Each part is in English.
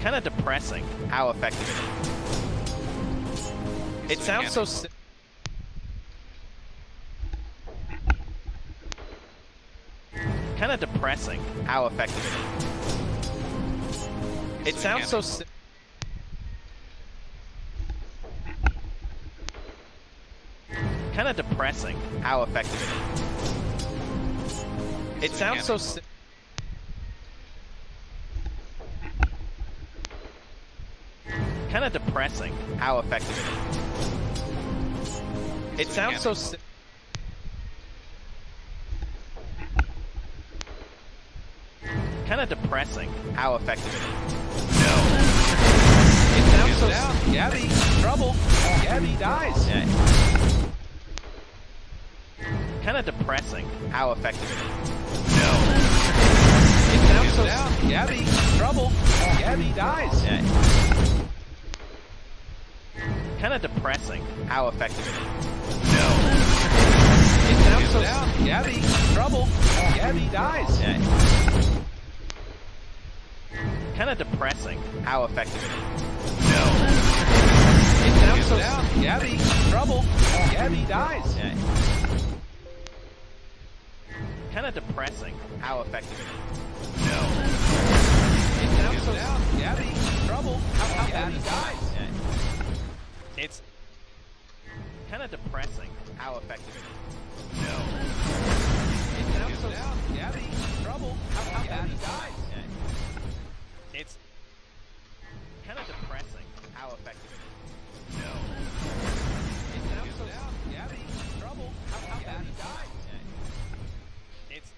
kind of depressing how effective it is. It sounds so kind of depressing how effective it is. It sounds so kind of depressing how effective it is. It sounds so kind of depressing how effective it is. It sounds so kind of depressing how effective it is. No. It sounds so down. Gabby, trouble. Gabby dies. Yeah. Kind of depressing how effective it is. No. It sounds so down. Gabby, trouble. Gabby dies. Yeah. Kind of depressing how effective it is. No. It sounds so down. Gabby, trouble. Gabby dies. Yeah. Kind of depressing how effective it is. No. It sounds so down. Gabby, trouble. Gabby dies. Yeah. Kind of depressing how effective it is. No. It sounds so down. Gabby, trouble. Gabby dies. Yeah. It's kind of depressing how effective it is. No. It sounds so down. Gabby, trouble. Gabby dies. Yeah. It's kind of depressing how effective it is. No. It sounds so down. Gabby, trouble. Gabby dies. Yeah. It's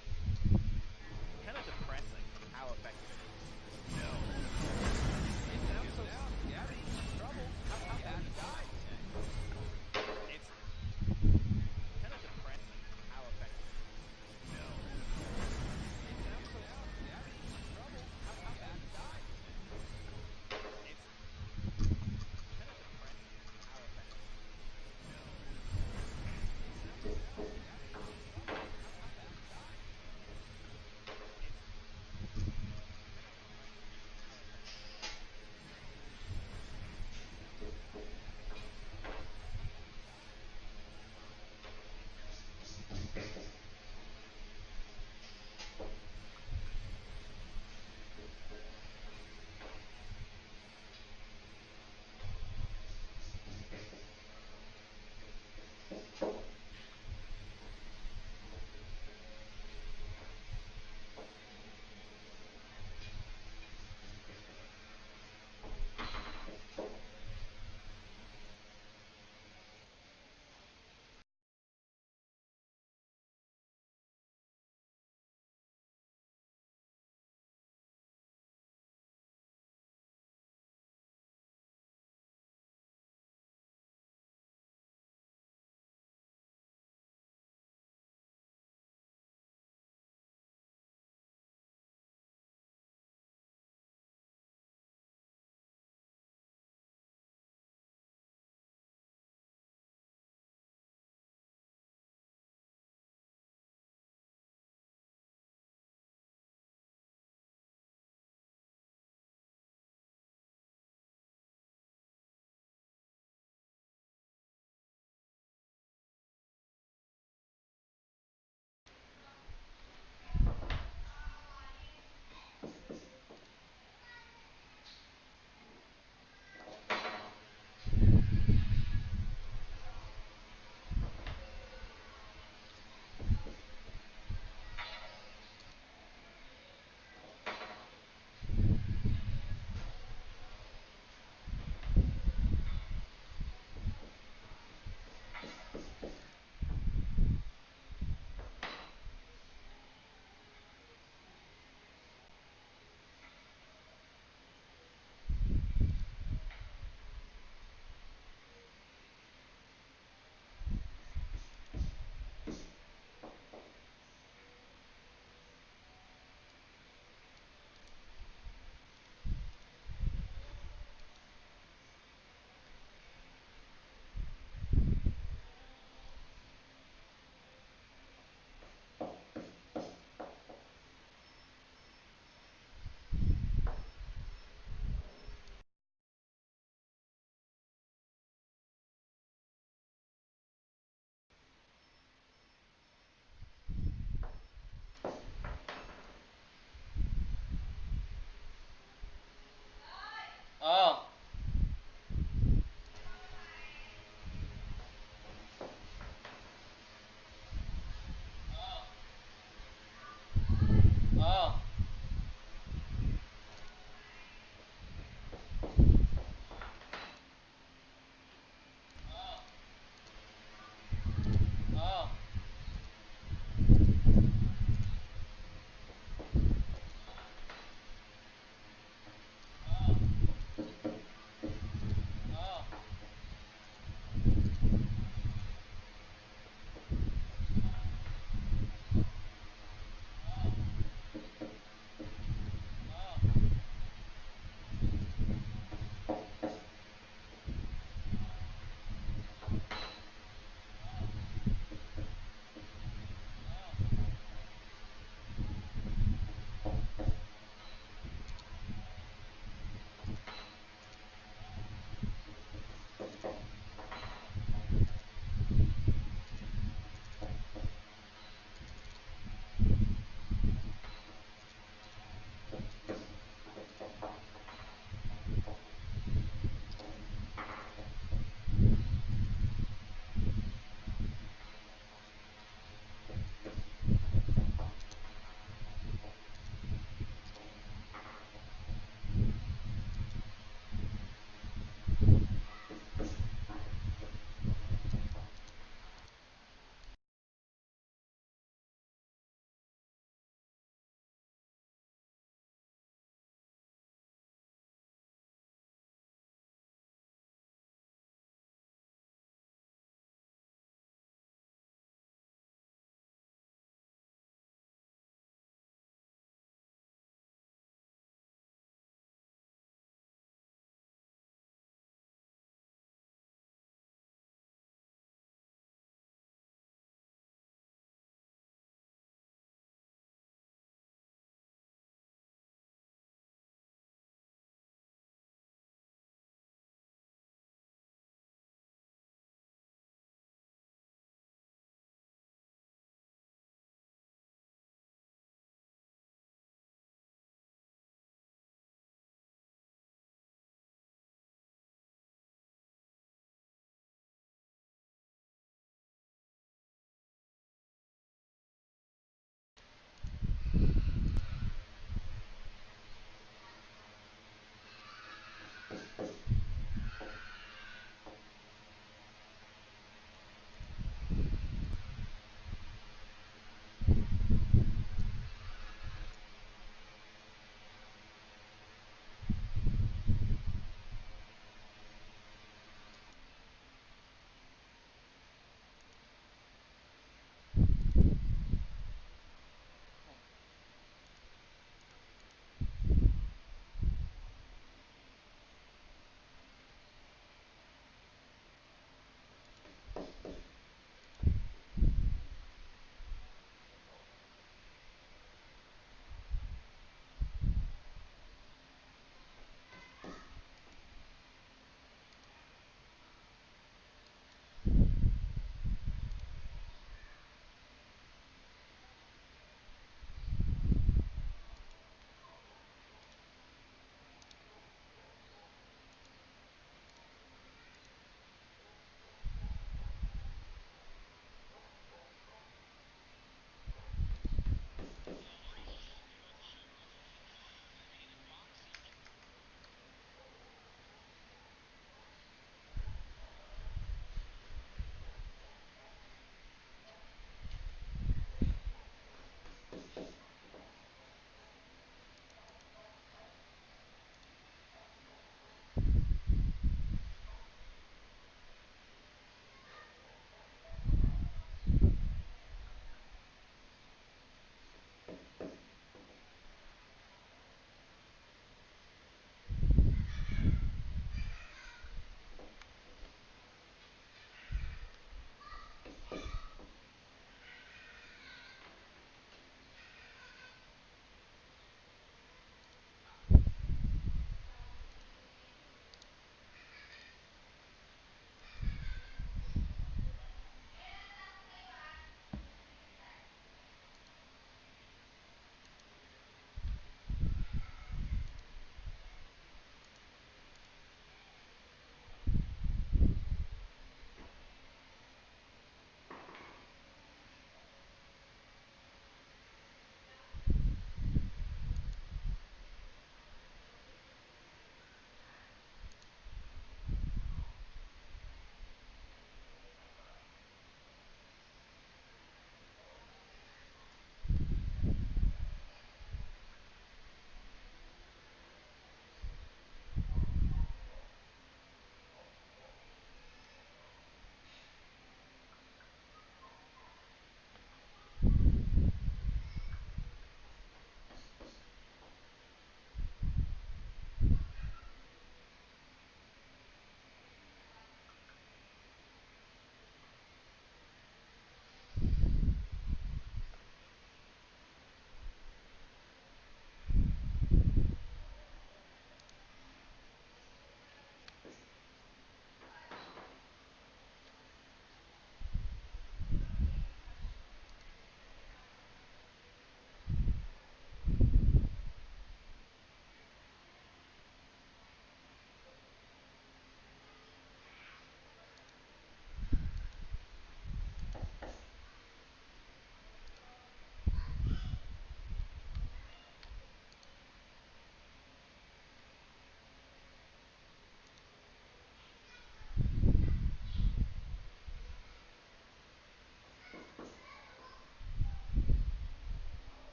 kind of depressing how effective it is. No. It sounds so down. Gabby, trouble. Gabby dies. Yeah. It's kind of depressing how effective it is. No. It sounds so Gabby, trouble. Gabby dies.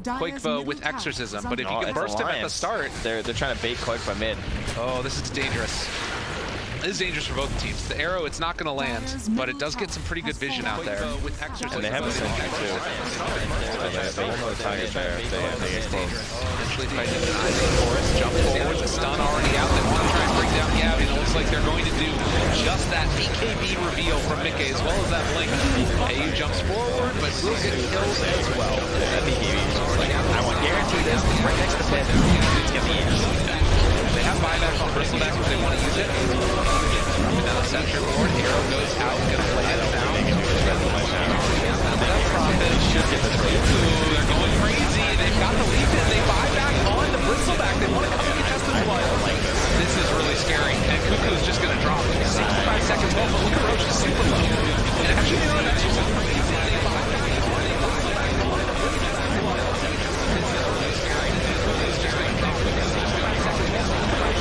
Quakevo with Exorcism, but if you Oh, can it's burst him at the Alliance. start, They're trying to bait Clark by mid. oh, this is dangerous. This is dangerous for both teams. The arrow, it's not going to land, but it does get some pretty good vision out there. With Exorcism, And they have a sentry too. They will know the target there if they get close. eventually fight into Isaac Forest, jump forward, the stun already out. They want to try and bring down Gavin. It looks like they're going to do just that BKB reveal from Mickey as well as that blink. AU jumps forward, but will get kills as well. That BKB is just like, I want to guarantee this. Right next to Pit. It's going to be in. They have buyback on Bristleback if they want to use it. Dropping down the center board. Hero goes out, gonna lay it down. That Prophet should get the trade. They're going crazy. They've got the lead. They buy back on the Bristleback. They want to come and contest this one. This is really scary. And Cuckoo's just gonna drop. 65 seconds left, but look at Roach is super low. And actually, you know what? That's just crazy. They buy back on the Bristleback. They want to come and contest this one. This is really scary. It's just gonna drop. 65 seconds left.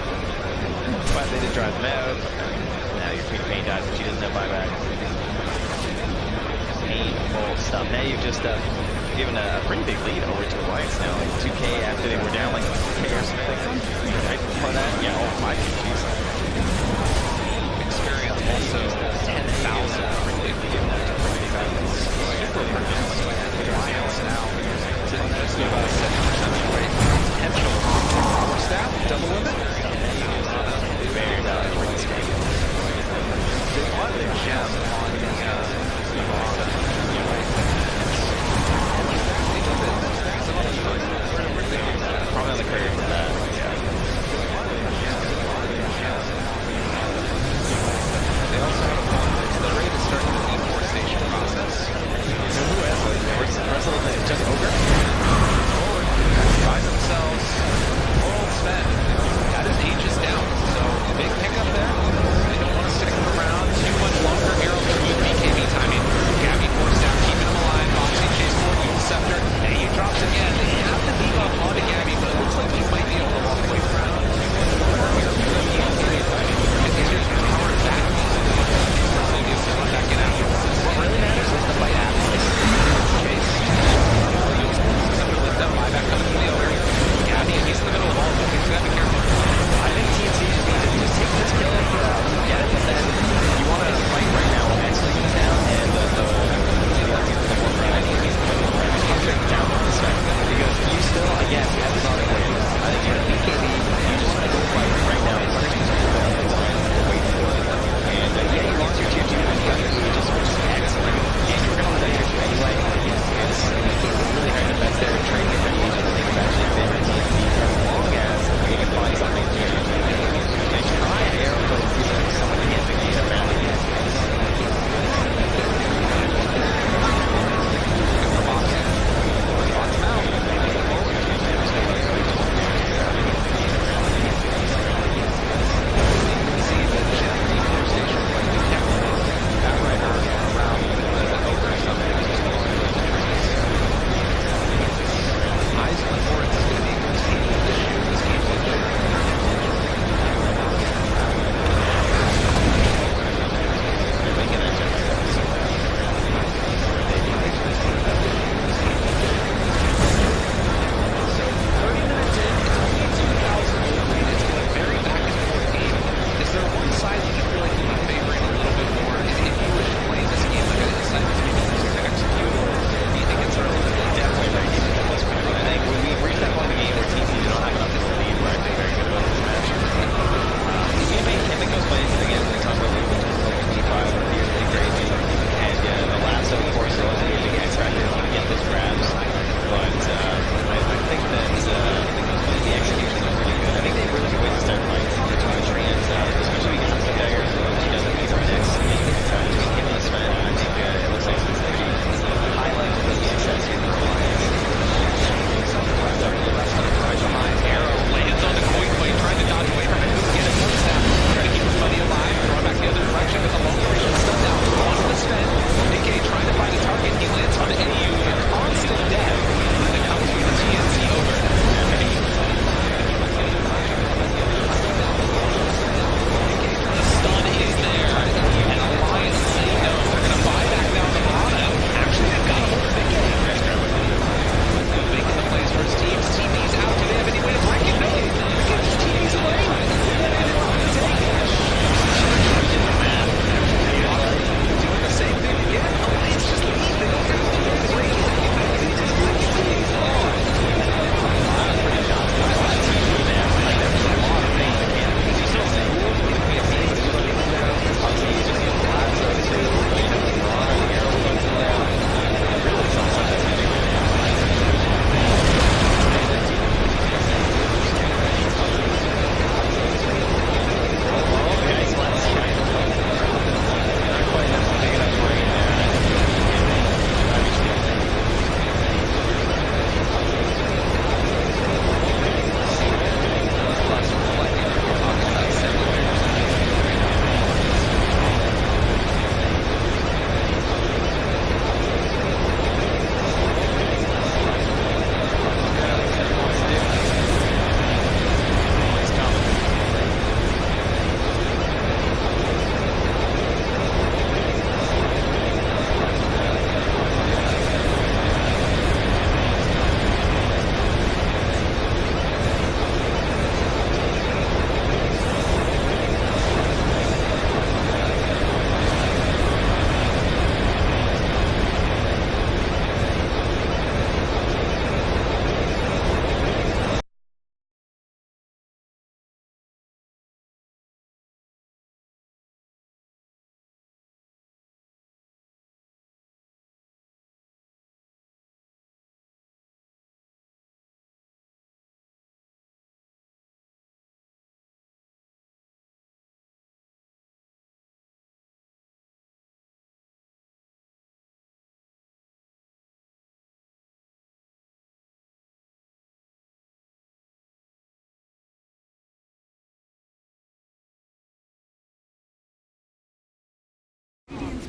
5 seconds left. They did drive them out. Now your Queen Pain dies, but she doesn't have buyback. Painful stuff. Now you've just given a pretty big lead over to Alliance now. Like 2K after they were down like 2K or something. Right before that, yeah, oh my GG's. Experience also 10,000. Really given that to pretty fast. Super pronounced. Alliance now. Sitting just about a 7% rate. Potential. Power staff, double limit. Very valuable for this game. They won the gem on the Probably on the courier for that, yeah.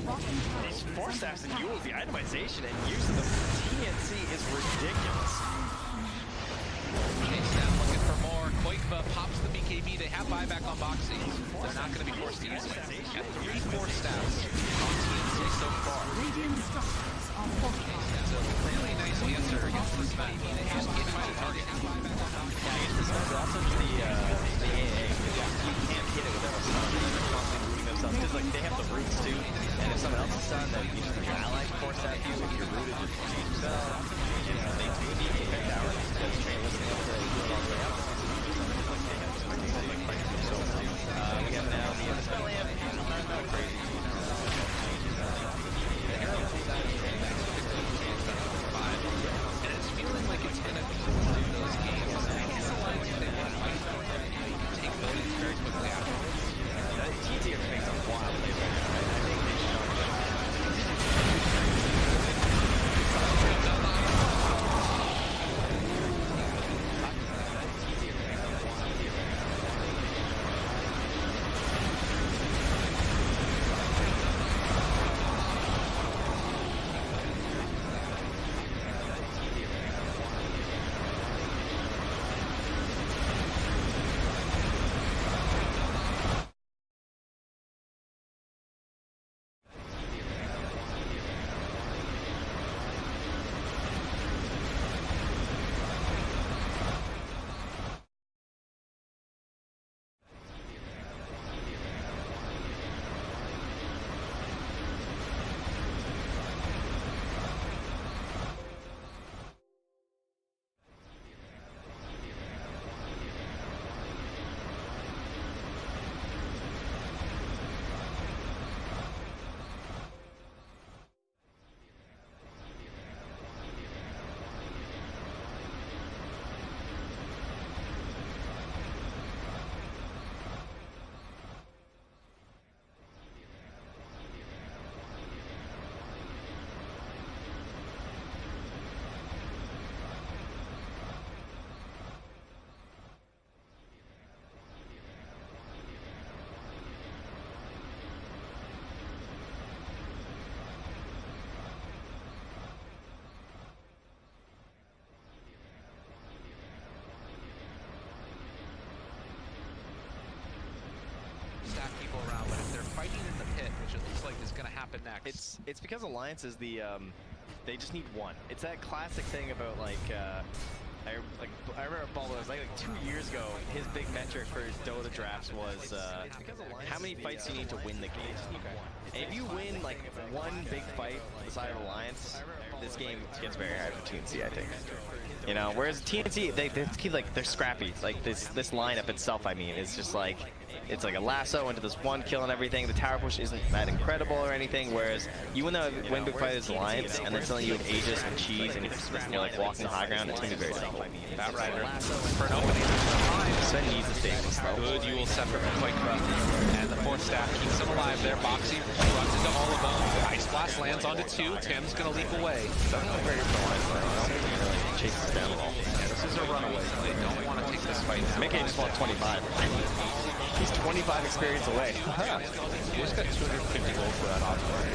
These force staffs and Yules, the itemization and use of the TNC is ridiculous. Chase down looking for more. Koikva pops the BKB. They have buyback on Boxy. They're not going to be forced to use it. Got 3 force staffs on TNC so far. Radiant structures are fortified. So really nice answer against the Smack. They just can't find a target. Yeah, against the Smack, but also just the AA. You can't hit it without a stun. They're constantly moving themselves. Because like, they have the roots too. And if someone else is stunned, then you just your allies force staff you. If you're rooted, just change yourself. You know, they do need to pick tower. Because Train wasn't able to do it all the way up. We have now the spell amp. Not crazy. And it's feeling like it's going to be one of those games. I guess the Lions, if they want to fight for it, you take buildings very quickly afterwards. TNC are making some wild plays right now. I think they should not play. Stack people around, but if they're fighting in the pit, which it looks like is going to happen next. It's because Alliance is the they just need one. It's that classic thing about like I remember Baldo was like 2 years ago. His big metric for his Dota drafts was how many fights you need to win the game. And if you win like one big fight on the side of Alliance, this game gets very hard for TNC, I think. You know, whereas TNC, they keep like they're scrappy. Like this lineup itself, I mean, is just like it's like a lasso into this one kill and everything. The tower push isn't that incredible or anything. Whereas you win big fight as Alliance, and then suddenly you have Aegis and Cheese, and you're like walking the high ground. It's gonna be very difficult. Batrider for an opening. Sven needs to stay slow. Good Yule separate from Koikva. And the force staff keeps him alive there. Boxy runs into all of them. Ice Blast lands onto 2. Tim's gonna leap away. Doesn't look very good for Alliance. Chases down the ball. Yeah, this is a runaway. They don't want to take this fight now. Mickey just wants 25. He's 25 experience away. He just got 250 gold for that offside.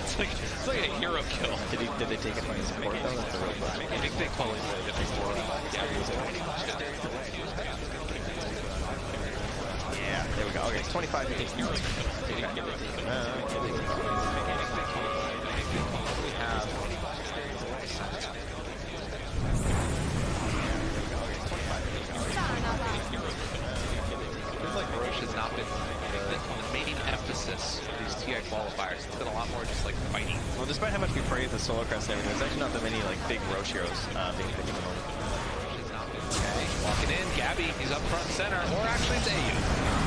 It's like a hero kill. Did they take it from his support though? That's a real question. I think they call it before Gabby was Yeah, there we go. Okay, it's 25 minutes. We have like Roche has not been the main emphasis for these TI qualifiers. It's been a lot more just like fighting. Well, despite how much we praise the Solar Crest and everything, there's actually not that many like big Roche heroes being picked at the moment. Okay, walking in, Gabby, he's up front and center, or actually it's AU.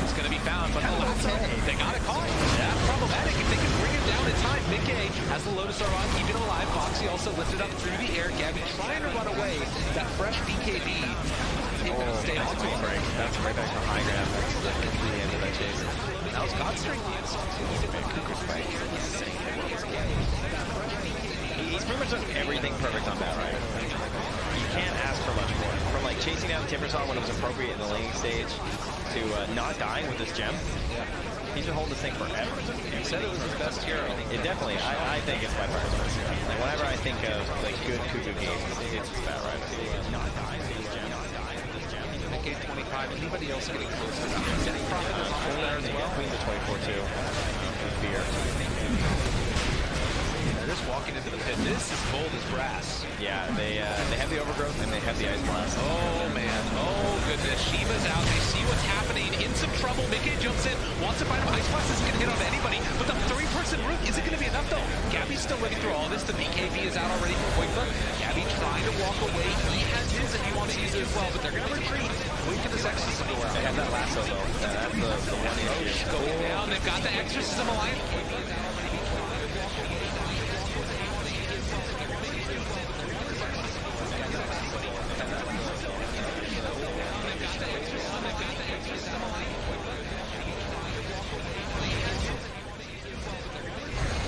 It's going to be found, but the lasso, they got it caught. Yeah, problematic. If they can bring it down in time, Mickey has the Lotus Aron, keeping it alive. Boxy also lifted up through the air. Gabby trying to run away. That fresh BKB. Stay on to him. That's right back to high ground. That's the end of that chase. That was Godstring. Cougar's right here. He's pretty much done everything perfect on that, right? You can't ask for much more. From like chasing down Timbersaw when it was appropriate in the laning stage to not dying with this gem. He's been holding this thing forever. He said it was his best hero. It definitely, I think it's by far his best hero. Like, whenever I think of like good Kuku games, it's his Bat Rider. Nick 825. Anybody else getting close to that? Getting Prophet is almost there as well. Queen to 24 too. Fear. They're just walking into the pit. This is bold as brass. Yeah, they have the overgrowth and they have the ice blast. Oh man, oh goodness. Shiva's out. They see what's happening. In some trouble. Mickey jumps in, wants to find him. Ice blast isn't going to hit on anybody, but the 3-person route isn't going to be enough though. Gabby's still living through all this. The BKB is out already for Koifa. Gabby trying to walk away. He has his if he wants to use it as well, but they're going to retreat. Wait for this exorcism to go out. They have that lasso though. That's the one issue. Going down. They've got the exorcism alliance. Koifa's out already.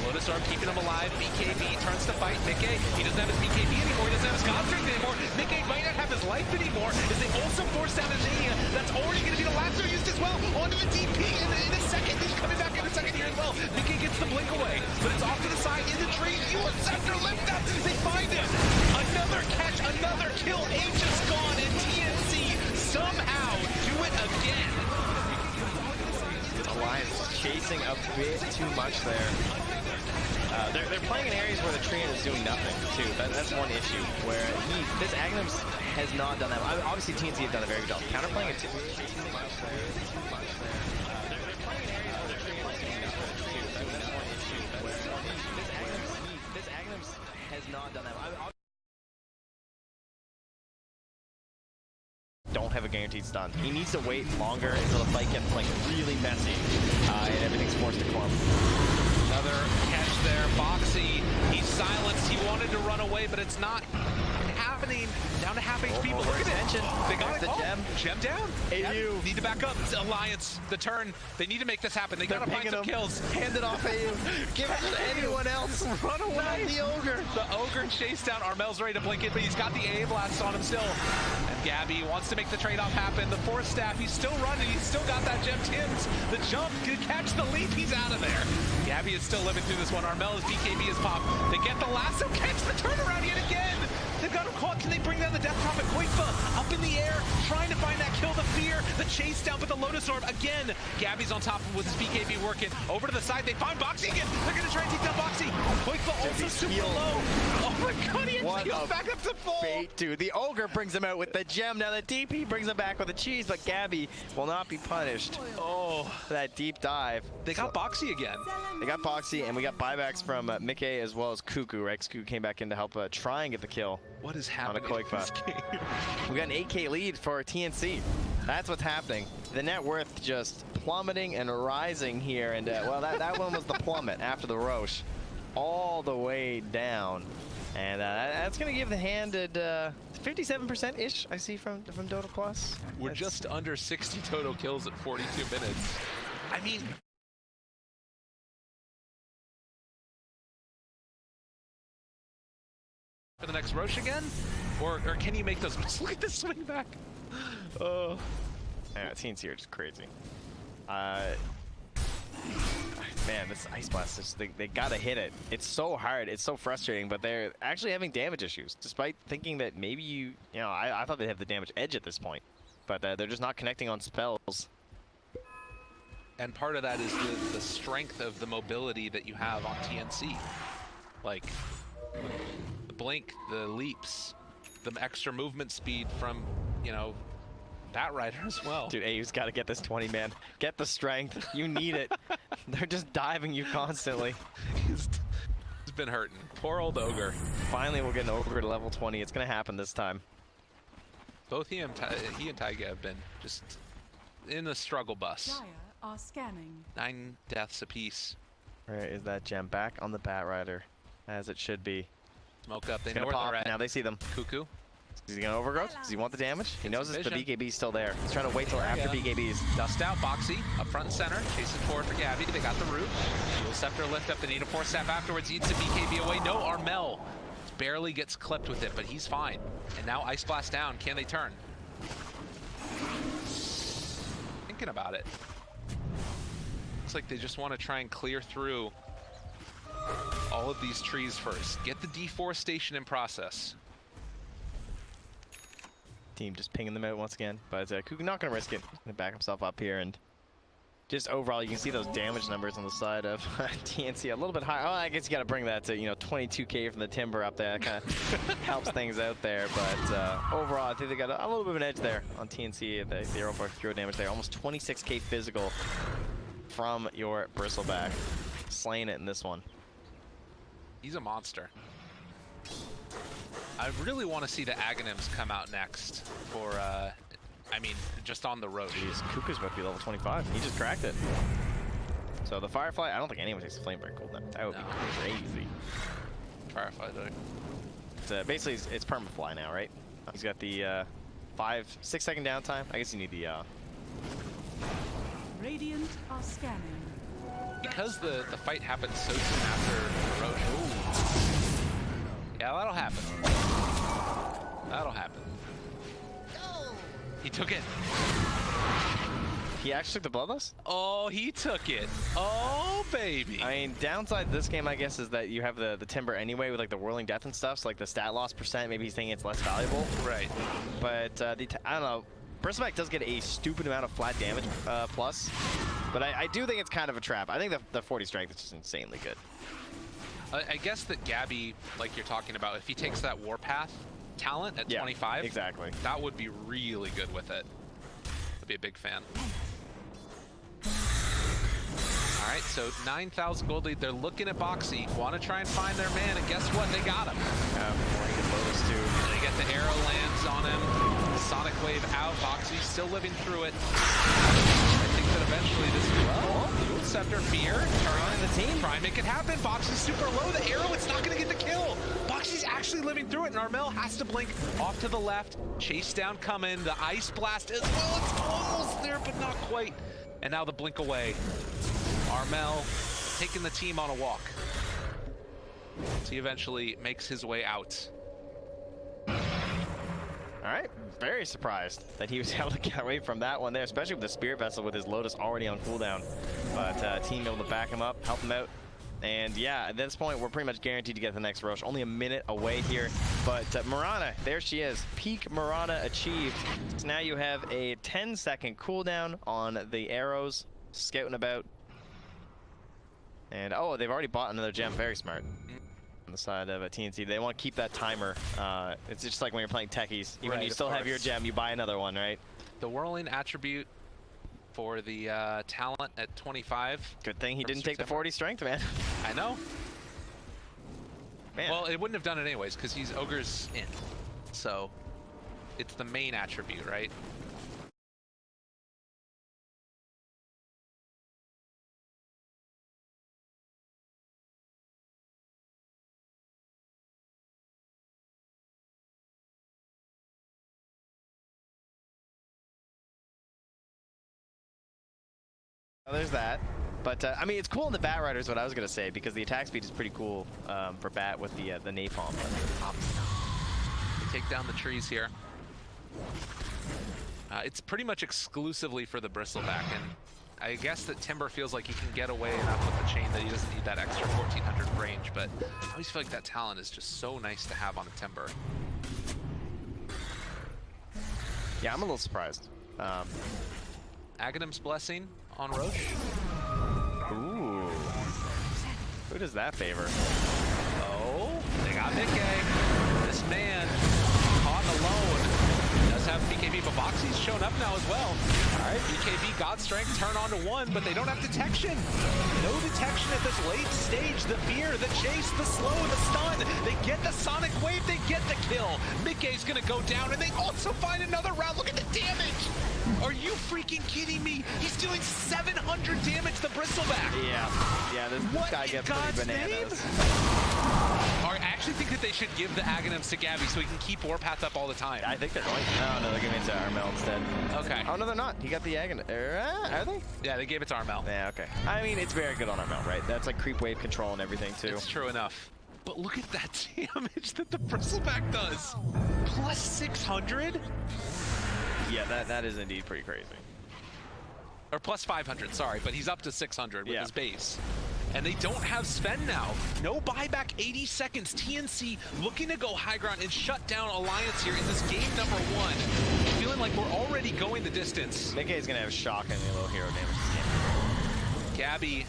Lotusarb keeping him alive. BKB turns to fight Mickey. He doesn't have his BKB anymore. He doesn't have his God Strength anymore. Mickey might not have his life anymore as they also force down his Nia. That's already going to be the lasso used as well. Onto the DP in a second. He's coming back in a second here as well. Mickey gets the blink away, but it's off to the side in the tree. US Scepter lift up. They find him. Another catch, another kill. H is gone, and TNC somehow do it again. Alliance chasing a bit too much there. They're playing in areas where the Treant is doing nothing too. That's one issue where this Agnums has not done that. I mean, obviously TNC have done a very good job counterplaying it too. They're playing in areas where the Treant is doing nothing too. That's one issue where this Agnums has not done that. Don't have a guaranteed stun. He needs to wait longer until the fight gets like really messy and everything's forced to clump. Another catch there. Boxy, he's silenced. He wanted to run away, but it's not happening. Down to half HP, but look at it. They got it. The gem. Gem down. AU. Need to back up. It's Alliance, the turn. They need to make this happen. They got to find some kills. Hand it off AU. Give it to anyone else. Run away. Not the Ogre. The Ogre chased down. Armel's ready to blink it, but he's got the A blast on him still. And Gabby wants to make the trade-off happen. The Force Staff, he's still running. He's still got that gem. Tim's the jump. Could catch the leap. He's out of there. Gabby is still living through this one. Armel's BKB is popped. They get the lasso. Catch the turnaround yet again. They've got him caught. Can they bring down the Death Prophet? Koifa up in the air, trying to find that kill. The fear, the chase down, but the Lotusarb again. Gabby's on top of him with his BKB working. Over to the side, they find Boxy again. They're going to try and take down Boxy. Koifa also super low. Oh my god, he has healed back up to full. Bait, dude. The Ogre brings him out with the gem. Now the DP brings him back with the cheese, but Gabby will not be punished. Oh, for that deep dive. They got Boxy again. They got Boxy, and we got buybacks from Mickey as well as Kuku. Right? Kuku came back in to help try and get the kill. What is happening? On a Koifa. We got an 8K lead for TNC. That's what's happening. The net worth just plummeting and rising here, and well, that one was the plummet after the Roche, all the way down, and that's gonna give the hand at 57%-ish. I see from Dota Plus. We're just under 60 total kills at 42 minutes. I mean. For the next Roche again? Or can you make those? Look at this swing back. Oh. Yeah, TNC are just crazy. Man, this Ice Blast, they gotta hit it. It's so hard, it's so frustrating, but they're actually having damage issues, despite thinking that maybe you know, I thought they'd have the damage edge at this point, but they're just not connecting on spells. And part of that is the strength of the mobility that you have on TNC. Like, the blink, the leaps, the extra movement speed from, you know, Bat Rider as well. Dude, AU's got to get this 20, man. Get the strength. You need it. They're just diving you constantly. He's been hurting. Poor old Ogre. Finally, we'll get an Ogre to level 20. It's going to happen this time. Both he and Taiga have been just in the struggle bus. Dire are scanning. 9 deaths apiece. Where is that gem? Back on the Bat Rider, as it should be. Smoke up. They it's know where they're at. Now they see them. Kuku. Is he gonna overgrowth? Does he want the damage? He knows that the vision. BKB's still there. He's trying to wait till after BKB's. Dust out, Boxy, up front and center, chasing forward for Gabby. They got the root. Dual Scepter lift up, they need a Force Staff afterwards, eats the BKB away. No, Armel barely gets clipped with it, but he's fine. And now Ice Blast down, can they turn? Thinking about it. looks like they just want to try and clear through all of these trees first. Get the deforestation in process. Team just pinging them out once again, but Kuku not gonna risk it. Gonna back himself up here, and just overall, you can see those damage numbers on the side of TNC a little bit higher. Oh, I guess you gotta bring that to 22k from the Timber up there. That kind of helps things out there, but overall, I think they got a little bit of an edge there on TNC. The arrow bar throw damage there, almost 26k physical from your Bristleback, slaying it in this one. He's a monster. I really want to see the Aghanims come out next for, I mean, just on the road. Jeez, Kuku's about to be level 25. He just cracked it. So the Firefly, I don't think anyone takes the Flamebreak cooldown. That would be crazy. Firefly, though. Basically, it's permafly now, right? He's got the 5-6 second downtime. I guess you need the... Radiant are scanning. Because the fight happened so soon after Roche. Ooh. Yeah, that'll happen. That'll happen. He took it. He actually took the Bloodlust? Oh, he took it. Oh, baby. I mean, downside to this game, I guess, is that you have the Timber anyway with like the Whirling Death and stuff. So like the stat loss percent, maybe he's thinking it's less valuable. Right. But I don't know. Bristleback does get a stupid amount of flat damage plus, but I do think it's kind of a trap. I think the 40 strength is just insanely good. I guess that Gabby, like you're talking about, if he takes that Warpath talent at 25, exactly, that would be really good with it. I'd be a big fan. All right, so 9,000 gold lead. They're looking at Boxy, want to try and find their man, and guess what? They got him. Lotus too. They get the arrow lands on him. Sonic Wave out. Boxy's still living through it. I think that eventually this will. Dual Scepter, Fear, turn on the team. Try and make it happen. Boxy's super low. The arrow, it's not going to get the kill. Boxy's actually living through it, and Armel has to blink off to the left. Chase down coming. The Ice Blast as well. It's almost there, but not quite. And now the blink away. Armel taking the team on a walk. So he eventually makes his way out. All right, very surprised that he was able to get away from that one there, especially with the Spirit Vessel with his Lotus already on cooldown. But team able to back him up, help him out. And yeah, at this point, we're pretty much guaranteed to get the next Roche. Only a minute away here. But Mirana, there she is. Peak Mirana achieved. So now you have a 10-second cooldown on the arrows, scouting about. And oh, they've already bought another gem. Very smart. On the side of TNC, they want to keep that timer. It's just like when you're playing techies. Even when you still have your gem, you buy another one, right? The whirling attribute for the talent at 25. Good thing he didn't take the 40 strength, man. I know. Man. Well, it wouldn't have done it anyways because he's Ogre's in. So it's the main attribute, right? There's that, but I mean, it's cool in the Bat Rider is what I was gonna say, because the attack speed is pretty cool for Bat with the napalm. They take down the trees here. It's pretty much exclusively for the Bristleback, and I guess that Timber feels like he can get away enough with the chain that he doesn't need that extra 1400 range, but I always feel like that talent is just so nice to have on a Timber. Yeah, I'm a little surprised. Aghanim's Blessing on Roche. Ooh. Who does that favor? Oh, they got Mickey. This man caught alone. Does have BKB, but Boxy's shown up now as well. All right, BKB, God Strength, turn on to 1, but they don't have detection. No detection at this late stage. The fear, the chase, the slow, the stun. They get the Sonic Wave, they get the kill. Mickey's gonna go down, and they also find another round. Look at the damage. Are you freaking kidding me? He's doing 700 damage to Bristleback. Yeah, this guy gets pretty bananas. I actually think that they should give the Aghanims to Gabby so he can keep Warpath up all the time. I think they're going to. Oh, no, they're giving it to Armel instead. Okay. Oh, no, they're not. He got the Aghanim. Are they? Yeah, they gave it to Armel. Yeah, okay. I mean, it's very good on Armel, right? That's like creep wave control and everything, too. It's true enough. But look at that damage that the Bristleback does. Plus 600? Yeah, that is indeed pretty crazy. Or plus 500, sorry, but he's up to 600 with Yeah. his base. And they don't have Sven now. No buyback, 80 seconds. TNC looking to go high ground and shut down Alliance here in this game number 1. Feeling like we're already going the distance. Mickey is going to have shock and a little hero damage this game. Gabby,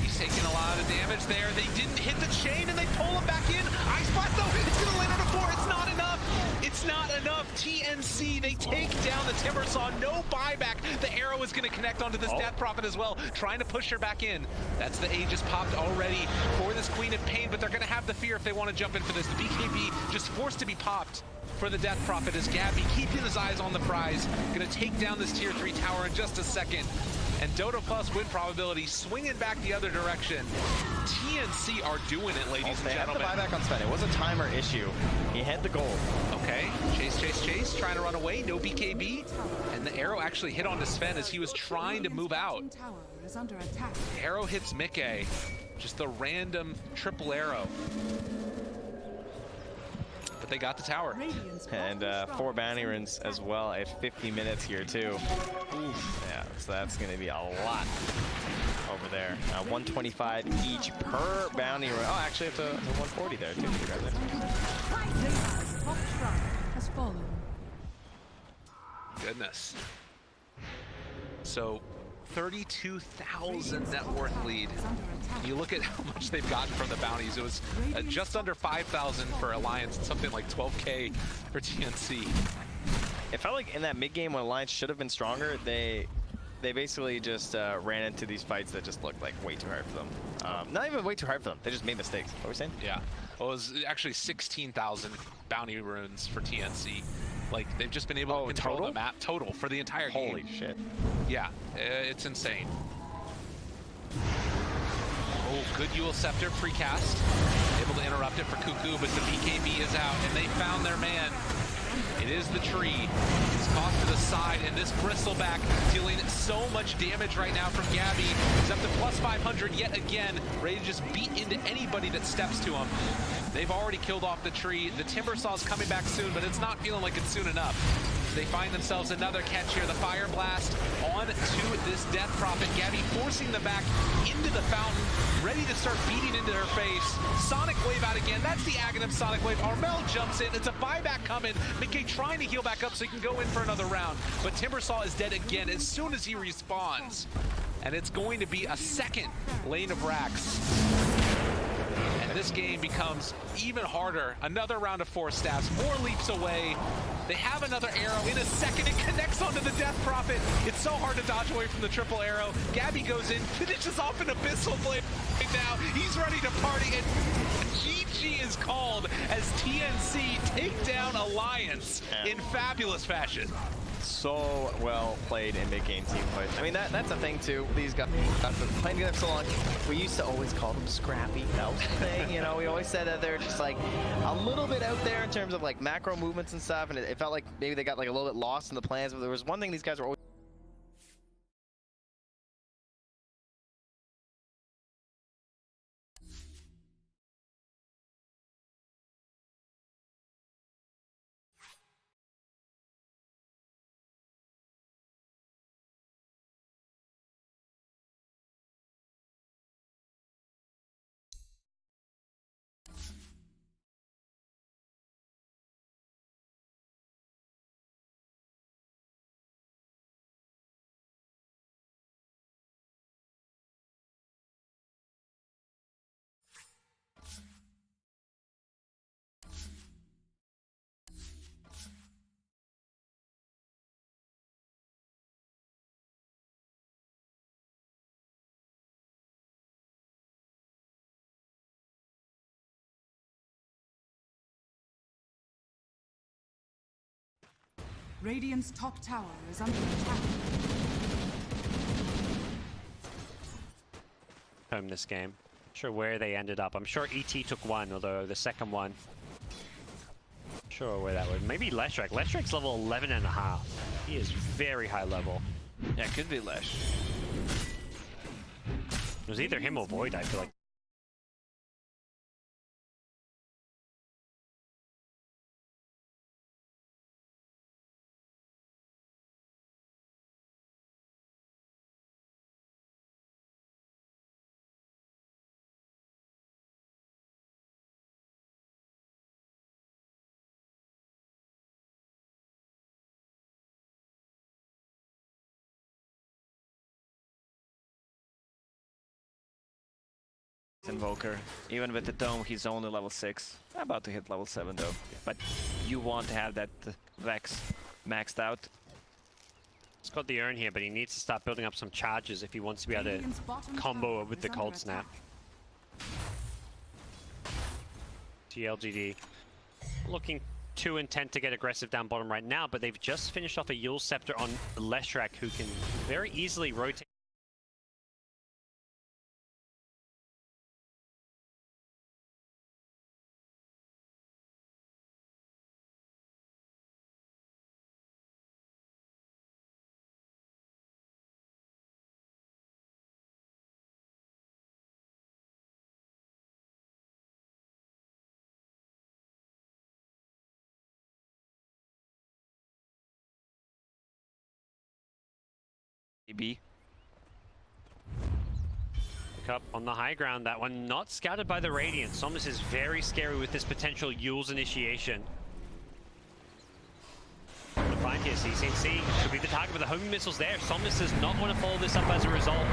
he's taking a lot of damage there. They didn't hit the chain and they pull him back in. Ice Blast though, it's gonna land on the floor. It's not enough. It's not enough. TNC, they take down the Timbersaw. No buyback. The arrow is gonna connect onto this Death Prophet as well, trying to push her back in. That's the Aegis popped already for this Queen of Pain, but they're gonna have the fear if they want to jump in for this. The BKB just forced to be popped for the Death Prophet as Gabby keeping his eyes on the prize. Gonna take down this tier 3 tower in just a second. And Dota Plus win probability swinging back the other direction. TNC are doing it, ladies and They have the gentlemen. buyback on Sven. It was a timer issue. He had the gold. Okay, chase, trying to run away, no BKB. And the arrow actually hit onto Sven as he was trying to move out. Radiant's tower is under attack. Arrow hits Mickey. Just the random triple arrow. But they got the tower. Radiant's And bottom 4 structure bounty is under runes as attack. well at 50 minutes here too. Oof. Yeah, so that's going to be a lot over there. 125 each per bounty rune. Oh, actually it's a 140 there too. Radiant's top shrine has fallen. Goodness. So 32,000 net worth lead. You look at how much they've gotten from the bounties. It was just under 5,000 for Alliance and something like 12K for TNC. It felt like in that mid game when Alliance should have been stronger, they basically just ran into these fights that just looked like way too hard for them. Not even way too hard for them. They just made mistakes. What were we saying? Yeah. Well, it was actually 16,000 bounty runes for TNC. Like, they've just been able to control the map total for the entire game. Holy shit. Yeah, it's insane. Oh, good Yule Scepter precast. Able to interrupt it for Cuckoo, but the BKB is out, and they found their man. It is the tree. It's tossed to the side, and this Bristleback dealing so much damage right now from Gabby. He's up to plus 500 yet again, ready to just beat into anybody that steps to him. They've already killed off the tree. The Timbersaw's coming back soon, but it's not feeling like it's soon enough. They find themselves another catch here. The Fire Blast on to this Death Prophet. Gabby forcing the back into the fountain, ready to start beating into her face. Sonic Wave out again. That's the Aghanim Sonic Wave. Armel jumps in. It's a buyback coming. Mickey trying to heal back up so he can go in for another round. But Timbersaw is dead again as soon as he respawns. And it's going to be a second lane of racks. And this game becomes even harder. Another round of 4 staffs, 4 leaps away. They have another arrow in a second. It connects onto the Death Prophet. It's so hard to dodge away from the triple arrow. Gabby goes in, finishes off an Abyssal Blade right now. He's ready to party, and GG is called as TNC take down Alliance in fabulous fashion. So well played in mid-game team fight. I mean, that's the thing too. These guys have been playing together so long. We used to always call them scrappy. That was the thing, you know. We always said that they're just like a little bit out there in terms of like macro movements and stuff. And it felt like maybe they got like a little bit lost in the plans. But there was one thing these guys were always Radiant's top tower is under attack. Home this game. Not sure where they ended up. I'm sure ET took one, although the second one. Not sure where that would. Maybe Leshrac. Leshrac's level 11.5. He is very high level. yeah, it could be Lesh. It was either him or Void, I feel like. Invoker. Even with the dome, he's only level 6. About to hit level 7 though. But you want to have that Vex maxed out. He's got the urn here, but he needs to start building up some charges if he wants to be able to Radiant's bottom combo tower it with is the under cold snap. attack. TLGD looking too intent to get aggressive down bottom right now, but they've just finished off a Yule Scepter on Leshrac, who can very easily rotate. B. Pick up on the high ground, that one not scouted by the Radiant. Somnus is very scary with this potential Yule's initiation. The find here, CCNC could be the target, but the homing missiles there. Somnus does not want to follow this up as a result.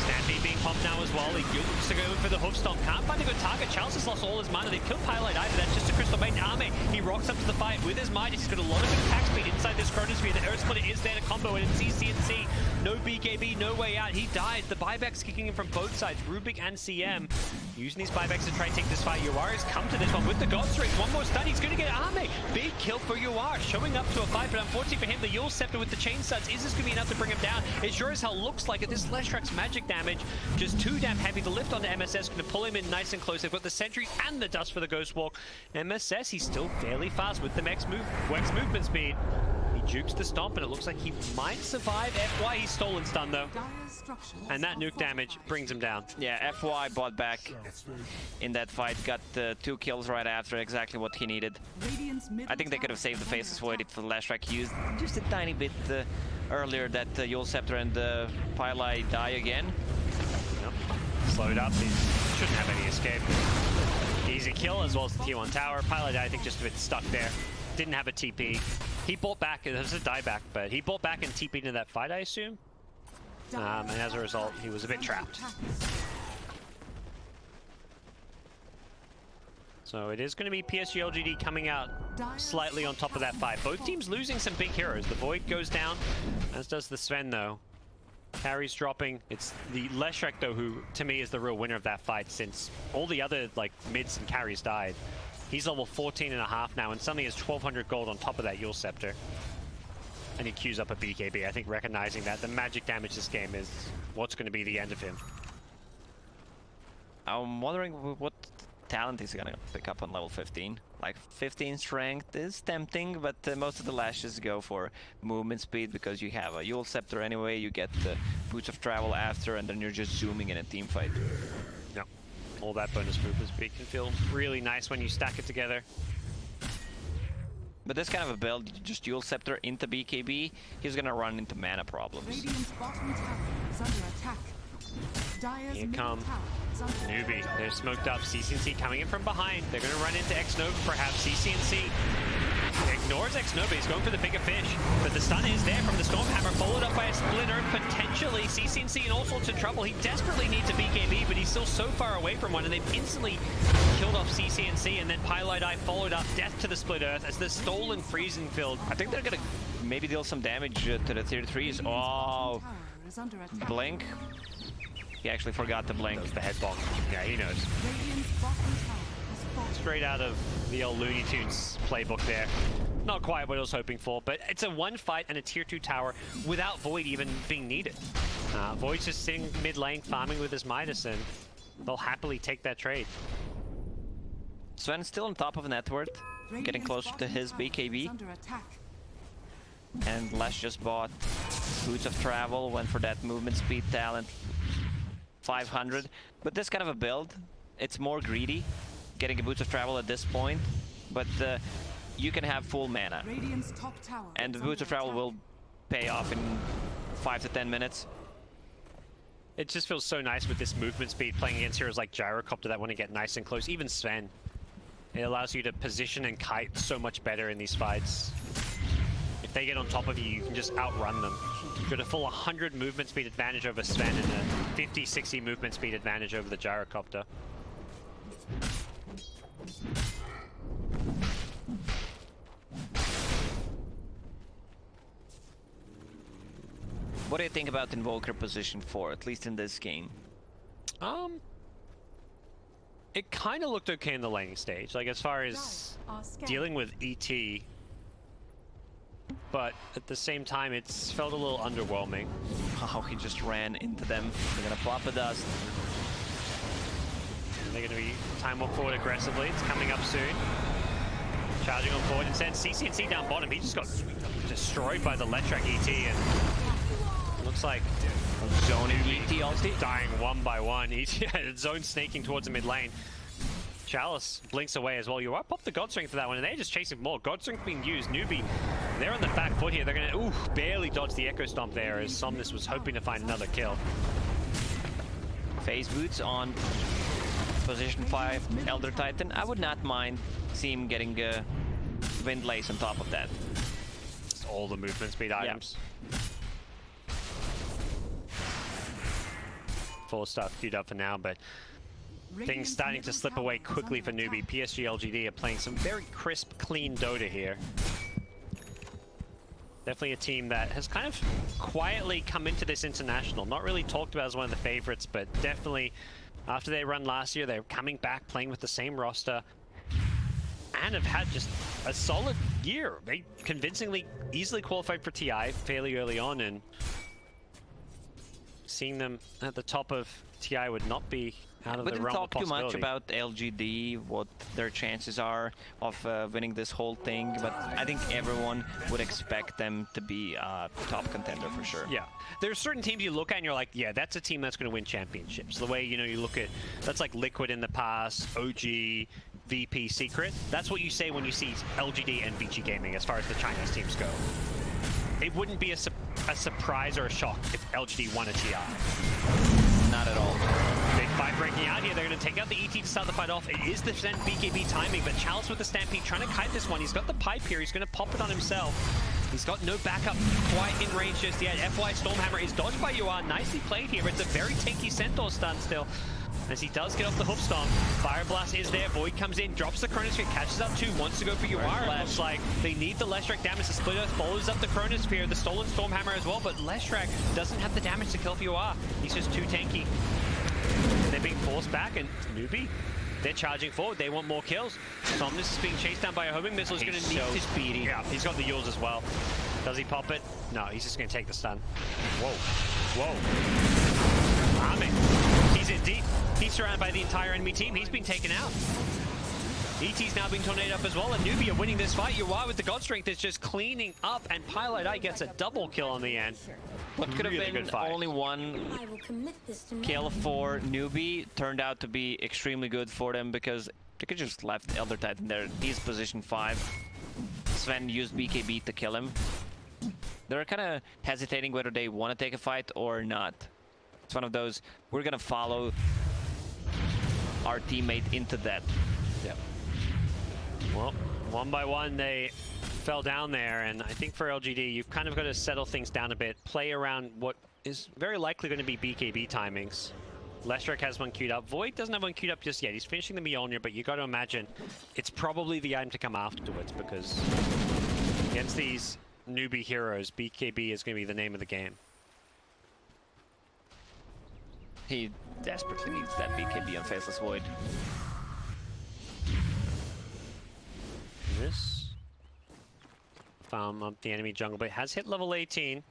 Stampede being pumped now as well. He looks to go in for the hoof stomp. Can't find a good target. Charles has lost all his mana. They've killed Pyrelight Eye, but that's just a Crystal Maiden army. He rocks up to the fight with his Midas. He's got a lot of attack speed inside this Chronosphere. The Earth Splitter is there to combo, and it's CCNC. No BKB, no way out. He dies. The buybacks kicking in from both sides, Rubik and CM. Using these buybacks to try and take this fight. Yuari's come to this one with the God's Rings. One more stun. He's going to get Arme. Big kill for Yuar. Showing up to a fight, but unfortunately for him, the Yule Scepter with the Chain Studs. Is this going to be enough to bring him down? It sure as hell looks like it. This Leshrac's magic damage, just too damn heavy. The lift onto MSS going to pull him in nice and close. They've got the Sentry and the Dust for the Ghost Walk. MSS, he's still fairly fast with the Wex movement speed. He jukes the stomp, and it looks like he might survive. FY, he's stolen stun though. Dire's structures And that are nuke damage fortified. brings him down. Yeah, FY bought back in that fight, got 2 kills right after, exactly what he needed. Radiant's middle I think they could have tower saved the is under Faceless Void attack. if Leshrac used just a tiny bit earlier that Yule Scepter and Pylai die again. Yep. Slowed up. He shouldn't have any escape. Easy kill as well as the T1 tower. Pilot, I think, just a bit stuck there. Didn't have a TP. He bought back. It was a dieback, but he bought back and TP'd into that fight, I assume. And as a result, he was a bit trapped. So it is going to be PSG LGD coming out slightly on top of that fight. Both teams losing some big heroes. The Void goes down, as does the Sven, though. Carries dropping. It's the Leshrac, though, who, to me, is the real winner of that fight, since all the other, like, mids and carries died. He's level 14.5 now, and suddenly has 1,200 gold on top of that Yule Scepter. And he queues up a BKB, I think, recognizing that the magic damage this game is what's going to be the end of him. I'm wondering what talent he's gonna pick up on level 15. Like 15 strength is tempting, but most of the lashes go for movement speed because you have a Yule Scepter anyway, you get the Boots of Travel after, and then you're just zooming in a team fight. Yep. All that bonus movement speed can feel really nice when you stack it together. But this kind of a build, just Yule Scepter into BKB, he's gonna run into mana problems. Radiant's bottom tower is under attack. Dire's Here middle come tower is under Newbie. attack. They're smoked up. CCNC coming in from behind. They're going to run into X-Nova, perhaps. CCNC ignores X-Nova. He's going for the bigger fish. But the stun is there from the Stormhammer, followed up by a Splinter. Potentially, CCNC in all sorts of trouble. He desperately needs a BKB, but he's still so far away from one. And they've instantly killed off CCNC. And then Pylite Eye followed up. Death to the Split Earth as the stolen freezing field. I think they're gonna maybe deal some damage to the tier 3s. Radiant's Oh, bottom tower is under attack. blink. He actually forgot to blink. The head bonk. Yeah, he knows. Radiant's bottom tower has fallen. Straight out of the old Looney Tunes playbook there. Not quite what I was hoping for, but it's a one fight and a tier 2 tower without Void even being needed. Void's just sitting mid lane farming with his Midas, and they'll happily take that trade. Sven's still on top of net worth, getting Radiant's closer to bottom his tower is BKB. under attack. And Lesh just bought Boots of Travel, went for that movement speed talent, 500. But this kind of a build, it's more greedy, getting a Boots of Travel at this point. But you can have full mana, Radiant's top tower and the is Boots of under Travel attack. will pay off in 5 to 10 minutes. It just feels so nice with this movement speed playing against heroes like Gyrocopter that want to get nice and close. Even Sven. It allows you to position and kite so much better in these fights. If they get on top of you, you can just outrun them. You've got a full 100 movement speed advantage over Sven and a 50, 60 movement speed advantage over the gyrocopter. What do you think about Invoker position 4, at least in this game? It kind of looked okay in the laning stage, like as far as Are scared. dealing with ET, but at the same time, it's felt a little underwhelming. Oh, he just ran into them. They're gonna plop a dust. They're going to be time walk forward aggressively. It's coming up soon. Charging on forward instead. CCNC down bottom. He just got destroyed by the Letrak ET, and looks like Zone ET ulti. dying one by one. ET zone snaking towards the mid lane. Chalice blinks away as well. You are pop the Godstrength for that one, and they're just chasing more. Godstrength being used. Newbie, they're on the back foot here. They're going to, barely dodge the Echo Stomp there as Somnus was hoping to find another kill. Phase boots on position 5 Elder Titan. I would not mind seeing him getting Wind Lace on top of that. Just all the movement speed items. Full stuff queued up for now, but things starting to slip away quickly for Newbie. PSG LGD are playing some very crisp, clean Dota here. Definitely a team that has kind of quietly come into this international. Not really talked about as one of the favorites, but definitely after they run last year, they're coming back playing with the same roster and have had just a solid year. They convincingly, easily qualified for TI fairly early on, and seeing them at the top of TI would not be out of We the didn't realm of talk too much possibility. about LGD, what their chances are of winning this whole thing, but I think everyone would expect them to be a top contender for sure. Yeah, there's certain teams you look at and you're like, yeah, that's a team that's going to win championships. The way, you know, you look at, that's like Liquid in the past, OG, VP, Secret. That's what you say when you see LGD and VG Gaming as far as the Chinese teams go. It wouldn't be a surprise or a shock if LGD won a TI. Not at all. Big fight breaking out here. They're going to take out the ET to start the fight off. It is the Zen BKB timing, but Chalice with the Stampede trying to kite this one. He's got the pipe here. He's going to pop it on himself. He's got no backup quite in range just yet. FY Stormhammer is dodged by UR. Nicely played here. It's a very tanky Centaur stun still, as he does get off the Hoof Stomp. Fire Blast is there. Void comes in, drops the Chronosphere, catches up 2, wants to go for UR. It looks like they need the Leshrac damage. The Split Earth follows up the Chronosphere, the stolen Stormhammer as well, but Leshrac doesn't have the damage to kill for UR. He's just too tanky. They're being forced back, and Newbie, they're charging forward. They want more kills. Somnus is being chased down by a homing missile. He's going to need so his speedy. Yeah, he's got the Yules as well. Does he pop it? No, he's just going to take the stun. Whoa. Whoa. Armin, he's in deep. He's surrounded by the entire enemy team. He's been taken out. ET's now being tornadoed up as well, and Newbie are winning this fight. UR with the Godstrength is just cleaning up, and Pilot Eye gets a double kill on the end. What could have Really been good fight. only one I will commit this to kill for Newbie turned out to be extremely good for them because they could just left Elder Titan there. He's position 5. Sven used BKB to kill him. They're kind of hesitating whether they want to take a fight or not. It's one of those, we're going to follow our teammate into that. Yep. Well, one by one, they fell down there, and I think for LGD, you've kind of got to settle things down a bit, play around what is very likely going to be BKB timings. Leshrac has one queued up. Void doesn't have one queued up just yet. He's finishing the Mjolnir, but you got to imagine it's probably the item to come afterwards, because against these newbie heroes, BKB is going to be the name of the game. He desperately needs that BKB on Faceless Void. This farm up the enemy jungle, but has hit level 18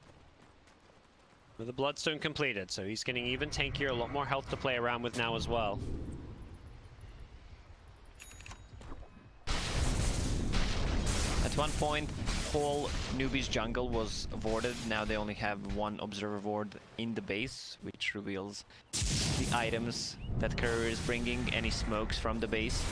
with the Bloodstone completed, so he's getting even tankier, a lot more health to play around with now as well. At one point, whole Newbie's jungle was warded. Now they only have one observer ward in the base, which reveals the items that Courier is bringing, any smokes from the base.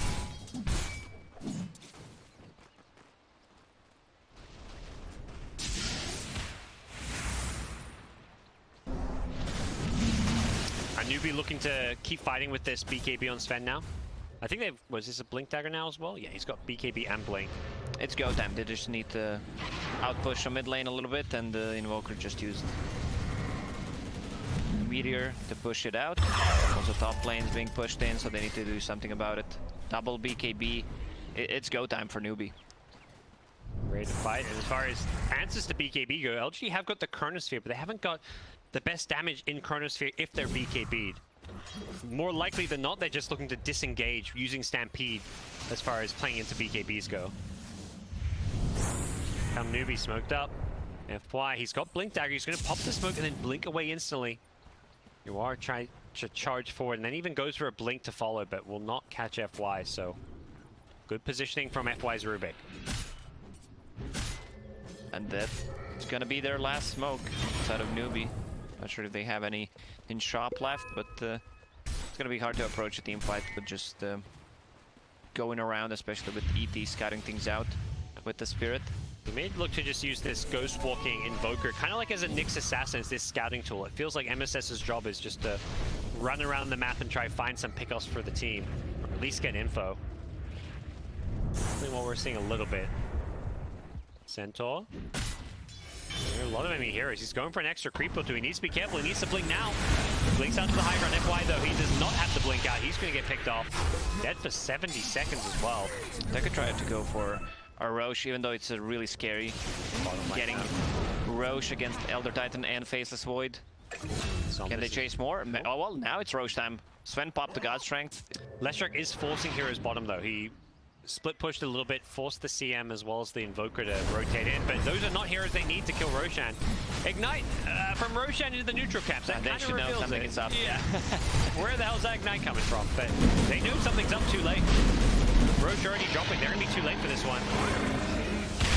A newbie looking to keep fighting with this BKB on Sven now. I think they've... Was this a Blink Dagger now as well? Yeah, he's got BKB and Blink. It's go time. They just need to outpush from mid lane a little bit, and the Invoker just used Meteor to push it out. Also top lane's being pushed in, so they need to do something about it. Double BKB. It's go time for Newbie. Ready to fight. And as far as answers to BKB go, LG have got the Chronosphere, but they haven't got the best damage in Chronosphere if they're BKB'd. More likely than not, they're just looking to disengage using Stampede as far as playing into BKBs go. Come Newbie smoked up. FY, he's got Blink Dagger. He's going to pop the smoke and then blink away instantly. You are trying to charge forward and then even goes for a blink to follow, but will not catch FY, so good positioning from FY's Rubik. And that's gonna be their last smoke outside of Newbie. Not sure if they have any in shop left, but it's gonna be hard to approach a team fight with just going around, especially with ET scouting things out with the Spirit. He may look to just use this Ghost Walking Invoker, kind of like as a Nyx Assassin, it's this scouting tool. It feels like MSS's job is just to run around the map and try to find some pickoffs for the team, or at least get info. Definitely what we're seeing a little bit. Centaur. There are a lot of enemy heroes. He's going for an extra creep or two. He needs to be careful. He needs to blink now. Blinks out to the high ground. FY though, he does not have to blink out. He's going to get picked off. Dead for 70 seconds as well. They could try to go for a Roche, even though it's really scary. Getting Roche against Elder Titan and Faceless Void. Can they chase more? Oh well, now it's Roche time. Sven popped the God Strength. Leshrac is forcing Heroes bottom though. He split pushed a little bit, forced the CM as well as the Invoker to rotate in, but those are not heroes they need to kill Roshan. Ignite from Roshan into the neutral camps. That they should know something is up. Yeah. Where the hell's that Ignite coming from? But they knew something's up too late. Roche already dropping. They're going to be too late for this one.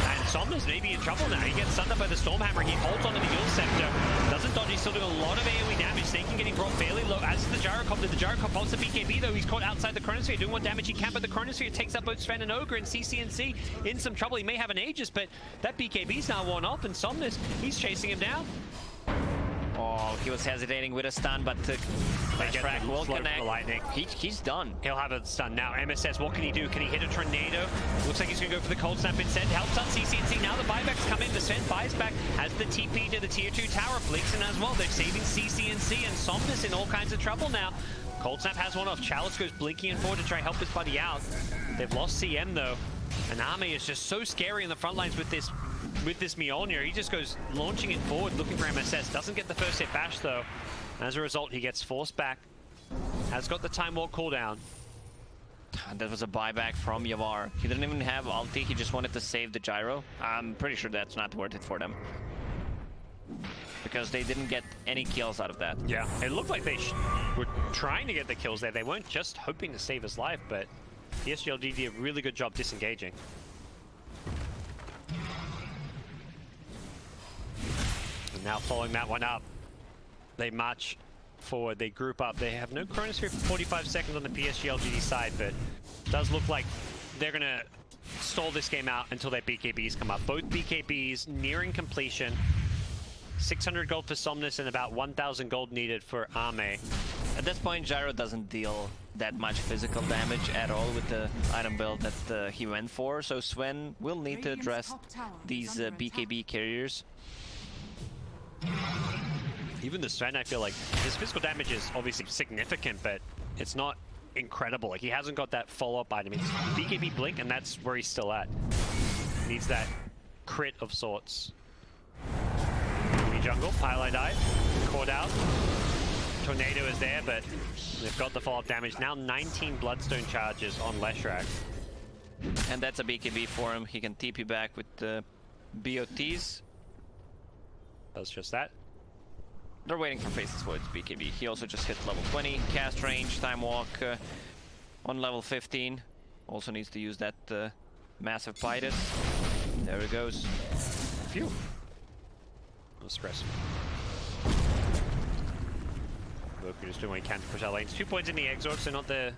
And Somnus may be in trouble now. He gets stunned up by the Stormhammer. He holds onto the Eul Scepter. Doesn't dodge. He's still doing a lot of AoE damage. Snaking getting brought fairly low, as is the Gyrocopter. The Gyrocopter wants the BKB though. He's caught outside the Chronosphere, doing what damage he can, but the Chronosphere takes out both Sven and Ogre, and CCNC in some trouble. He may have an Aegis, but that BKB's now worn off, and Somnus, he's chasing him down. Oh, he was hesitating with a stun, but Leshrac will connect. Lightning. He's done. He'll have a stun now. MSS, what can he do? Can he hit a tornado? Looks like he's going to go for the cold snap instead. Helps on CCNC. Now the buybacks come in. The Sven buys back. Has the TP to the tier 2 tower. Blinks in as well. They're saving CCNC, and Somnus in all kinds of trouble now. Cold snap has one off. Chalice goes blinking in forward to try to help his buddy out. They've lost CM though. And Ame is just so scary in the front lines with this Mjolnir. He just goes launching it forward, looking for MSS. Doesn't get the first hit bash though. As a result, he gets forced back. Has got the Time Walk cooldown. That was a buyback from Yavar. He didn't even have ulti, he just wanted to save the gyro. I'm pretty sure that's not worth it for them. Because they didn't get any kills out of that. Yeah, it looked like they were trying to get the kills there. They weren't just hoping to save his life, but PSGLD did a really good job disengaging. And now following that one up, they march forward, they group up. They have no Chronosphere for 45 seconds on the PSG-LGD side, but it does look like they're going to stall this game out until their BKBs come up. Both BKBs nearing completion. 600 gold for Somnus and about 1,000 gold needed for Ame. At this point, Gyro doesn't deal that much physical damage at all with the item build that he went for, so Sven will need to address these BKB carriers. Even the Sven, I feel like his physical damage is obviously significant, but it's not incredible. Like, he hasn't got that follow-up item. It's BKB Blink, and that's where he's still at. Needs that crit of sorts. Jungle, Pylon dive, caught out. Tornado is there, but they've got the follow-up damage. Now 19 Bloodstone charges on Leshrac. And that's a BKB for him. He can TP back with the BOTs. Does just that. They're waiting for Faceless Void's BKB. He also just hit level 20. Cast range, Time Walk on level 15. Also needs to use that massive Pydus. There it goes. Phew. No stress. Invoker just doing what he can to push out lanes. 2 points in the Exorc, so not the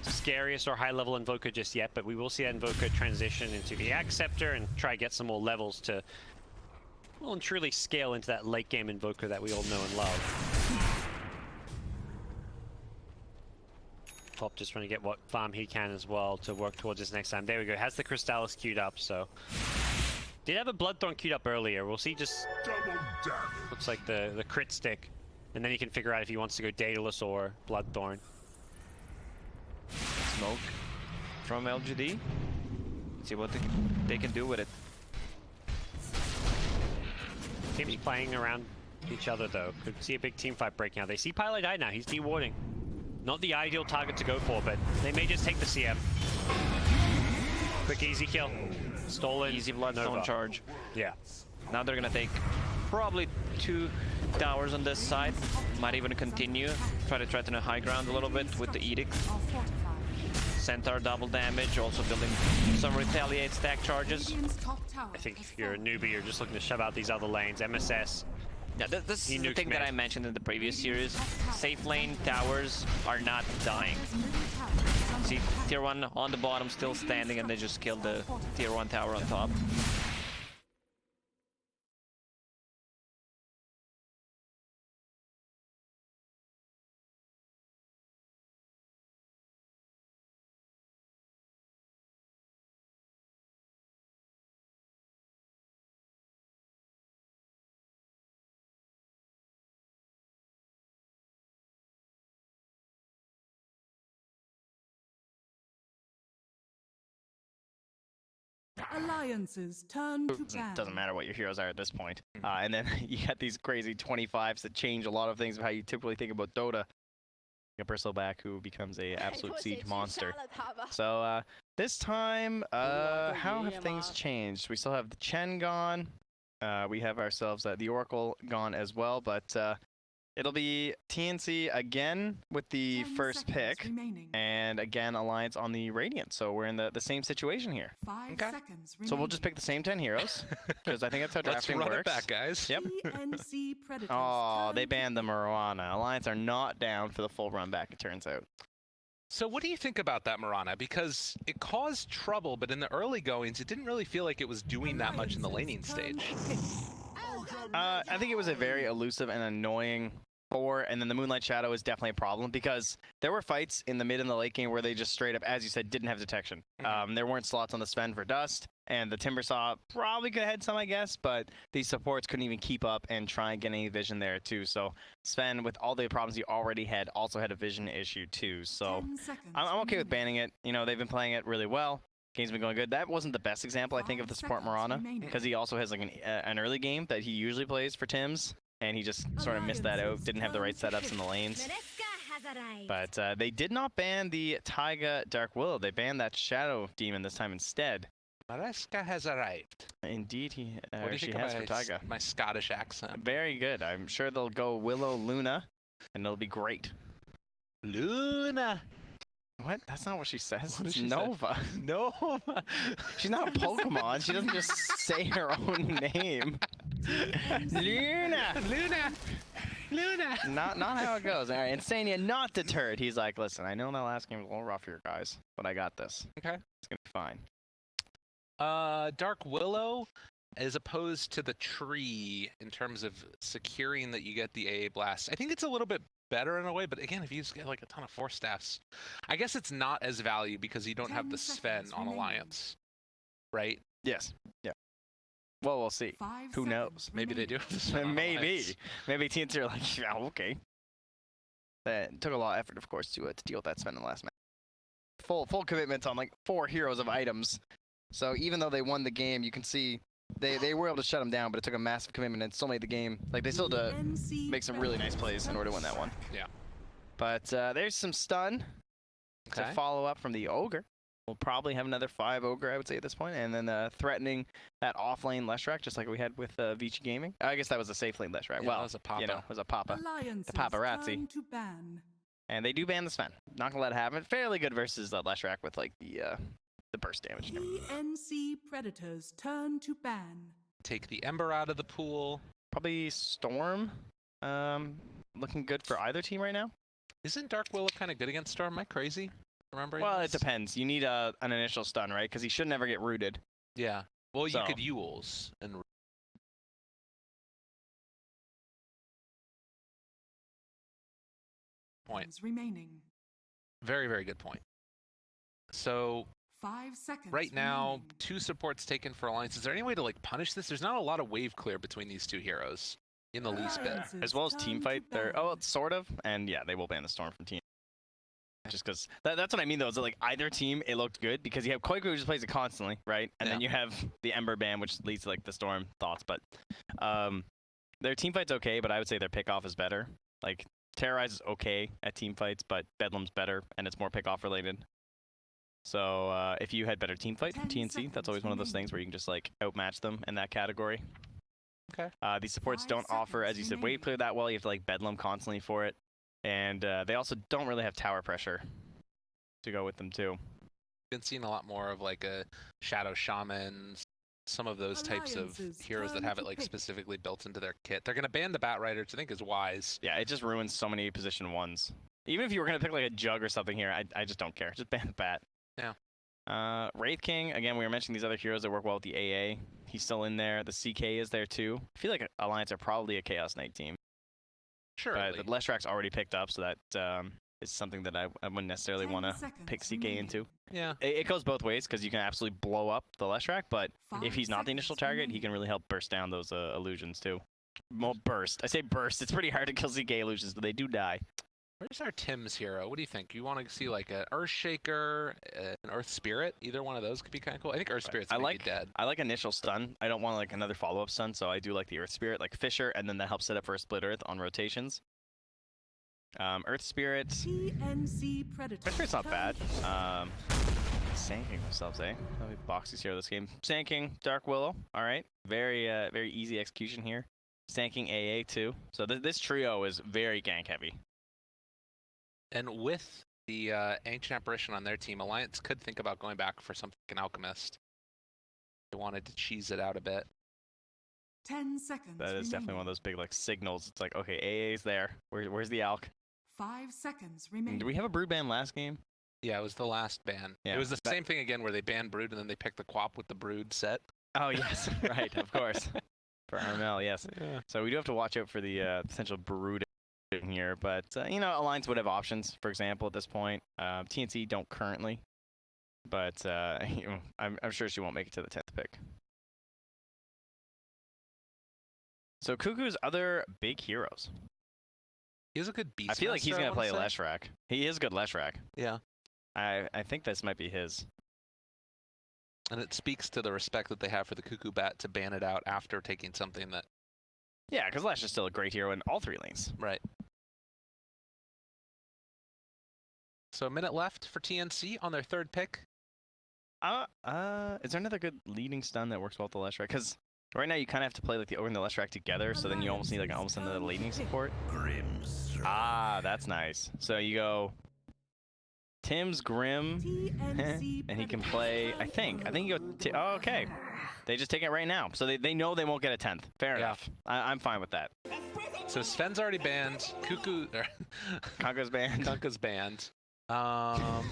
scariest or high-level Invoker just yet, but we will see that Invoker transition into the Axe Scepter and try to get some more levels to well and truly scale into that late-game Invoker that we all know and love. top just trying to get what farm he can as well to work towards his next time. There we go. Has the Crystallis queued up, so... Did have a Bloodthorn queued up earlier. We'll see just... Looks like the crit stick. And then he can figure out if he wants to go Daedalus or Bloodthorn. Smoke from LGD. Let's see what they can do with it. Teams playing around each other though. Could see a big team fight breaking out. They see Pylite now. He's dewarding. Not the ideal target to go for, but they may just take the CM. Quick easy kill. Stolen. Easy Bloodstone Nova. charge. Yeah. Now they're gonna take probably 2 towers on this side. Might even continue. Try to threaten a high ground a little bit with the Edict. Are fortified. Centaur double damage, also building some retaliate stack charges. Radiant's top tower I think has if you're a fallen. newbie, you're just looking to shove out these other lanes. MSS. Yeah, this He is the nukes thing that mid. I mentioned in the previous series. Safe lane towers are not dying. Radiant's middle tower is under See, attack. tier 1 on the bottom still standing, and they just killed the tier 1 tower on top. Alliances turn to ban. Doesn't matter what your heroes are at this point. And then you got these crazy 25s that change a lot of things of how you typically think about Dota. A Bristleback who becomes a absolute siege monster. So this time, how have things changed? We still have the Chen gone. We have ourselves the Oracle gone as well, but it'll be TNC again with the 10 first seconds pick, remaining. and again Alliance on the Radiant. So we're in the same situation here. 5 Okay. seconds So we'll just pick the same 10 heroes, because I think that's how Let's drafting run works. it back, guys. Yep. TNC Predators Oh, turn they to banned the ban. Mirana. Alliance are not down for the full run back, it turns out. So what do you think about that Mirana? Because it caused trouble, but in the early goings, it didn't really feel like it was doing that much in the laning Alliances turn stage. to pick. I think it was a very elusive and annoying 4, and then the Moonlight Shadow is definitely a problem because there were fights in the mid and the late game where they just straight up, as you said, didn't have detection. There weren't slots on the Sven for Dust, and the Timbersaw probably could have had some, I guess, but these supports couldn't even keep up and try and get any vision there too. So Sven, with all the problems he already had, also had a vision issue too. So 10 seconds I'm okay with remaining. banning it. You know, they've been playing it really well. Game's been going good. That wasn't the best example, I think, of the 5 support seconds Mirana, remaining. because he also has like an early game that he usually plays for Tims, and he just sort of missed that out. Alliances Didn't have the right turn to setups in the lanes. Mereska has arrived. But they did not ban the Taiga Dark Willow. They banned that Shadow Demon this time instead. Mariska has arrived. Indeed, he What do you she think of has for my, Taiga. my Scottish accent? Very good. I'm sure they'll go Willow Luna, and it'll be great. Luna. What? That's not what she says. What did It's she say? Nova. No. She's not a Pokemon. She doesn't just say her own name. Luna. Luna. Luna. Not how it goes. All right, Insania not deterred. He's like, listen, I know that last game was a little rough for your guys, but I got this. Okay. It's gonna be fine. Dark Willow, as opposed to the tree in terms of securing that you get the AA blast. I think it's a little bit better in a way, but again, if you just get like a ton of force staffs, I guess it's not as value because you don't have 10 the Sven seconds on remaining. Alliance, right? Yes. Yeah. Well, we'll see. 5 Who seconds knows? Maybe they remaining. do have the Sven on Maybe. Alliance. Maybe TNT are like, yeah, okay. That took a lot of effort, of course, to deal with that Sven in the last match. Full commitment on like 4 heroes of items. So even though they won the game, you can see they were able to shut them down, but it took a massive commitment and still made the game. Like they still had to TNC make some really nice plays in order to win that one. Yeah. But there's some stun to Okay. follow up from the Ogre. We'll probably have another 5 Ogre, I would say, at this point, and then threatening that off-lane Leshrac, just like we had with Vici Gaming. I guess that was a safe lane Leshrac. Yeah, well, that was a Papa. you know, it was a Papa. Alliances paparazzi. turn to ban. And they do ban the Sven. Not gonna let it happen. Fairly good versus Leshrac with like the burst damage and everything. TNC Predators turn to ban. Take the Ember out of the pool. Probably Storm. Looking good for either team right now. Isn't Dark Willow kind of good against Storm? Am I crazy? Remembering Well, it this? depends. You need an initial stun, right? Because he should never get rooted. Yeah. Well, you So. could Yules and point. Seconds remaining. Very, very good point. So 5 seconds. right now, remaining. 2 supports taken for Alliance. Is there any way to like punish this? There's not a lot of wave clear between these 2 heroes in the least bit. Alliance's As well as time team to fight, they're battle. sort of, and yeah, they will ban the Storm from team. Just because that's what I mean though, is that like either team it looked good because you have Koiku who just plays it constantly, right? And then you have the Ember ban, which leads to like the Storm thoughts. But their team fight's okay, but I would say their pickoff is better. Like Terrorize is okay at team fights, but Bedlam's better and it's more pickoff related. So if you had better team fight from 10 TNC, that's always one of those things where you can just like outmatch them in that category. Okay. These supports 5 don't offer, seconds as you said, wave remaining. clear that well. You have to like Bedlam constantly for it. And they also don't really have tower pressure to go with them too. Been seeing a lot more of like a Shadow Shamans, some of those types of Alliance's heroes that turn have to it like pick. specifically built into their kit. They're gonna ban the Bat Rider, which I think is wise. Yeah, it just ruins so many position ones. Even if you were gonna pick like a Jug or something here, I just don't care. Just ban the Bat. Yeah. Wraith King, again, we were mentioning these other heroes that work well with the AA. He's still in there. The CK is there too. I feel like Alliance are probably a Chaos Knight team. Sure. But Leshrack's already picked up, so that is something that I wouldn't necessarily 10 want to seconds pick CK remaining. into. Yeah. It goes both ways because you can absolutely blow up the Leshrack, but if 5 he's not the initial seconds target, he remaining. can really help burst down those illusions too. Well, burst. I say burst. It's pretty hard to kill CK illusions, but they do die. Where's our Tim's hero? What do you think? You want to see like an Earthshaker, an Earth Spirit? Either one of those could be kind of cool. I think Earth Spirit's maybe dead. I like initial stun. I don't want like another follow-up stun, so I do like the Earth Spirit, like Fisher, and then that helps set up for a split Earth on rotations. Earth Spirit. TNC Predator. Earth Spirit's not bad. Sanking themselves, eh? How many boxes here this game? Sanking, Dark Willow. All right, very very easy execution here. Sanking AA too. So this trio is very gank heavy. And with the Ancient Apparition on their team, Alliance could think about going back for something like an Alchemist. They wanted to cheese it out a bit. 10 seconds. That is definitely one of those big like signals. It's like, okay, AA's there. Where's the Alk? 5 seconds And remaining. do we have a Brood ban last game? Yeah, it was the last ban. Yeah, It was the that- same thing again where they banned Brood and then they picked the Quap with the Brood set. Oh yes, right, of course. For Armel, yes. Yeah. So we do have to watch out for the potential Brood in here, but you know, Alliance would have options. For example, at this point, TNC don't currently, but you know, I'm sure she won't make it to the 10th pick. So Cuckoo's other big heroes. He has a good Beastmaster. I feel like he's I gonna play wanna say. Leshrack. He is good Leshrack. Yeah. I think this might be his. And it speaks to the respect that they have for the Cuckoo Bat to ban it out after taking something that... Yeah, because Lesh is still a great hero in all 3 lanes. Right. So a minute left for TNC on their 3rd pick. Is there another good leading stun that works well with the Leshrack? Because right now you kind of have to play like the Ogre and the Leshrack together, so then you almost need like almost another leading support. Ah, that's nice. So you go Tim's Grim, TNC and he can Predator. play. I think you go. Oh, okay. They just take it right now, so they know they won't get a 10th. Fair Yeah. enough. I'm fine with that. So Sven's already banned. Cuckoo... Congo's banned. Kunkka's banned.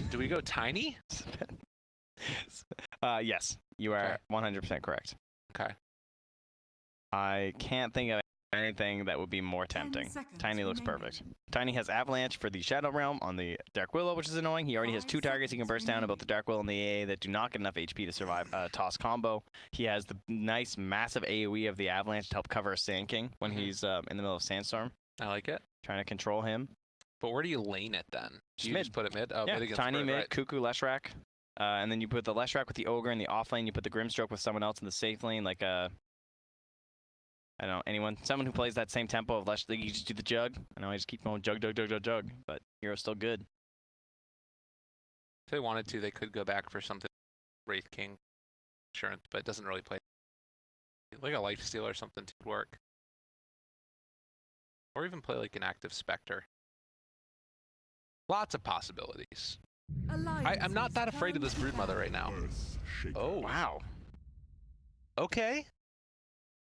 Do we go Tiny? Yes, you are 100% correct. Okay. I can't think of anything that would be more 10 tempting. seconds Tiny looks remaining. perfect. Tiny has Avalanche for the Shadow Realm on the Dark Willow, which is annoying. He already has 2 5 targets he can burst down about the Dark Willow and the AA that do not get enough HP to survive a toss combo. He has the nice, massive AoE of the Avalanche to help cover a Sand King when he's in the middle of Sandstorm, I like it. trying to control him. But where do you lane it then? Do Just you mid. just put it mid? Oh, Yeah, mid against Tiny Bird, mid, right. Cuckoo, Leshrack. And then you put the Leshrack with the Ogre in the off lane. You put the Grimstroke with someone else in the safe lane, like I don't know, anyone. Someone who plays that same tempo of Lesh. You just do the Jug. I know I just keep going Jug, but hero's still good. If they wanted to, they could go back for something Wraith King insurance, but it doesn't really play. Like a Lifesteal or something to work. Or even play like an active Spectre. Lots of possibilities. I'm not that afraid of this Broodmother right now. Oh, Wow. okay.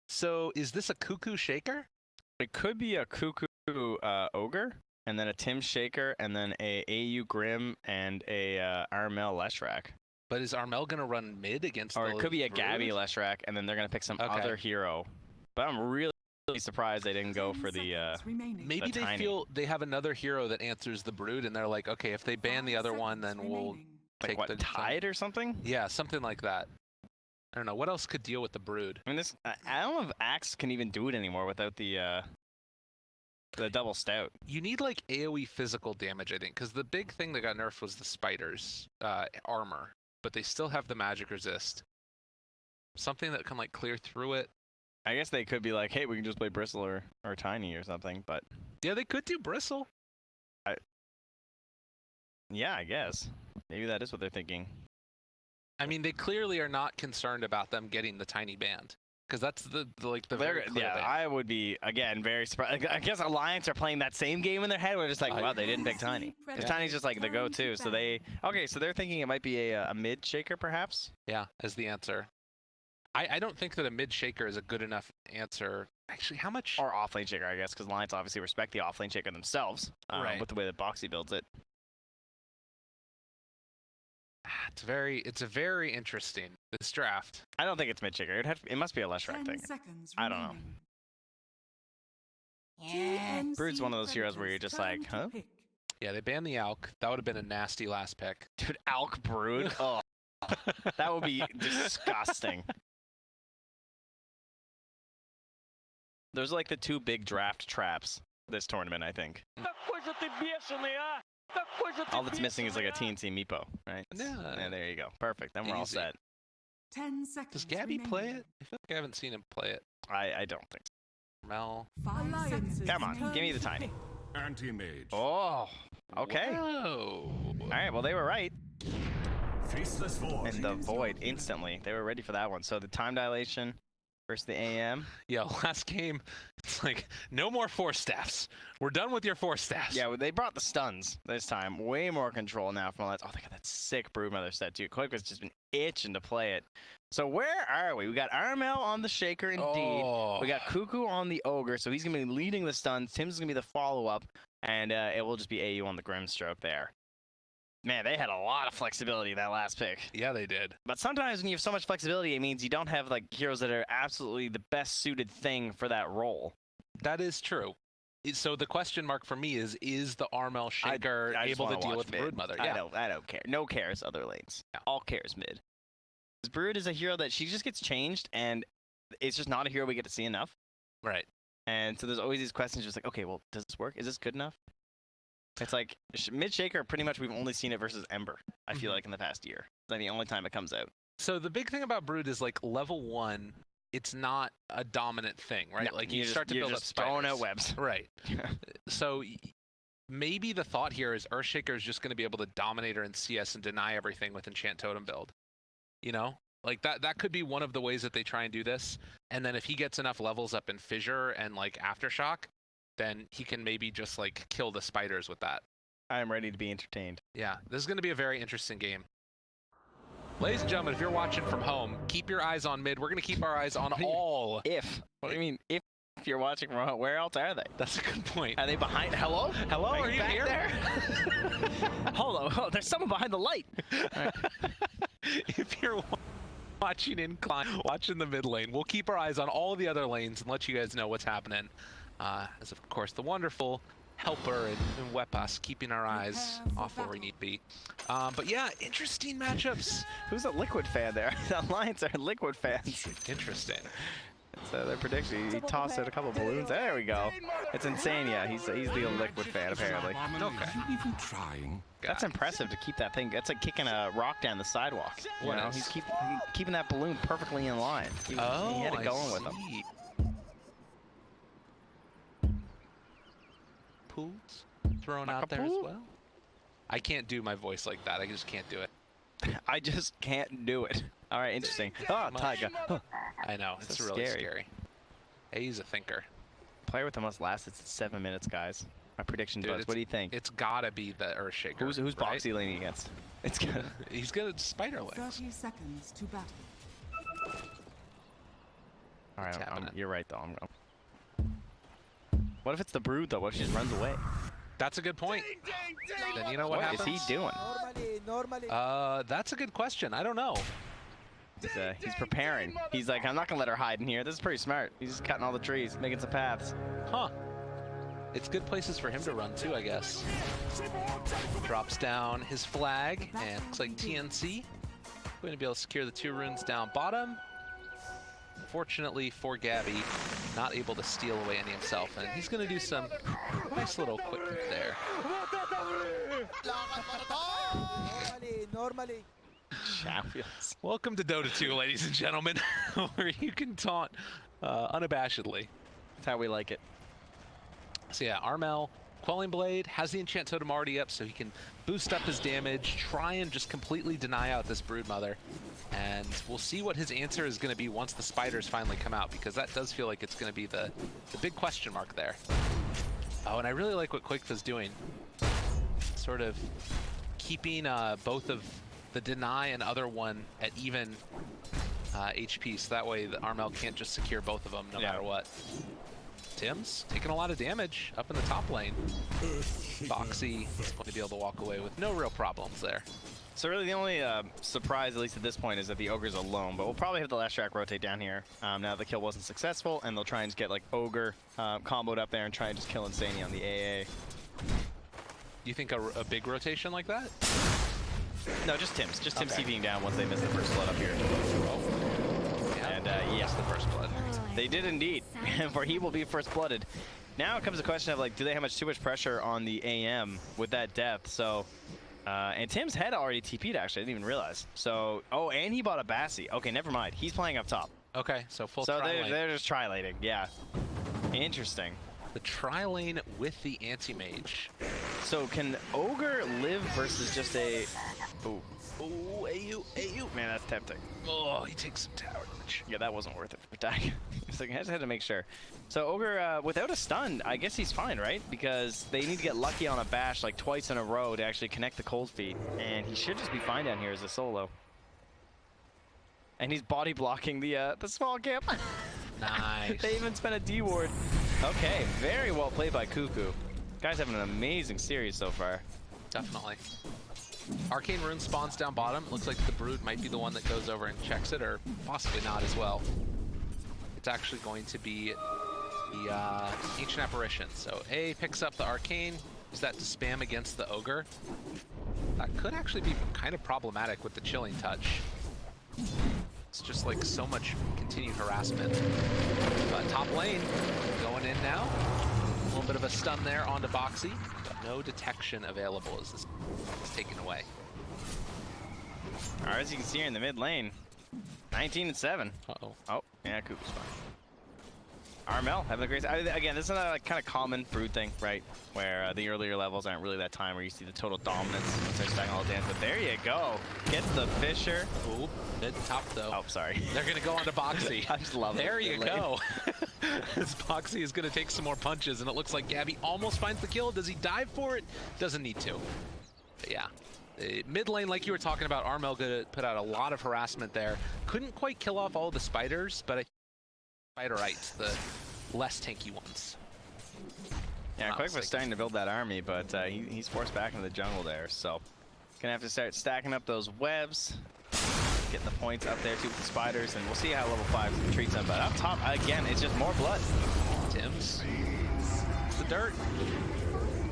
So is this a Cuckoo Shaker? It could be a Cuckoo Ogre, and then a Tim Shaker, and then a AU Grim, and a Armel Leshrack. But is Armel gonna run mid against Or it those could be a Gabby Brood? Leshrack, and then they're going to pick some Okay. other hero. But I'm really really surprised they didn't go for the. Maybe they tiny. feel they have another hero that answers the Brood, and they're like, okay, if they ban the other one, then we'll Like take what, the Tide or something? Yeah, something like that. I don't know what else could deal with the Brood. I mean, this. I don't know if Axe can even do it anymore without the double stout. You need like AoE physical damage, I think, because the big thing that got nerfed was the spiders armor, but they still have the magic resist. Something that can like clear through it. I guess they could be like, hey, we can just play Bristle or Tiny or something, but Yeah, they could do Bristle. yeah, I guess maybe that is what they're thinking. I mean, they clearly are not concerned about them getting the Tiny band, because that's the very clear Yeah, thing. I would be again very surprised. I guess Alliance are playing that same game in their head. We're just like, wow, they didn't pick Tiny. Because Tiny's just like the go-to. So so they're thinking it might be a mid shaker perhaps. Yeah, as the answer. I don't think that a mid shaker is a good enough answer. Actually, how much? Or offlane shaker, I guess, because Alliance obviously respect the offlane shaker themselves Right. with the way that Boxy builds it. It's a very interesting this draft. I don't think it's mid shaker. It must be a Leshrac 10 thing. seconds I don't know. remaining. Brood's one of those heroes where you're just like, huh? Yeah, they banned the Alk. That would have been a nasty last pick. Dude, Alk Brood. Oh, that would be disgusting. Those are like the two big draft traps this tournament, I think. All that's missing is like a TNT Meepo, right? Yeah. There you go. Perfect. Then we're all Easy. set. 10 seconds Does Gabby play remaining. it? I feel like I haven't seen him play it. I don't think so. Mel. 5 seconds. Come on, give me the remaining. Tiny. Anti-mage. Oh, okay. Whoa. All right, well, they were right. Faceless Void. And the Void instantly. They were ready for that one. So the time dilation versus the AM. Yeah, last game, it's like, no more Force Staffs. We're done with your Force Staffs. Yeah, well, they brought the stuns this time. Way more control now from Alliance. Oh, they got that sick Broodmother set, too. Quick has just been itching to play it. So where are we? We got Armel on the Shaker, indeed. Oh. We got Cuckoo on the Ogre, so he's going to be leading the stuns. Tim's going to be the follow-up, and it will just be AU on the Grimstroke there. Man, they had a lot of flexibility that last pick. Yeah, they did. But sometimes when you have so much flexibility, it means you don't have like heroes that are absolutely the best suited thing for that role. That is true. So the question mark for me is the Armel Shaker I just able to wanna deal watch with mid. Broodmother? I Yeah. don't care. No cares other lanes. Yeah. All cares mid. 'Cause Brood is a hero that she just gets changed, and it's just not a hero we get to see enough. Right. And so there's always these questions, just like, okay, well, does this work? Is this good enough? It's like mid Shaker. Pretty much, we've only seen it versus Ember. I feel like in the past year, it's like the only time it comes out. So the big thing about Brood is like level 1, it's not a dominant thing, right? No, like you you're start to you're build up just throwing out spiders. webs. Right. So maybe the thought here is Earthshaker is just going to be able to dominate her in CS and deny everything with Enchant Totem build. You know? Like that could be one of the ways that they try and do this. And then if he gets enough levels up in Fissure and like Aftershock, then he can maybe just like kill the spiders with that. I am ready to be entertained. Yeah, this is going to be a very interesting game. Ladies and gentlemen, if you're watching from home, keep your eyes on mid. We're going to keep our eyes on all. What do you mean? If you're watching from home, where else are they? That's a good point. Are they behind? Hello? Hello, are you back here? there? Hold on. Oh, there's someone behind the light. If you're watching Incline, watching the mid lane, we'll keep our eyes on all the other lanes and let you guys know what's happening. As of course, the wonderful Helper and Wepas keeping our eyes off where we need to be. But yeah, interesting matchups. Who's a Liquid fan there? The Alliance are Liquid fans. Interesting. It's their prediction. He tossed out a couple balloons. There we go. It's insane. Yeah, he's the Liquid fan apparently. Okay. You even trying? That's impressive to keep that thing. That's like kicking a rock down the sidewalk. You What know, is? he's keeping that balloon perfectly in line. He had it going with him. see. Pools thrown out there as Cockapoo? well. I can't do my voice like that. I just can't do it. I just can't do it. All right, interesting. Oh, Taiga. Huh. I know. It's So really scary. scary. Hey, he's a thinker. Player with the most lasts. It's 7 minutes, guys. My prediction Dude, buzz. What do you think? It's gotta be the Earthshaker. Who's right? Boxy leaning against? It's good. He's good at spider legs. 30 seconds to battle. All right, happening? you're right though. What if it's the Brood though? What if she just runs away? That's a good point. Then you know what What is happens? he doing? That's a good question. I don't know. He's preparing. He's like, I'm not gonna let her hide in here. This is pretty smart. He's just cutting all the trees, making some paths. Huh. It's good places for him to run too, I guess. Drops down his flag, and looks like TNC going to be able to secure the 2 runes down bottom. Fortunately for Gabby, not able to steal away any himself, and he's going to do some nice little quick pick there. Champions. Welcome to Dota 2, ladies and gentlemen, where you can taunt unabashedly. That's how we like it. So yeah, Armel, Quelling Blade, has the Enchant Totem already up so he can boost up his damage, try and just completely deny out this Broodmother. And we'll see what his answer is going to be once the spiders finally come out, because that does feel like it's going to be the big question mark there. Oh, and I really like what Quake's doing. Sort of keeping both of the Deny and other one at even HP, so that way the Armel can't just secure both of them no matter what. Tim's taking a lot of damage up in the top lane. Boxy is going to be able to walk away with no real problems there. So really the only surprise, at least at this point, is that the Ogre's alone, but we'll probably have the Leshrac rotate down here now the kill wasn't successful, and they'll try and just get like Ogre comboed up there and try and just kill Insania on the AA. Do you think a big rotation like that? No, just Tim's. Just Tim's TVing down once they miss the first blood up here. And yes, the first blood. they did indeed, for he will be first blooded. Now it comes a question of like, do they have too much pressure on the AM with that death? So, and Tim's had already TP'd actually, I didn't even realize. So, oh, and he bought a Bassi. Okay, never mind. He's playing up top. Okay, so full So tri-lane. they're just tri-laning, yeah. Interesting. The tri-lane with the Anti-Mage. So can Ogre live versus just a... Ooh. Ooh, AU. Man, that's tempting. Oh, he takes some tower damage. Yeah, that wasn't worth it for Dag. So I just had to make sure. So Ogre, without a stun, I guess he's fine, right? Because they need to get lucky on a bash like twice in a row to actually connect the cold feet. And he should just be fine down here as a solo. And he's body blocking the small camp. Nice. They even spent a D ward. Okay, very well played by Cuckoo. Guy's having an amazing series so far. Definitely. Arcane Rune spawns down bottom. It looks like the Brood might be the one that goes over and checks it, or possibly not as well. It's actually going to be the Ancient Apparition. So A picks up the Arcane, use that to spam against the Ogre. That could actually be kind of problematic with the Chilling Touch. It's just like so much continued harassment. But top lane going in now. A little bit of a stun there onto Boxy, but no detection available as this is taken away. All right, as you can see here in the mid lane, 19-7. Uh-oh. Oh, yeah, Cuckoo's fine. Armel having a great... again, this is another like, kind of common Brood thing, right? Where the earlier levels aren't really that time where you see the total dominance once they're stacking all the damage. But there you go. Gets the Fissure. Ooh, mid top though. Oh, sorry. They're gonna go onto Boxy. I just love it. There you go. This Boxy is gonna take some more punches, and it looks like Gabby almost finds the kill. Does he dive for it? Doesn't need to. But yeah. Mid lane, like you were talking about, Armel gonna put out a lot of harassment there. Couldn't quite kill off all the spiders, but I Spiderites, the less tanky ones. Yeah, Quake was starting to build that army, but he's forced back into the jungle there, so gonna have to start stacking up those webs, getting the points up there too with the spiders, and we'll see how level 5 treats them. But up top, again, it's just more blood. Tim's the dirt.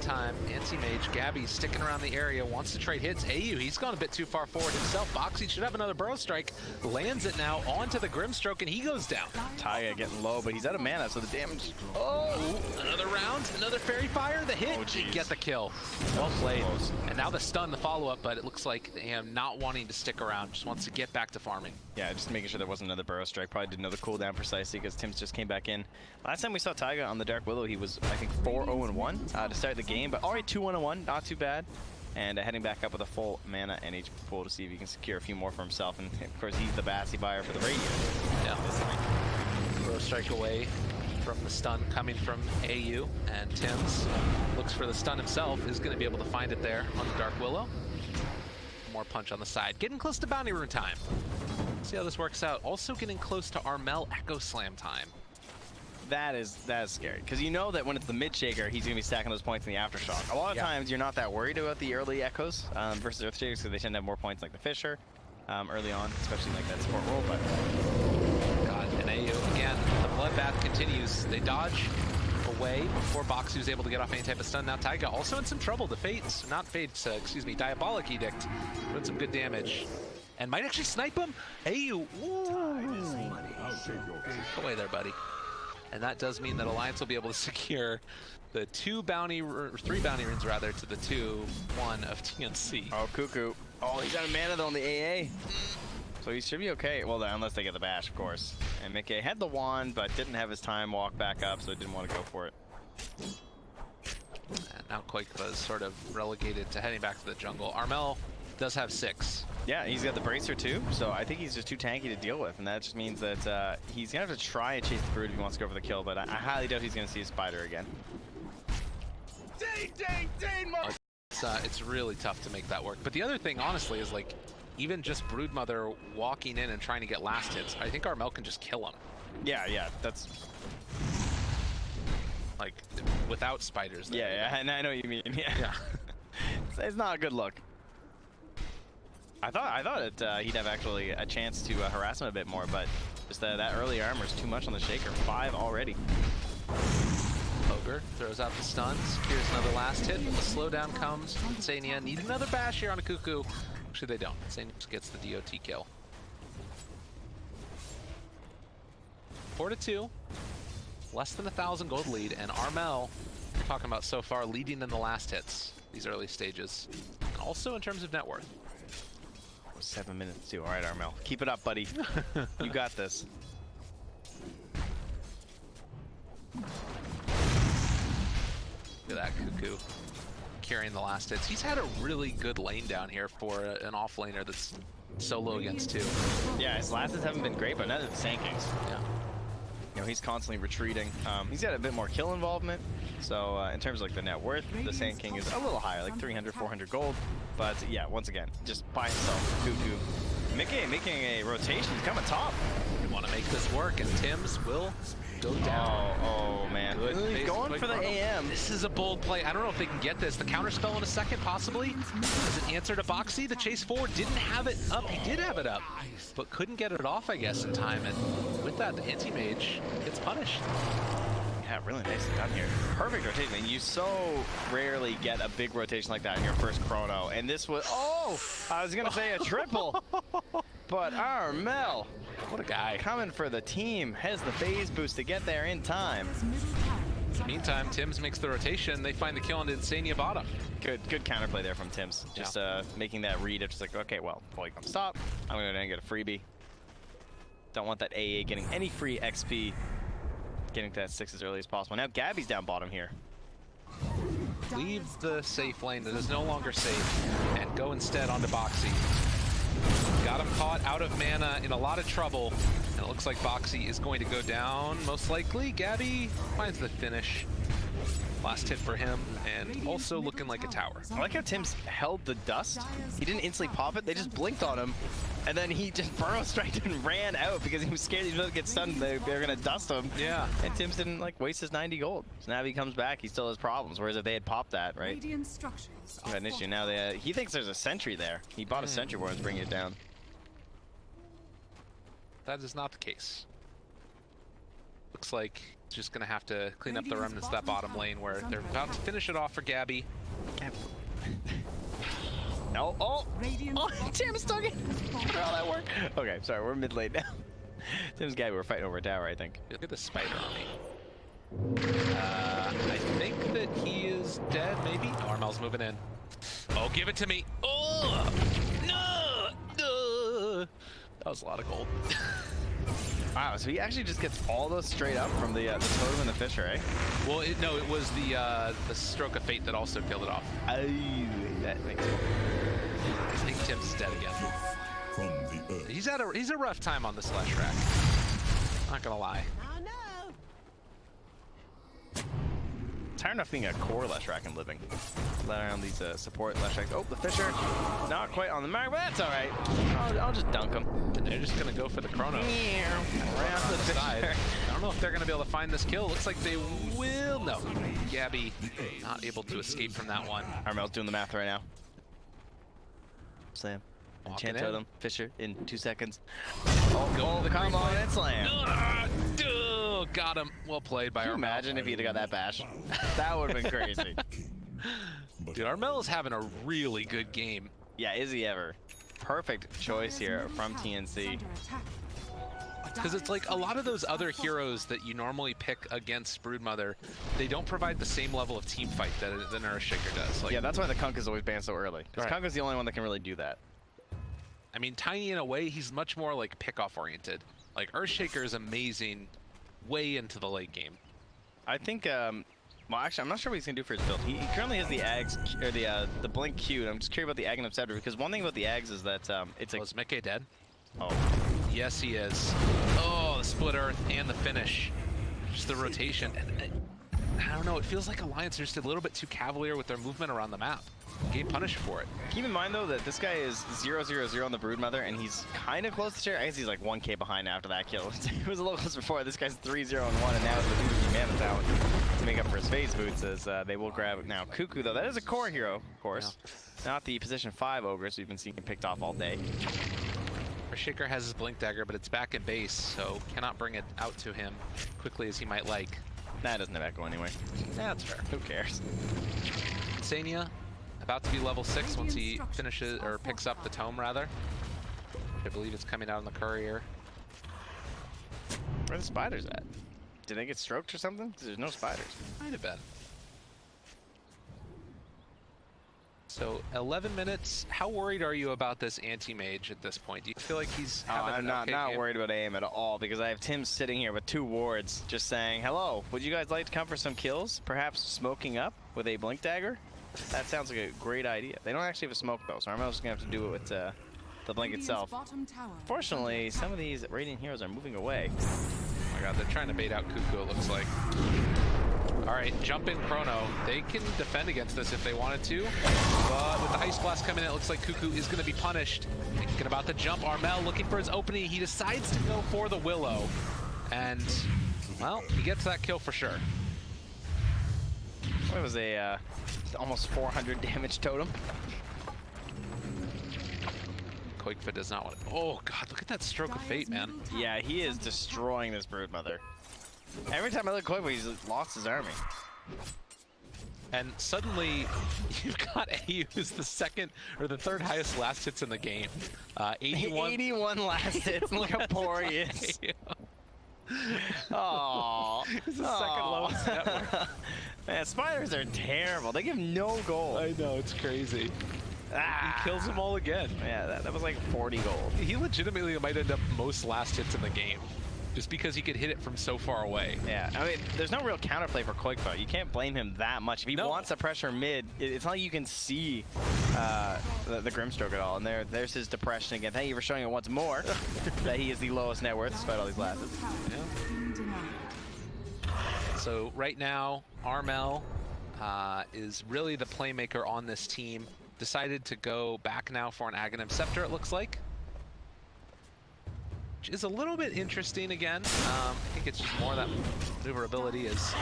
Time, Anti-Mage, Gabby sticking around the area, wants to trade hits. AU, he's gone a bit too far forward himself. Boxy should have another Burrow Strike, lands it now onto the Grimstroke, and he goes down. Taiga getting low, but he's out of mana, so the damage... Oh, another round, another Fairy Fire, the hit, get the kill. Well played. And now the stun, the follow-up, but it looks like AM not wanting to stick around, just wants to get back to farming. Yeah, just making sure there wasn't another Burrow Strike. Probably didn't know the cooldown precisely because Tim's just came back in. Last time we saw Taiga on the Dark Willow, he was, I think, 4-0-1 to start the game, but already 2-1-1, not too bad. And heading back up with a full mana and HP pool to see if he can secure a few more for himself. And of course, he's the Bassi buyer for the Radiant. Yeah. Burrow Strike away from the stun coming from AU, and Tim's looks for the stun himself, is going to be able to find it there on the Dark Willow. More punch on the side. Getting close to Bounty Rune time. See how this works out. Also getting close to Armel Echo Slam time. That is scary, because you know that when it's the mid shaker, he's going to be stacking those points in the aftershock. A lot of times you're not that worried about the early echoes versus Earth Shakers because they tend to have more points like the Fissure. early on, especially like that support role. But God, and AU again, the bloodbath continues. They dodge away before Boxy was able to get off any type of stun. Now Taiga also in some trouble. The Fates, not Fates, excuse me, Diabolic Edict doing some good damage. And might actually snipe him. AU, ooh. Go away there, buddy. And that does mean that Alliance will be able to secure the 3 bounty runes rather to the 2-1 of TNC. oh, Cuckoo. Oh, he's out of mana though on the AA. So he should be okay. Well, unless they get the bash, of course. And Mickey had the wand, but didn't have his time walk back up, so he didn't want to go for it. And now Quake is sort of relegated to heading back to the jungle. Armel does have 6. Yeah, he's got the bracer too, so I think he's just too tanky to deal with, and that just means that he's gonna have to try and chase the Brood if he wants to go for the kill, but I highly doubt he's gonna see a spider again. It's really tough to make that work. But the other thing, honestly, is like, even just Broodmother walking in and trying to get last hits, I think Armel can just kill him. Yeah, that's... Like, without spiders there. Yeah, and I know what you mean, yeah. It's not a good look. I thought that he'd have actually a chance to harass him a bit more, but just that early armor is too much on the Shaker. 5 already. Ogre throws out the stun, secures another last hit, but the slowdown comes. Insania need another bash here on a Cuckoo. Actually, they don't. Insania gets the DOT kill. 4-2. Less than 1,000 gold lead, and Armel, we're talking about so far, leading in the last hits, these early stages. And also in terms of net worth. 7 minutes too. All right, Armel. Keep it up, buddy. You got this. Look at that Cuckoo carrying the last hits. He's had a really good lane down here for an off laner that's solo against 2. Yeah, his last hits haven't been great, but neither the Sand Kings. Yeah. You know, he's constantly retreating. He's got a bit more kill involvement. So in terms of like the net worth, the Sand King is a little higher, like 300, 400 gold. But yeah, once again, just by himself, Cuckoo. Mickey making a rotation, he's coming top. We want to make this work, and Tims will go down. Oh man. He's going for the AM. This is a bold play. I don't know if they can get this. The counter spell in a second, possibly. As an answer to Boxy, the chase forward didn't have it up. He did have it up, but couldn't get it off, I guess, in time. And with that, the anti-mage gets punished. Yeah, really nicely done here. Perfect rotation. I mean, you so rarely get a big rotation like that in your first chrono. And this was, I was gonna say a triple, but Armel, What a guy. coming for the team, has the phase boost to get there in time. Meantime, Tims makes the rotation. They find the kill on Insania bottom. Good counterplay there from Tims. Just making that read. It's just like, okay, well, before you come stop, I'm gonna go down and get a freebie. Don't want that AA getting any free XP. Getting to that 6 as early as possible. Now Gabby's down bottom here. Leave the safe lane that is no longer safe and go instead onto Boxy. Got him caught out of mana, in a lot of trouble, and it looks like Boxy is going to go down, most likely. Gabby finds the finish. Last hit for him, and also looking like a tower. I like how Tims held the dust. He didn't instantly pop it, they just blinked on him. And then he just burrow striked and ran out because he was scared he was going to get stunned. They were going to dust him. Yeah. And Tims didn't like waste his 90 gold. So now he comes back, he still has problems. Whereas if they had popped that, right? Radiant structures You had an issue. Now he thinks there's a sentry there. He bought a sentry ward and bringing it down. That is not the case. Looks like it's just going to have to clean up the remnants of that bottom lane where they're about to finish it off for Gabby. No, Tims took it. How that work? Okay, sorry, we're mid lane now. Tims Gabby, we're fighting over a tower, I think. Look at the spider on me. I think that he is dead, maybe? Oh, Armel's moving in. Oh, give it to me. Oh, no. That was a lot of gold. Wow, so he actually just gets all those straight up from the totem and the fisher, eh? Well, no, it was the stroke of fate that also killed it off. Oh, that makes sense. I think Tim's is dead again. From the earth. He's a rough time on this Lesh rack. Not gonna lie. It's hard enough being a core Leshrac and living. Let around these support Leshracks. Oh, the fisher, not quite on the mark, but that's all right. I'll just dunk him. And they're just gonna go for the chrono. Around the Side. fisher. I don't know if they're gonna be able to find this kill. Looks like they will. No. Gabby not able to escape from that one. Armel's doing the math right now. Sam. Enchant in. Totem, Fisher in 2 seconds. Go the Come creep on play. and slam. Got him. Well played by Can you Armel. imagine if he'd have got that bash? That would have been crazy. Dude, Armel is having a really good game. Yeah, is he ever? Perfect choice here from TNC. Because it's like a lot of those other heroes that you normally pick against Broodmother, they don't provide the same level of team fight that an Earthshaker does. Like, Yeah, that's why the Kunk is always banned so early. Because Right. Kunk is the only one that can really do that. I mean, Tiny in a way, he's much more like pick-off oriented. Like Earthshaker is amazing way into the late game. I think, well, actually, I'm not sure what he's gonna do for his build. He currently has the Ags, or the Blink Q. I'm just curious about the Aghanim Scepter, because one thing about the Ags is that it's a... Was Mickey dead? Oh. Yes, he is. Oh, the split earth and the finish. Just the rotation. And I don't know, it feels like Alliance are just a little bit too cavalier with their movement around the map. Getting punished for it. Keep in mind, though, that this guy is 0-0-0 on the Broodmother, and he's kind of close to share. I guess he's like 1k behind after that kill. It was a little close before. This guy's 3-0-1, and now he's with Mana Talent to make up for his phase boots, as they will grab now Cuckoo, though. That is a core hero, of course. Yeah. Not the position 5 Ogres we've been seeing picked off all day. Earthshaker has his Blink Dagger, but it's back in base, so cannot bring it out to him quickly as he might like. Nah, it doesn't have Echo anyway. Yeah, that's fair. Who cares? Insania, about to be level 6 once he finishes, or picks up the Tome, rather. I believe it's coming out on the Courier. Where are the spiders at? Did they get stroked or something? 'Cause there's no spiders. Might have been. So 11 minutes. How worried are you about this anti-mage at this point? Do you feel like he's having I'm an not okay game? worried about aim at all, because I have Tim sitting here with 2 wards just saying, hello, would you guys like to come for some kills? Perhaps smoking up with a Blink Dagger? That sounds like a great idea. They don't actually have a smoke, though, so Armel's going to have to do it with the Blink itself. Fortunately, some of these Radiant heroes are moving away. Oh my god, they're trying to bait out Cuckoo, it looks like. Alright, jump in Chrono. They can defend against this if they wanted to. But with the Ice Blast coming in, it looks like Cuckoo is going to be punished. Thinking about the jump, Armel looking for his opening. He decides to go for the Willow. And, well, he gets that kill for sure. What was a almost 400 damage totem? Koikva does not want it. Oh god, look at that stroke of fate, man. Yeah, he is destroying this Broodmother. Every time I look at Koikva, he's lost his army. And suddenly, you've got AU who's the second or the third highest last hits in the game. 81. 81 last hits. Look how poor he is. Aww. He's the second lowest net worth. Man, spiders are terrible. They give no gold. I know, it's crazy. Ah. He kills them all again. Yeah, that was like 40 gold. He legitimately might end up most last hits in the game. Just because he could hit it from so far away. Yeah, I mean, there's no real counterplay for Koikva. You can't blame him that much. If he wants to pressure mid, it's not like you can see the Grimstroke at all. And there's his depression again. Thank you for showing it once more that he is the lowest net worth despite all these last hits. Yeah. So right now, Armel is really the playmaker on this team. Decided to go back now for an Aghanim Scepter, it looks like. Which is a little bit interesting again. I think it's just more that maneuverability is,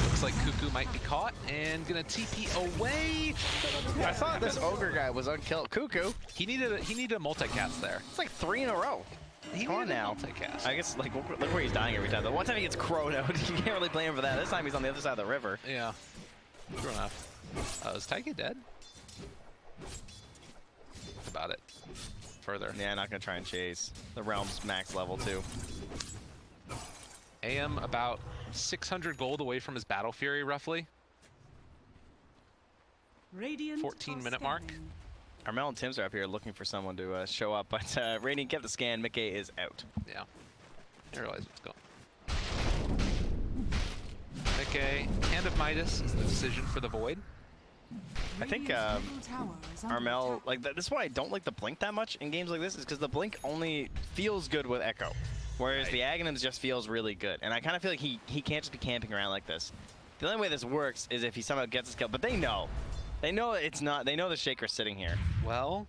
looks like Cuckoo might be caught and gonna TP away. I thought this Ogre guy was unkilled. Cuckoo. He needed a multicast there. It's like 3 in a row. Come on now. Multicast. I guess, like, look where he's dying every time. The one time he gets chronoed, you can't really blame him for that. This time he's on the other side of the river. Yeah. True enough. Is Taiki dead? Think about it. Further. Yeah, not gonna try and chase. The Realm's max level too. AM about 600 gold away from his Battle Fury, roughly. 14-minute mark. Armel and Tims are up here looking for someone to show up, but Radiant get the scan. Mickey is out. Yeah. I realize what's going on. Mickey, Hand of Midas is the decision for the Void. I think Armel, like, this is why I don't like the Blink that much in games like this, is because the Blink only feels good with Echo, whereas the Aghanims just feels really good. And I kind of feel like he can't just be camping around like this. The only way this works is if he somehow gets his kill, but they know it's not, they know the Shaker's sitting here. Well,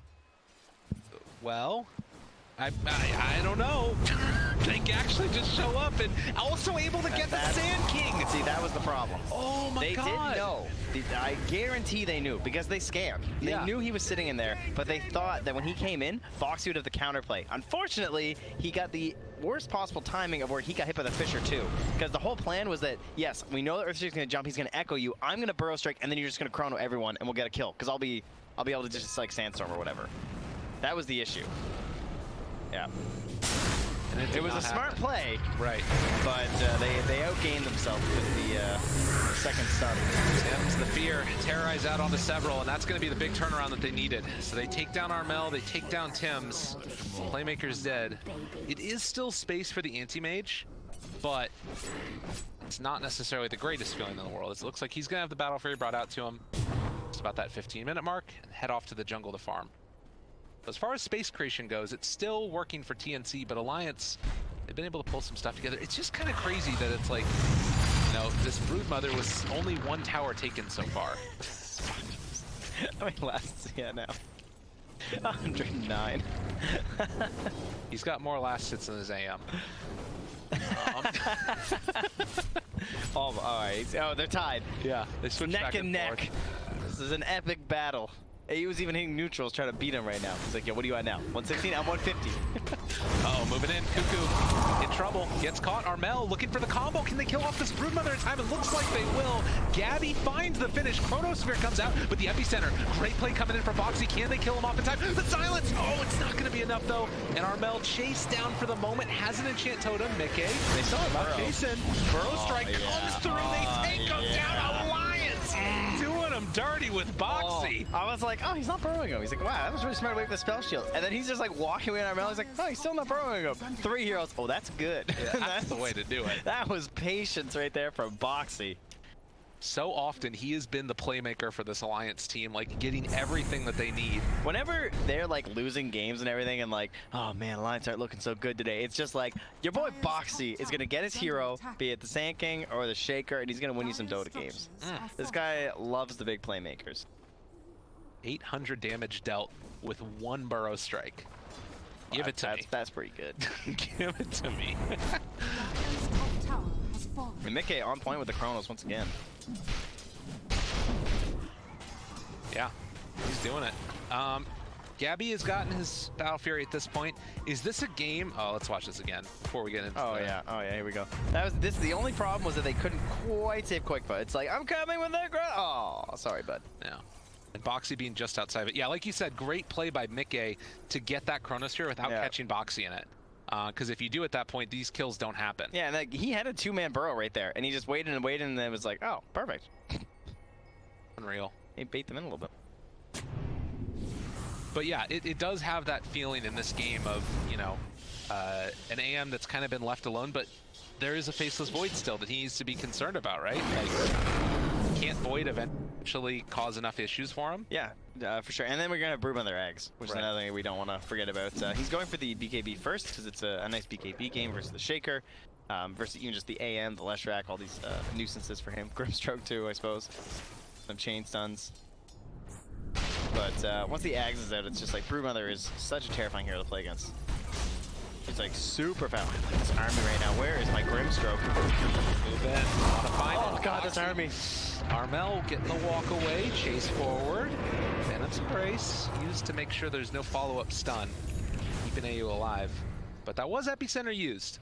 I don't know. They actually just show up and also able to get the Sand King. See, that was the problem. Oh my They god. didn't know. I guarantee they knew because they scanned. They Yeah. knew he was sitting in there, but they thought that when he came in, Boxy would have the counterplay. Unfortunately, he got the worst possible timing of where he got hit by the Fissure too. Because the whole plan was that, yes, we know that Earthshaker's going to jump, he's going to echo you, I'm going to Burrow Strike, and then you're just going to chrono everyone, and we'll get a kill. Because I'll be able to just like Sandstorm or whatever. That was the issue. Yeah. And It was a smart play, Right. but they outgained themselves with the second stun. Tim's the fear, terrorize out onto several, and that's going to be the big turnaround that they needed. So they take down Armel, they take down Tim's. Playmaker's dead. It is still space for the anti-mage, but it's not necessarily the greatest feeling in the world. It looks like he's going to have the Battle Fury brought out to him just about that 15-minute mark and head off to the jungle to farm. As far as space creation goes, it's still working for TNC, but Alliance, they've been able to pull some stuff together. It's just kind of crazy that it's like, you know, this Broodmother was only one tower taken so far. I mean, last, yeah, now. 109. He's got more last hits than his AM. Oh, all right. Oh, they're tied. Yeah, they switch Neck back and neck. forth. This is an epic battle. He was even hitting neutrals trying to beat him right now. He's like, yo, what are you at now? 116? I'm 150. Oh, moving in. Cuckoo in trouble. Gets caught. Armel looking for the combo. Can they kill off this Broodmother in time? It looks like they will. Gabby finds the finish. Chronosphere comes out with the epicenter. Great play coming in from Boxy. Can they kill him off in time? The silence! Oh, it's not going to be enough, though. And Armel chased down for the moment. Has an enchant totem. Mickey. They still have Burrow. Jason. Burrow strike comes through. They take him down. Alliance doing him dirty with Boxy. Oh, I was like, oh, he's not burrowing him. He's like, wow, that was really smart away with the spell shield. And then he's just like walking away in our mouth. He's like, oh, he's still not burrowing him. 3 heroes. Oh, that's good. Yeah, that's the way to do it. That was patience right there from Boxy. So often he has been the playmaker for this Alliance team, like getting everything that they need. Whenever they're like losing games and everything and like, oh man, Alliance aren't looking so good today, it's just like, your boy Boxy is going to get his hero, be it the Sand King or the Shaker, and he's going to win you some Dota games. This guy loves the big playmakers. 800 damage dealt with 1 Burrow strike. Give it to me. That's pretty good. Give it to me. Dire's top tower has fallen. And Mickey on point with the Chronos once again. Yeah, he's doing it. Gabby has gotten his Battle Fury at this point. Is this a game? Oh, let's watch this again before we get into Oh the- yeah, here we go. The only problem was that they couldn't quite save Quickfoot. It's like, I'm coming with the ground. Oh, sorry, bud. Yeah. And Boxy being just outside of it. Yeah, like you said, great play by Mickey to get that Chronosphere without catching Boxy in it. Because if you do at that point, these kills don't happen. Yeah, and like, he had a 2-man burrow right there, and he just waited and waited, and then it was like, oh, perfect. Unreal. He bait them in a little bit. But yeah, it does have that feeling in this game of, you know, an AM that's kind of been left alone, but there is a Faceless Void still that he needs to be concerned about, right? Like, can't Void eventually cause enough issues for him? Yeah, for sure. And then we're going to have Broodmother eggs, which is another thing we don't want to forget about. He's going for the BKB first, because it's a nice BKB game versus the Shaker, versus even just the AM, the Leshrac, all these nuisances for him. Grimstroke too, I suppose. Some chain stuns. But once the Ags is out, it's just like Broodmother is such a terrifying hero to play against. It's like super fast. Look at this army right now. Where is my Grimstroke? Move in. Oh god, this army. Armel getting the walk away, chase forward. Phantom's Embrace used to make sure there's no follow-up stun, keeping AU alive. But that was Epicenter used.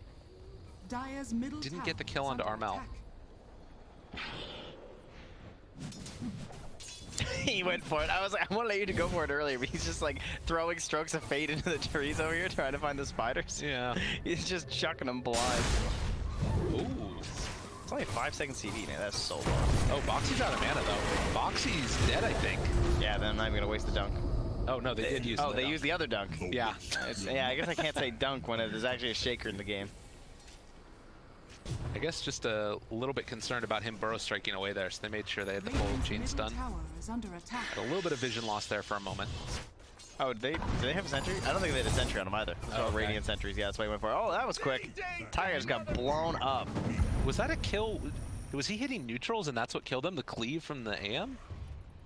Dire's middle Didn't tower get the kill is onto under Armel. attack. He went for it. I was like, I want to let you to go for it earlier, but he's just like throwing strokes of fate into the trees over here trying to find the spiders. Yeah. He's just chucking them blind. Ooh. It's only 5 seconds CD, man. That's so low. Oh, Boxy's out of mana though. Boxy's dead, I think. Yeah, then I'm not even gonna waste the dunk. Oh no, they did use. Oh, the they dunk. used the other dunk. Yeah. Yeah, I guess I can't say dunk when there's actually a Shaker in the game. I guess just a little bit concerned about him burrow striking away there, so they made sure they had the full Radiant's chain middle stun. tower is under attack. Had a little bit of vision loss there for a moment. Oh, do they have a sentry? I don't think they had a sentry on him either. Oh, okay. Radiant sentries. Yeah, that's why he went for it. Oh, that was quick. Tigers got blown up. Was that a kill? Was he hitting neutrals and that's what killed him? The cleave from the AM?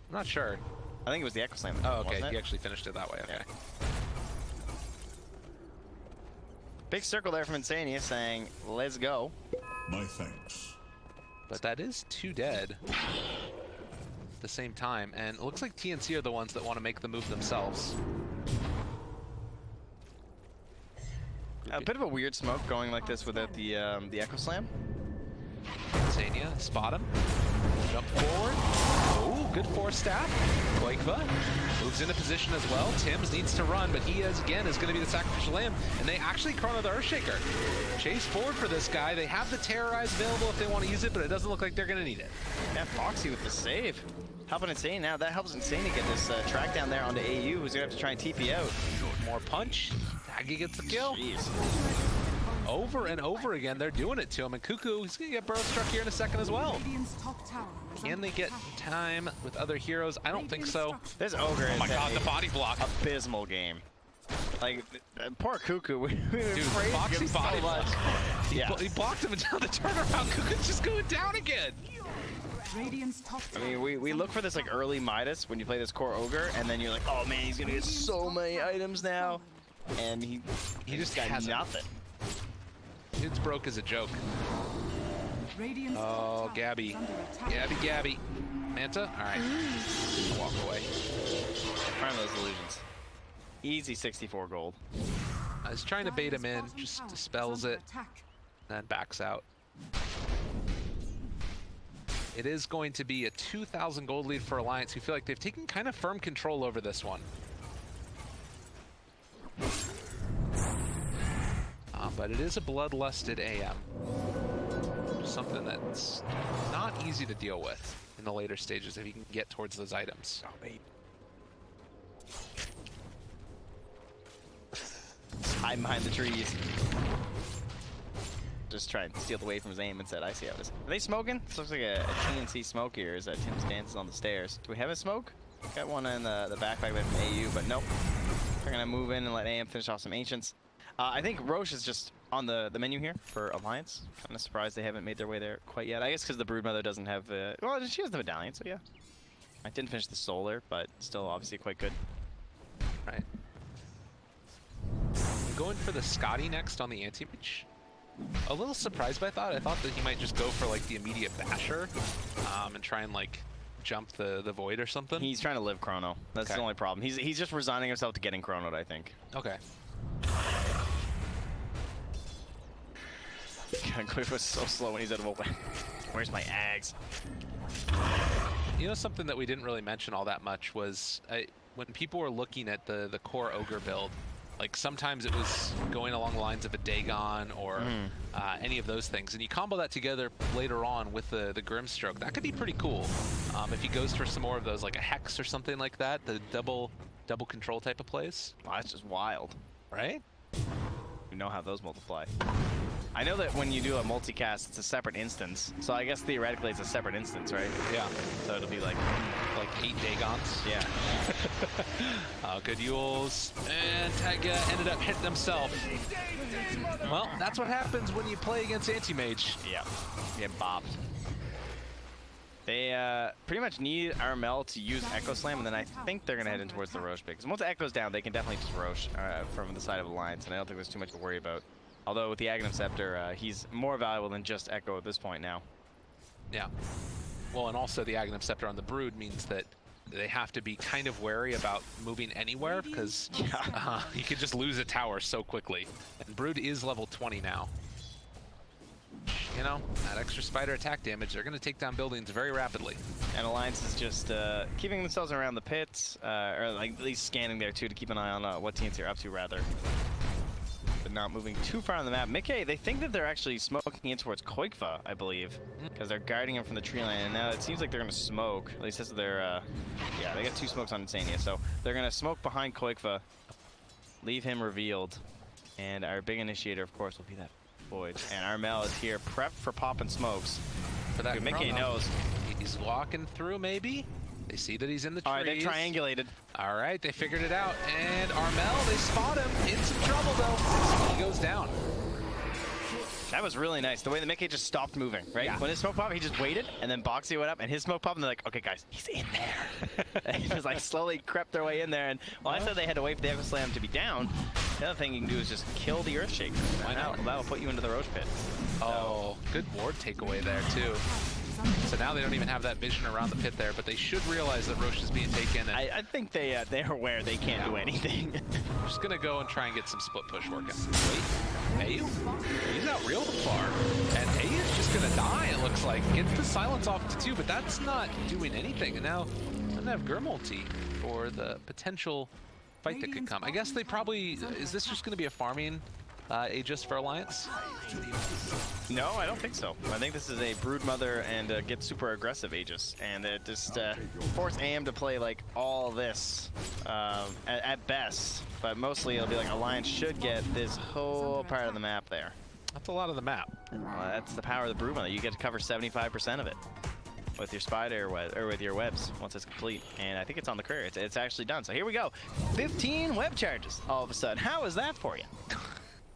I'm not sure. I think it was the Echo Slam. Oh, okay. wasn't He it? actually finished it that way. Okay. Big circle there from Insania saying, let's go. My thanks. But that is 2 dead at the same time, and it looks like TNC are the ones that want to make the move themselves. A bit of a weird smoke going like this without the Echo Slam. Insania, spot him. Jump forward. Oh, good force staff. Quakeva moves into position as well. Tims needs to run, but he is going to be the sacrificial lamb, and they actually chrono the Earthshaker. Chase forward for this guy. They have the Terrorize available if they want to use it, but it doesn't look like they're going to need it. Yeah, Foxy with the save. Helping Insane now. That helps Insane to get this track down there onto AU, who's going to have to try and TP out. More punch. Aggie gets the kill. Jeez. Over and over again, they're doing it to him. And Cuckoo, he's going to get burrow struck here in a second as well. Radiant's top tower is Can under they get attack. time with other heroes? I don't think so. This Ogre Oh my has god, had the a body block. abysmal game. Like, poor Cuckoo. We Dude, praised Foxy him so body much. block. Yeah. He blocked him until the turnaround. Cuckoo's just going down again. Radiant's top I tower mean, we is look under for this like attack. early Midas when you play this core Ogre, and then you're like, oh man, he's gonna get so many items now, and he just got hasn't. nothing. It's broke as a joke. Radiant's Oh, top tower Gabby. is under attack. Gabby. Manta? Alright. Walk away. Find those illusions. Easy 64 gold. I was trying to bait him in, Dire's just bottom tower dispels is under it, attack. then backs out. It is going to be a 2,000 gold lead for Alliance, who feel like they've taken kind of firm control over this one. But it is a bloodlusted AM. Something that's not easy to deal with in the later stages if you can get towards those items. Hide behind the trees. Just try and steal away from his aim instead. I see how it is. Are they smoking? This looks like a TNC smoke here. Is that Tim's dances on the stairs? Do we have a smoke? Got one in the backpack from AU, but nope. They're gonna move in and let AM finish off some Ancients. I think Roche is just on the menu here for Alliance. Kind of surprised they haven't made their way there quite yet. I guess because the Broodmother doesn't have... well, she has the Medallion, so yeah. I didn't finish the Solar, but still obviously quite good. Right. I'm going for the Scotty next on the Anti-Mage. A little surprised by that. I thought that he might just go for like the immediate basher and try and like jump the void or something. He's trying to live Chrono. That's the Okay. only problem. He's just resigning himself to getting Chronoed, I think. Okay. Quick was so slow when he's out of open. Where's my Ags? You know, something that we didn't really mention all that much was when people were looking at the core Ogre build, like sometimes it was going along the lines of a Dagon or any of those things, and you combo that together later on with the Grimstroke. That could be pretty cool if he goes for some more of those, like a Hex or something like that, the double control type of plays. Wow, that's just wild. Right? You know how those multiply. I know that when you do a multicast, it's a separate instance. So I guess theoretically it's a separate instance, right? Yeah. So it'll be like 8 Dagons. Yeah. Good Yules. And Taiga ended up hitting himself. Well, that's what happens when you play against Anti-Mage. Yeah. Get bopped. They pretty much need Armel to use Echo Slam, and then I think they're going to head in towards the Roche pick. Because once the Echo's down, they can definitely just Roche from the side of Alliance, and I don't think there's too much to worry about. Although with the Aghanim Scepter, he's more valuable than just Echo at this point now. Yeah. Well, and also the Aghanim Scepter on the Brood means that they have to be kind of wary about moving anywhere because you could just lose a tower so quickly. And Brood is level 20 now. You know, that extra spider attack damage, they're going to take down buildings very rapidly. And Alliance is just keeping themselves around the pits, or like at least scanning there too to keep an eye on what teams are up to rather. But not moving too far on the map. Mickey, they think that they're actually smoking in towards Koikva, I believe, because they're guarding him from the tree line. And now it seems like they're going to smoke. At least that's what they're, yeah, they got 2 smokes on Insania. So they're going to smoke behind Koikva, leave him revealed. And our big initiator, of course, will be that Void. And Armel is here, prepped for popping smokes. For that Mickey chrono. knows. He's walking through, maybe. They see that he's in the trees. All right, they triangulated. All right, they figured it out. And Armel, they spot him. In some trouble, though. He goes down. That was really nice. The way that Mickey just stopped moving, right? Yeah. When his smoke popped, he just waited, and then Boxy went up, and his smoke popped, and they're like, okay, guys, he's in there. And he just like slowly crept their way in there. And well, I said they had to wait for the Echo Slam to be down, The other thing you can do is just kill the Earthshaker. Why not? That'll put you into the Roach Pit. Oh, good ward takeaway there too. So now they don't even have that vision around the pit there, but they should realize that Roche is being taken. And I think they're aware they can't do anything. I'm just gonna go and try and get some split push working. Wait, Ayu? He's out real far. And Ayu's just gonna die, it looks like. Gets the silence off to 2, but that's not doing anything. And now I'm gonna have Gurmulti for the potential fight that could come. I guess they probably, is this just gonna be a farming Aegis for Alliance? No, I don't think so. I think this is a Broodmother and get super aggressive Aegis, and it just force AM to play like all this at best, but mostly it'll be like Alliance should get this whole part of the map there. That's a lot of the map. That's the power of the Broodmother. You get to cover 75% of it with your spider web or with your webs once it's complete, and I think it's on the courier. It's actually done. So here we go. 15 web charges all of a sudden. How is that for you?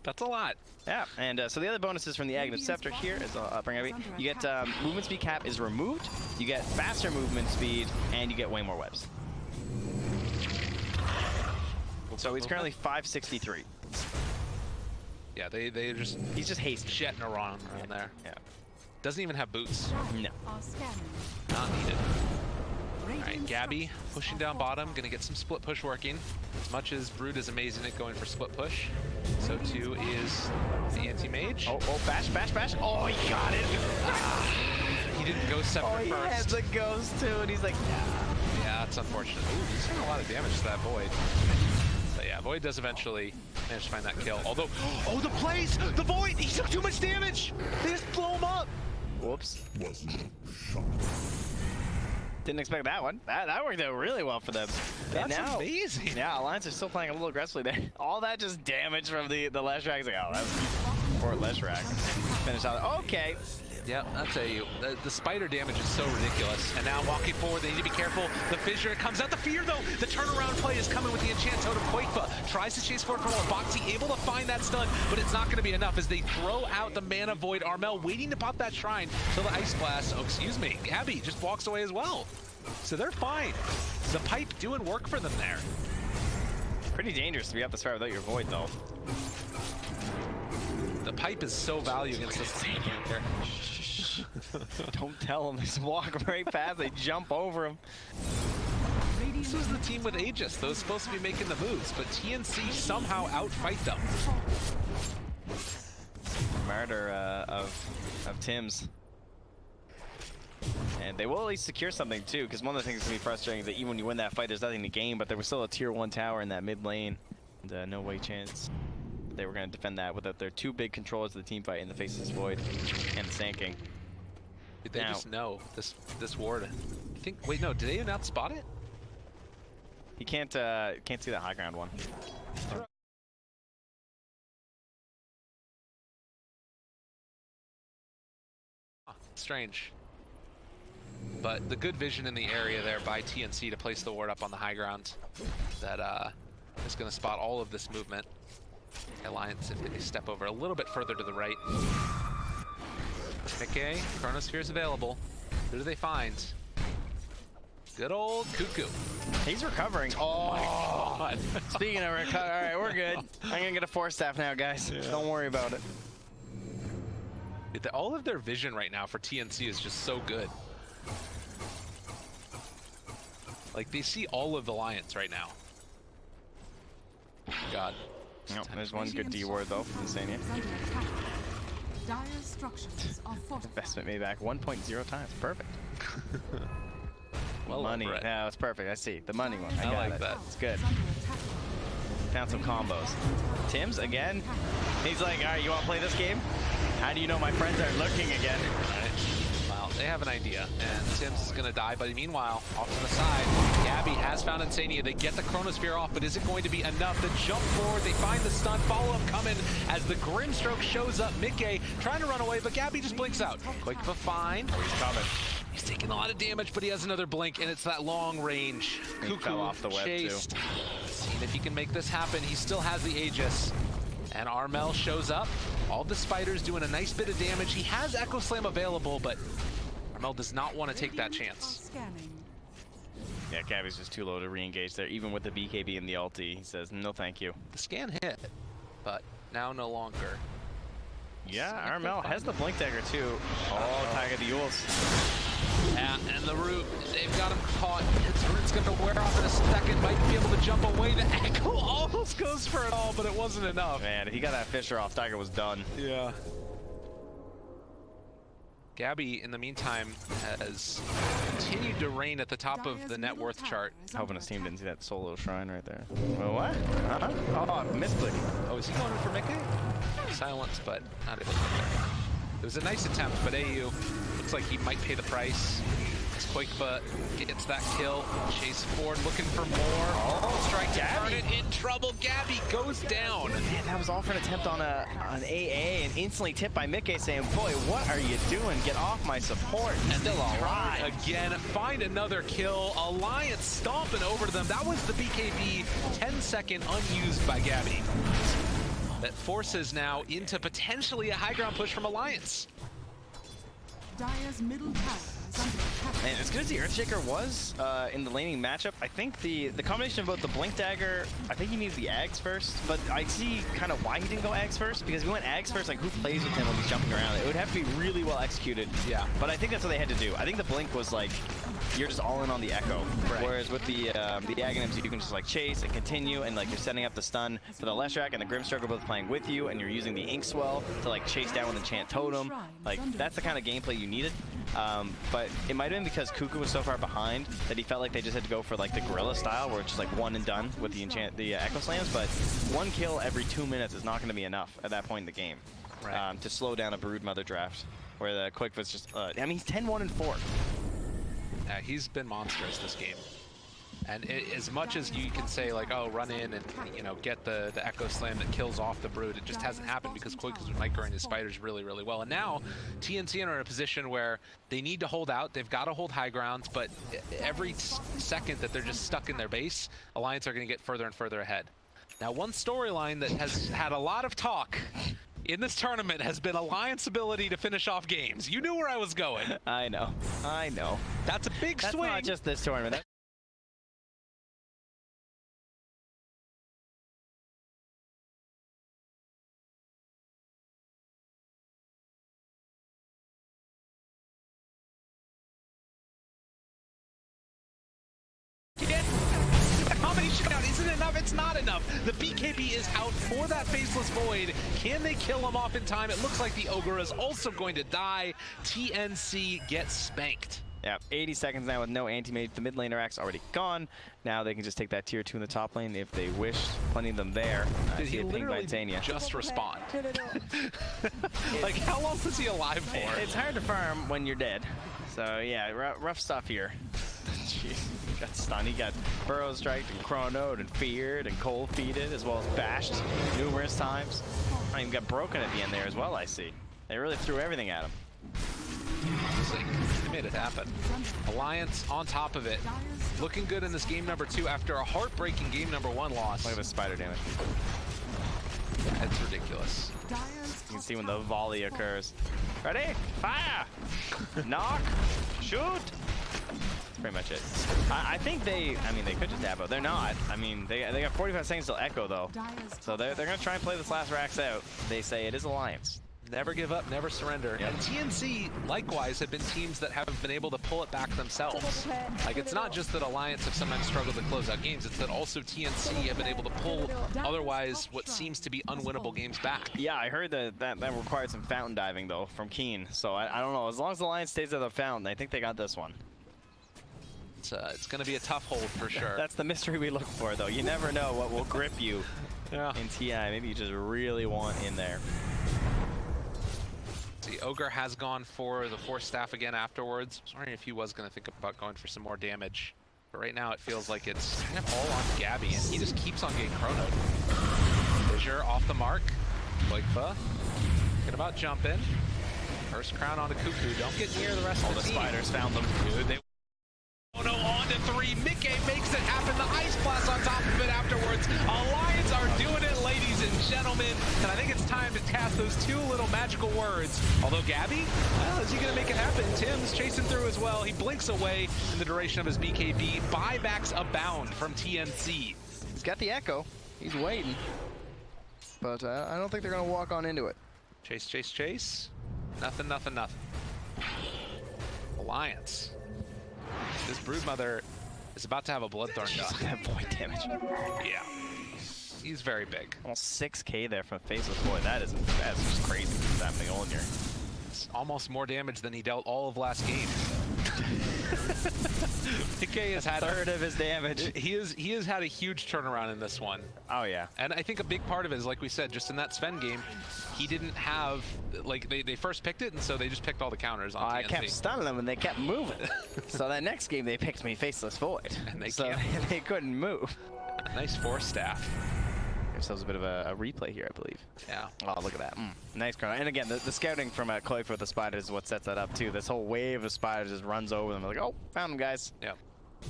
That's a lot. Yeah, and so the other bonuses from the Aghanim Scepter here is I'll bring every. You get movement speed cap is removed, you get faster movement speed, and you get way more webs. So he's currently 563. Yeah, they just He's just hasty. jetting around there. Yeah. Doesn't even have boots. No. Are scanning. Not needed. Alright, Gabby pushing down bottom, gonna get some split push working. As much as Brood is amazing at going for split push, so too is the anti-mage. Oh, bash, bash, bash. Oh, he got it. He didn't go Scepter Oh, he has first. the ghost too, and he's like, Yeah, that's unfortunate. Ooh, he's doing a lot of damage to that Void. But yeah, Void does eventually manage to find that kill. Although, oh, the plays! The Void! He took too much damage! They just blow him up! whoops. Wasn't shocked. Didn't expect that one. That worked out really well for them. And That's now, amazing. Yeah, Alliance are still playing a little aggressively there. All that just damage from the Leshrac. It's like, oh, that's poor Leshrac. Finish out. Okay. Yep, I'll tell you, the spider damage is so ridiculous. And now walking forward, they need to be careful. The fissure comes out. The fear, though, the turnaround play is coming with the Enchant Totem. Quakefa tries to chase forward for more. Boxy able to find that stun, but it's not going to be enough as they throw out the Mana Void. Armel waiting to pop that Shrine till the Ice Blast. Oh, excuse me. Gabby just walks away as well. So they're fine. The pipe doing work for them there. Pretty dangerous to be up this far without your Void, though. The pipe is so valuable against this team here. Don't tell them. They just walk right past. They jump over them. This was the team with Aegis. Those supposed to be making the moves, but TNC somehow outfight them. Murder of Tim's. And they will at least secure something too, because one of the things that's going to be frustrating is that even when you win that fight, there's nothing to gain, but there was still a tier 1 tower in that mid lane. And no way chance they were going to defend that without their two big controllers of the team fight in the face of this Void and the Sand King. Did they Now- just know this ward? I think. Wait, no. Did they not spot it? He can't see that high ground one. Strange. But the good vision in the area there by TNC to place the ward up on the high ground that is going to spot all of this movement. Alliance, if they step over a little bit further to the right. Mickey, Chronosphere is available. Who do they find? Good old Cuckoo. He's recovering. Oh, God. Speaking of recover, all right, we're good. I'm going to get a Force Staff now, guys. Don't worry about it. All of their vision right now for TNC is just so good. Like, they see all of the Alliance right now. God. Nope, there's one good D ward though from Insania. Dire structures are fortified. Investment made back 1.0 times. Perfect. Well, Money. Brett. Yeah, it's perfect. I see. The money one. I got like it. that. It's good. Is under attack. Found some combos. Tim's again. He's like, all right, you want to play this game? How do you know my friends are looking again? Right. Well, they have an idea, and Sims is going to die, but meanwhile, off to the side, Gabby has found Insania. They get the Chronosphere off, but is it going to be enough? The jump forward, they find the stun, follow-up coming as the Grimstroke shows up. Mickey trying to run away, but Gabby just blinks out. Quick of a find. He's coming. He's taking a lot of damage, but he has another blink, and it's that long range. He Cuckoo fell off the web, too. chased. Seeing if he can make this happen. He still has the Aegis. And Armel shows up. All the spiders doing a nice bit of damage. He has Echo Slam available, but Armel does not want to take that chance. Scanning. Yeah, Gabby's just too low to re-engage there. Even with the BKB and the ulti, he says, no thank you. The scan hit, but now no longer. Yeah, Armel has the Blink Dagger too. Oh, Tiger the Yules. Yeah, and the root, they've got him caught. His root's going to wear off in a second. Might be able to jump away. The Echo almost goes for it all, but it wasn't enough. Man, if he got that Fisher off, Tiger was done. Yeah. Gabby, in the meantime, has continued to reign at the top of the net worth chart. Hoping his team didn't see that solo shrine right there. Oh, what? Oh, misclick. Oh, is he going in for Mickey? Silence, but not able to get there. It was a nice attempt, but AU looks like he might pay the price. As Quakeba gets that kill. Chase Ford looking for more. Oh, strike to turn it in trouble. Gabby goes down. Man, that was all for an attempt on an AA and instantly tipped by Mickey saying, boy, what are you doing? Get off my support. And still alive again. Find another kill. Alliance stomping over to them. That was the BKB 10-second unused by Gabby. That forces now into potentially a high ground push from Alliance. Dire's middle tower is under attack. And as good as the Earthshaker was in the laning matchup, I think the combination of both the Blink Dagger, I think he needed the Ags first, but I see kind of why he didn't go Ags first, because if he went Ags first, like who plays with him when he's jumping around? It would have to be really well executed. Yeah. But I think that's what they had to do. I think the Blink was like, you're just all in on the Echo. Right. Whereas with the Aghanims, you can just like chase and continue, and like you're setting up the stun for the Leshrac and the Grimstruggle both playing with you, and you're using the Inkswell to like chase down with Enchant Totem. Like that's the kind of gameplay you needed. But it might have been because Kuku was so far behind that he felt like they just had to go for like the Gorilla style, where it's just like one and done with the Echo Slams. But one kill every 2 minutes is not going to be enough at that point in the game to slow down a Broodmother draft, where the Quick was just. I mean, he's 10-1-4. He's been monstrous this game. And as much as you can say, like, oh, run in and, you know, get the Echo Slam that kills off the Brood, it just hasn't happened because Quick is microing his spiders really, really well. And now, TNC are in a position where they need to hold out. They've got to hold high grounds, but every second that they're just stuck in their base, Alliance are going to get further and further ahead. Now, one storyline that has had a lot of talk in this tournament has been Alliance ability to finish off games. You knew where I was going. I know. That's a big swing. That's not just this tournament. Comedy shootout isn't enough. It's not enough. The BKB is out for that Faceless Void. Can they kill him off in time? It looks like the Ogre is also going to die. TNC gets spanked. Yeah, 80 seconds now with no anti-mage. The mid laner axe already gone. Now they can just take that tier 2 in the top lane if they wish. Plenty of them there. Did he literally just respond? Like, how long was he alive for? It's hard to farm when you're dead. So yeah, rough stuff here. Jeez. Got stunned, he got Burrow Striked and Chronoed and Feared and Cold Feeded, as well as bashed numerous times. I even got broken at the end there as well, I see. They really threw everything at him. They made it happen. Alliance on top of it. Looking good in this game number 2 after a heartbreaking game number 1 loss. Look at the spider damage. It's ridiculous. You can see when the volley occurs. Ready? Fire! Knock! Shoot! That's pretty much it. I think they could just dab out. They're not. I mean, they got 45 seconds till Echo, though. So they're going to try and play this last Rax out. They say it is Alliance. Never give up, never surrender. Yep. And TNC, likewise, have been teams that have been able to pull it back themselves. Like, it's not just that Alliance have sometimes struggled to close out games, it's that also TNC have been able to pull otherwise what seems to be unwinnable games back. Yeah, I heard that required some fountain diving, though, from Keen. So I don't know. As long as Alliance stays at the fountain, I think they got this one. It's going to be a tough hold for sure. That's the mystery we look for, though. You never know what will grip you in TI. Maybe you just really want in there. The Ogre has gone for the Force Staff again afterwards. I was wondering if he was going to think about going for some more damage. But right now it feels like it's kind of all on Gabby, and he just keeps on getting chronoed. Fissure off the mark. Quakeba thinking about jumping. First crown onto Kuku. Don't get near the rest of the team. Spiders found them. Dude, they... Oh no, on to 3. Mickey makes it happen. The Ice Blast on top of it afterwards. Alliance are doing it, ladies and gentlemen. And I think it's time to cast those 2 little magical words. Although Gabby, well, is he going to make it happen? Tim's chasing through as well. He blinks away in the duration of his BKB. Buybacks abound from TNC. He's got the echo. He's waiting. But I don't think they're going to walk on into it. Chase, chase, chase. Nothing, nothing, nothing. Alliance. This Broodmother is about to have a Bloodthorn shot. Look at that void damage. Yeah. He's very big. Almost 6k there from Faceless Void. That's just crazy. What's happening on here? It's almost more damage than he dealt all of last game. Piqué has had a third of his damage. He has had a huge turnaround in this one. Oh yeah. And I think a big part of it is, like we said, just in that Sven game, he didn't have, like, they first picked it, and so they just picked all the counters on TNC. I kept stunning them and they kept moving. So that next game they picked me Faceless Void. And they they couldn't move. Nice Force Staff. Ourselves a bit of a replay here, I believe. Yeah. Oh, look at that. Nice chrono. And again, the scouting from Kloik with the spiders is what sets that up too. This whole wave of spiders just runs over them. They're like, oh, found them, guys. Yeah.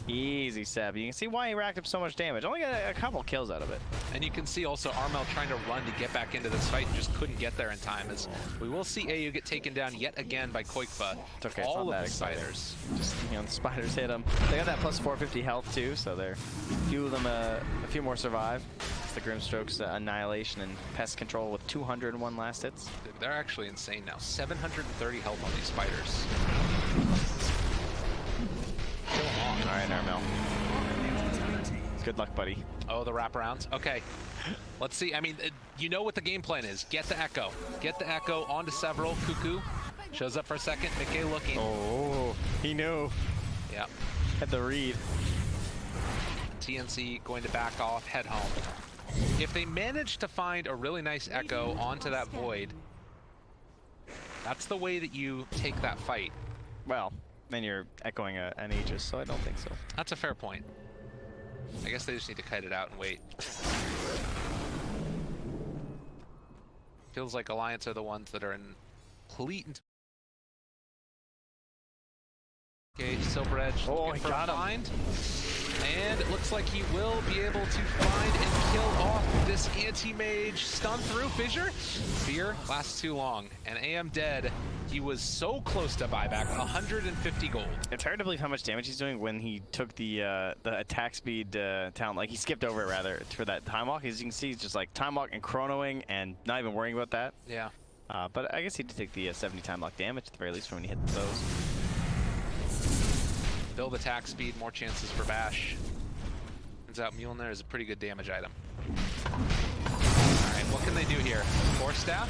Easy Seb. You can see why he racked up so much damage. Only got a couple kills out of it. And you can see also Armel trying to run to get back into this fight and just couldn't get there in time. As we will see AU get taken down yet again by Koikfa. It's okay. All it's not of that the exciting. spiders. Just, you know, the spiders hit them. They got that plus 450 health too, so they're a few of them, a few more survive. It's the Grimstrokes Annihilation and Pest Control with 201 last hits. They're actually insane now. 730 health on these spiders. Kill them all. All right, Armel. Good luck, buddy. Oh, the wraparounds. Okay. Let's see. I mean, you know what the game plan is. Get the Echo. Get the Echo onto several. Cuckoo shows up for a second. Mickey looking. Oh, he knew. Yeah. Had the read. TNC going to back off, head home. If they manage to find a really nice Echo onto that Void, that's the way that you take that fight. Well, then you're echoing an Aegis, so I don't think so. That's a fair point. I guess they just need to kite it out and wait. Feels like Alliance are the ones that are in complete. Okay, Silver Edge. Oh, looking he for a got him. find. And it looks like he will be able to find and kill off this anti-mage. Stun through Fissure. Fear lasts too long. And AM dead. He was so close to buyback, 150 gold. It's hard to believe how much damage he's doing when he took the attack speed talent. Like, he skipped over it, rather, for that Time Walk. As you can see, he's just like Time Walk and chronoing and not even worrying about that. Yeah. But I guess he did take the 70 Time Lock damage, at the very least, from when he hit those. Build attack speed, more chances for Bash. Turns out Mjolnir is a pretty good damage item. Alright, what can they do here? Force Staff.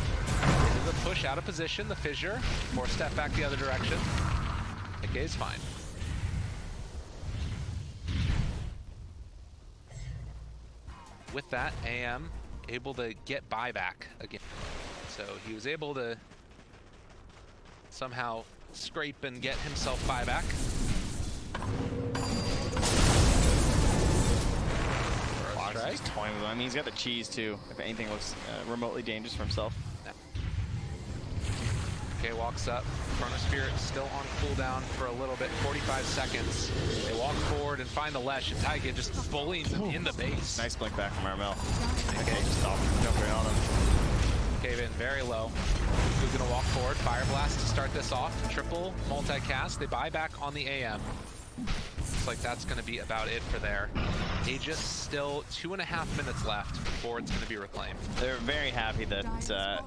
The push out of position, the Fissure. Force Staff back the other direction. Okay, is fine. With that, AM able to get buyback again. So he was able to somehow scrape and get himself buyback. Right. Just toying with him. I mean, he's got the cheese too. If anything looks remotely dangerous for himself. Okay, walks up. Chrono Spirit still on cooldown for a little bit, 45 seconds. They walk forward and find the Lesh, and Taiga just bullying them in the base. Nice blink back from Armel. Okay, just stop jumping on him. Cave in very low. Who's gonna walk forward? Fire Blast to start this off. Triple multicast. They buy back on the AM. Looks like that's going to be about it for there. Aegis still 2.5 minutes left before it's going to be reclaimed. They're very happy that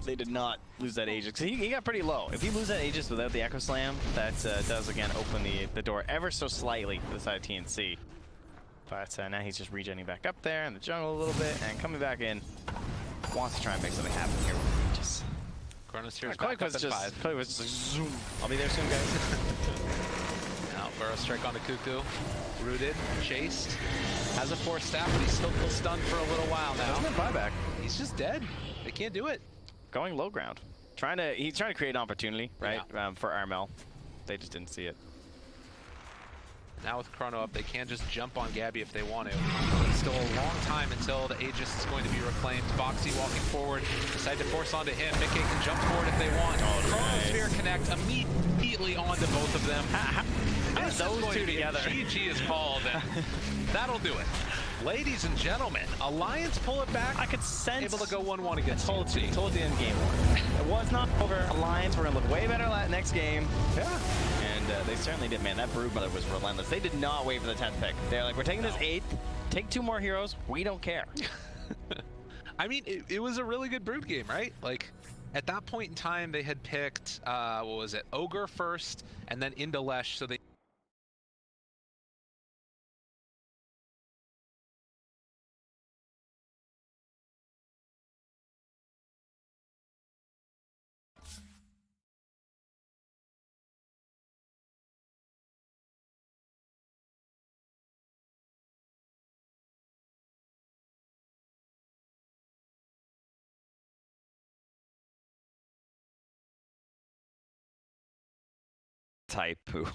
they did not lose that Aegis. Cause he got pretty low. If you lose that Aegis without the Echo Slam, that does again open the door ever so slightly to the side of TNC. But now he's just regenerating back up there in the jungle a little bit and coming back in. Wants to try and make something happen here with Aegis. Chronosphere is back up at 5. Kloik was just like, zoom. I'll be there soon, guys. Now Burrow Strike onto Cuckoo. Rooted, chased. Has a Force Staff, but he's still stunned for a little while now. There's no buyback. He's just dead. They can't do it. Going low ground. He's trying to create an opportunity, right? For Armel. They just didn't see it. Now with Chrono up, they can just jump on Gabby if they want to. It's still a long time until the Aegis is going to be reclaimed. Boxy walking forward, decide to force onto him. Mickey can jump forward if they want. Chronosphere connect immediately onto both of them. This is those going two to be together? GG is called, and that'll do it. Ladies and gentlemen, Alliance pull it back. I could sense. Able to go 1-1 against Told TNC. you in game one. It was not over. Alliance were gonna look way better next game. Yeah. And they certainly did, man. That Brood Mother was relentless. They did not wait for the 10th pick. They're like, we're taking this 8th. Take 2 more heroes. We don't care. I mean, it was a really good Brood game, right? Like, at that point in time, they had picked, what was it, Ogre first, and then Indalesh, so they Type poo.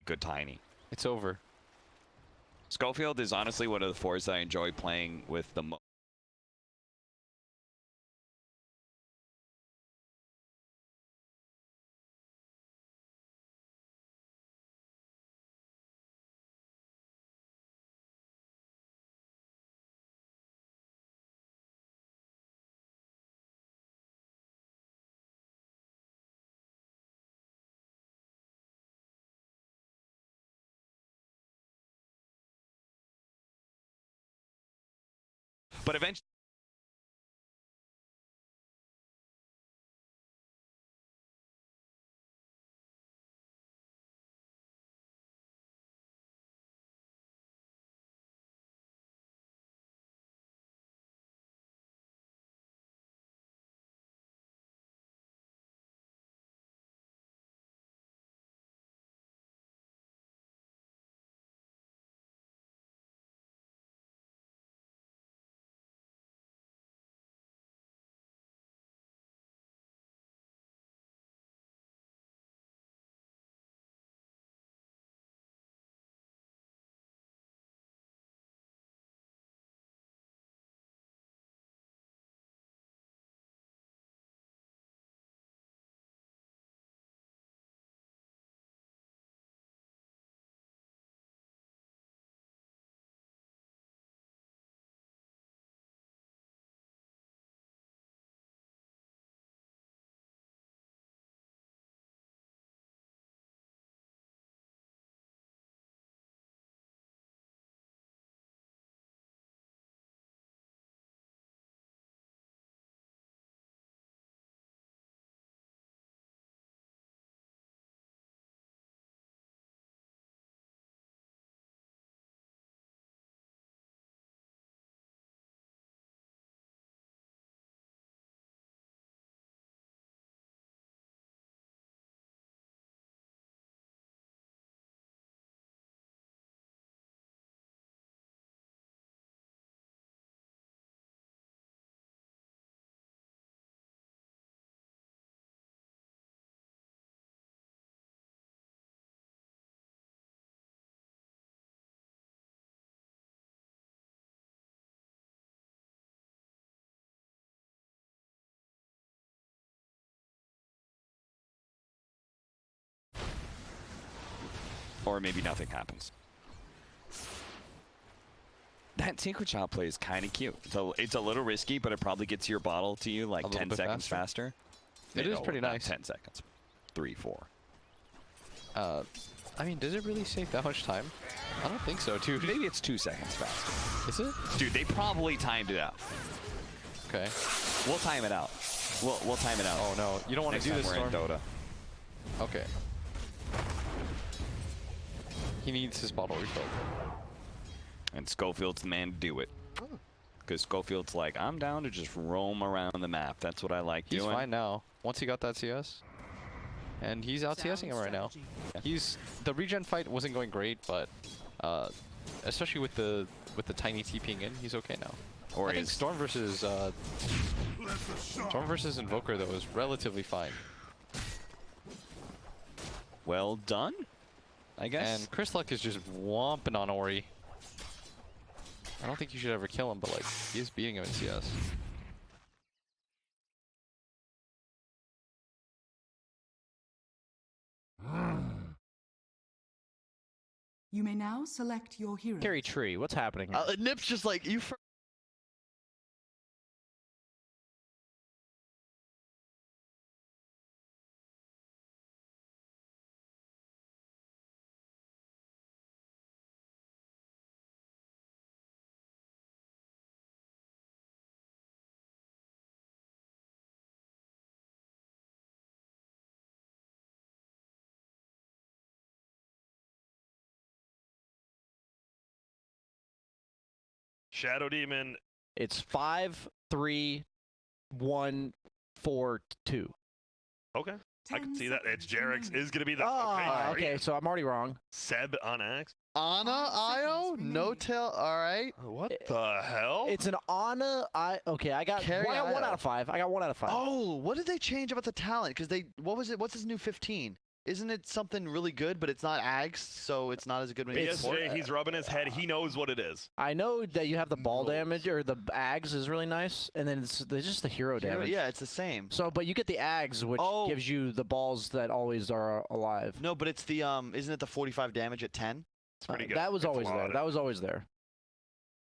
good Tiny. It's over. Schofield is honestly one of the fours that I enjoy playing with the most. But eventually. Or maybe nothing happens. That Secret Shot play is kind of cute. It's a little risky, but it probably gets your bottle to you like 10 seconds faster. It is pretty nice. 10 seconds. 3, 4. I mean, does it really save that much time? I don't think so, dude. Maybe it's 2 seconds faster. Is it? Dude, they probably timed it out. Okay. We'll time it out. We'll time it out. Oh no, you don't want to do this, we're in Storm. Dota. Okay. He needs his bottle refilled. And Schofield's the man to do it. Because Schofield's like, I'm down to just roam around the map. That's what I like doing. He's fine now. Once he got that CS. And he's out CSing him right now. The regen fight wasn't going great, but especially with the Tiny TPing in, he's okay now. Or I think Storm versus Invoker though is relatively fine. Well done, I guess. And Chris Luck is just whomping on Ori. I don't think you should ever kill him, but like he is beating him in CS. You may now select your hero. Carry tree. What's happening here? Nip's just like, you Shadow Demon. It's 5, 3, 1, 4, 2. Okay. I can see that. It's Jarex is going to be the... Okay, so I'm already wrong. Seb on Axe. Ana Io? No tail. All right. What the hell? It's an Ana. Okay, I got 1 out of 5. I got 1 out of 5. Oh, what did they change about the talent? Because what was it? What's his new 15? isn't it something really good, but it's not Ags, so it's not as good when it's BSJ, he's rubbing his head. He knows what it is. I know that you have the ball damage, or the Ags is really nice, and then there's just the hero damage. Yeah, it's the same. So, but you get the Ags, which gives you the balls that always are alive. No, but it's the isn't it the 45 damage at 10? It's pretty good. That was always there. That was always there.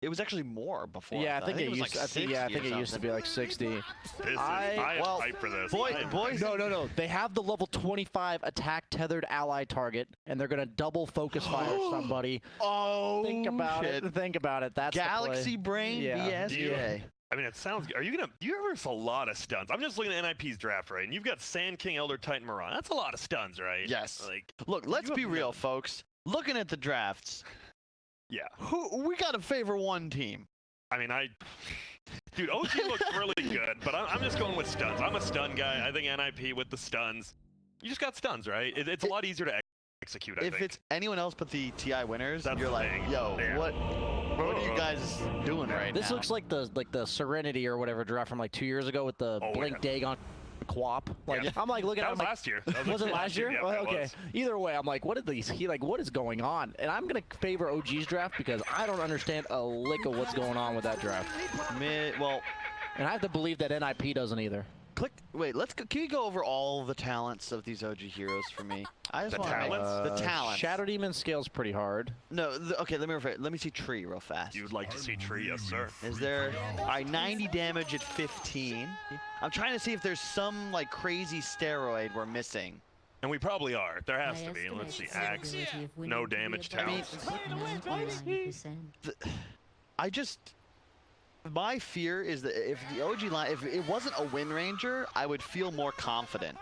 It was actually more before. Yeah, I think it was used. like I think, yeah, I think it used to be like 60. I am hyped for this. Boys. No. They have the level 25 attack tethered ally target, and they're gonna double focus fire somebody. Oh, think about it. Think about it. That's Galaxy Brain BSJ. I mean, it sounds good. Are you gonna? You ever see a lot of stuns? I'm just looking at NIP's draft, right? And you've got Sand King, Elder Titan, Moran. That's a lot of stuns, right? Yes. Like, look, let's be real, folks. Looking at the drafts. Yeah. We gotta favor one team. I mean, dude, OG looks really good, but I'm just going with stuns. I'm a stun guy. I think NIP with the stuns. You just got stuns, right? It's a lot easier to execute, I think. If it's anyone else but the TI winners, That's you're the like, thing. yo, Yeah. what are you guys doing right now? This looks like the Serenity or whatever draft from like 2 years ago with the Blink Dagon Quap. Like I'm like looking at that was last year. Was it last year? Yeah, Well, that okay. was. Either way, I'm like, what is going on? And I'm gonna favor OG's draft because I don't understand a lick of what's going on with that draft. Well, and I have to believe that NIP doesn't either. Wait, can you go over all the talents of these OG heroes for me? I just want the talents. Shadow Demon scales pretty hard. No, okay, let me see Tree real fast. You'd like to see Tree, yes, sir. Is there 90 damage at 15? I'm trying to see if there's some like crazy steroid we're missing. And we probably are. There has to be. Let's see. Axe. No damage talents. My fear is that if the OG line, if it wasn't a Wind Ranger, I would feel more confident.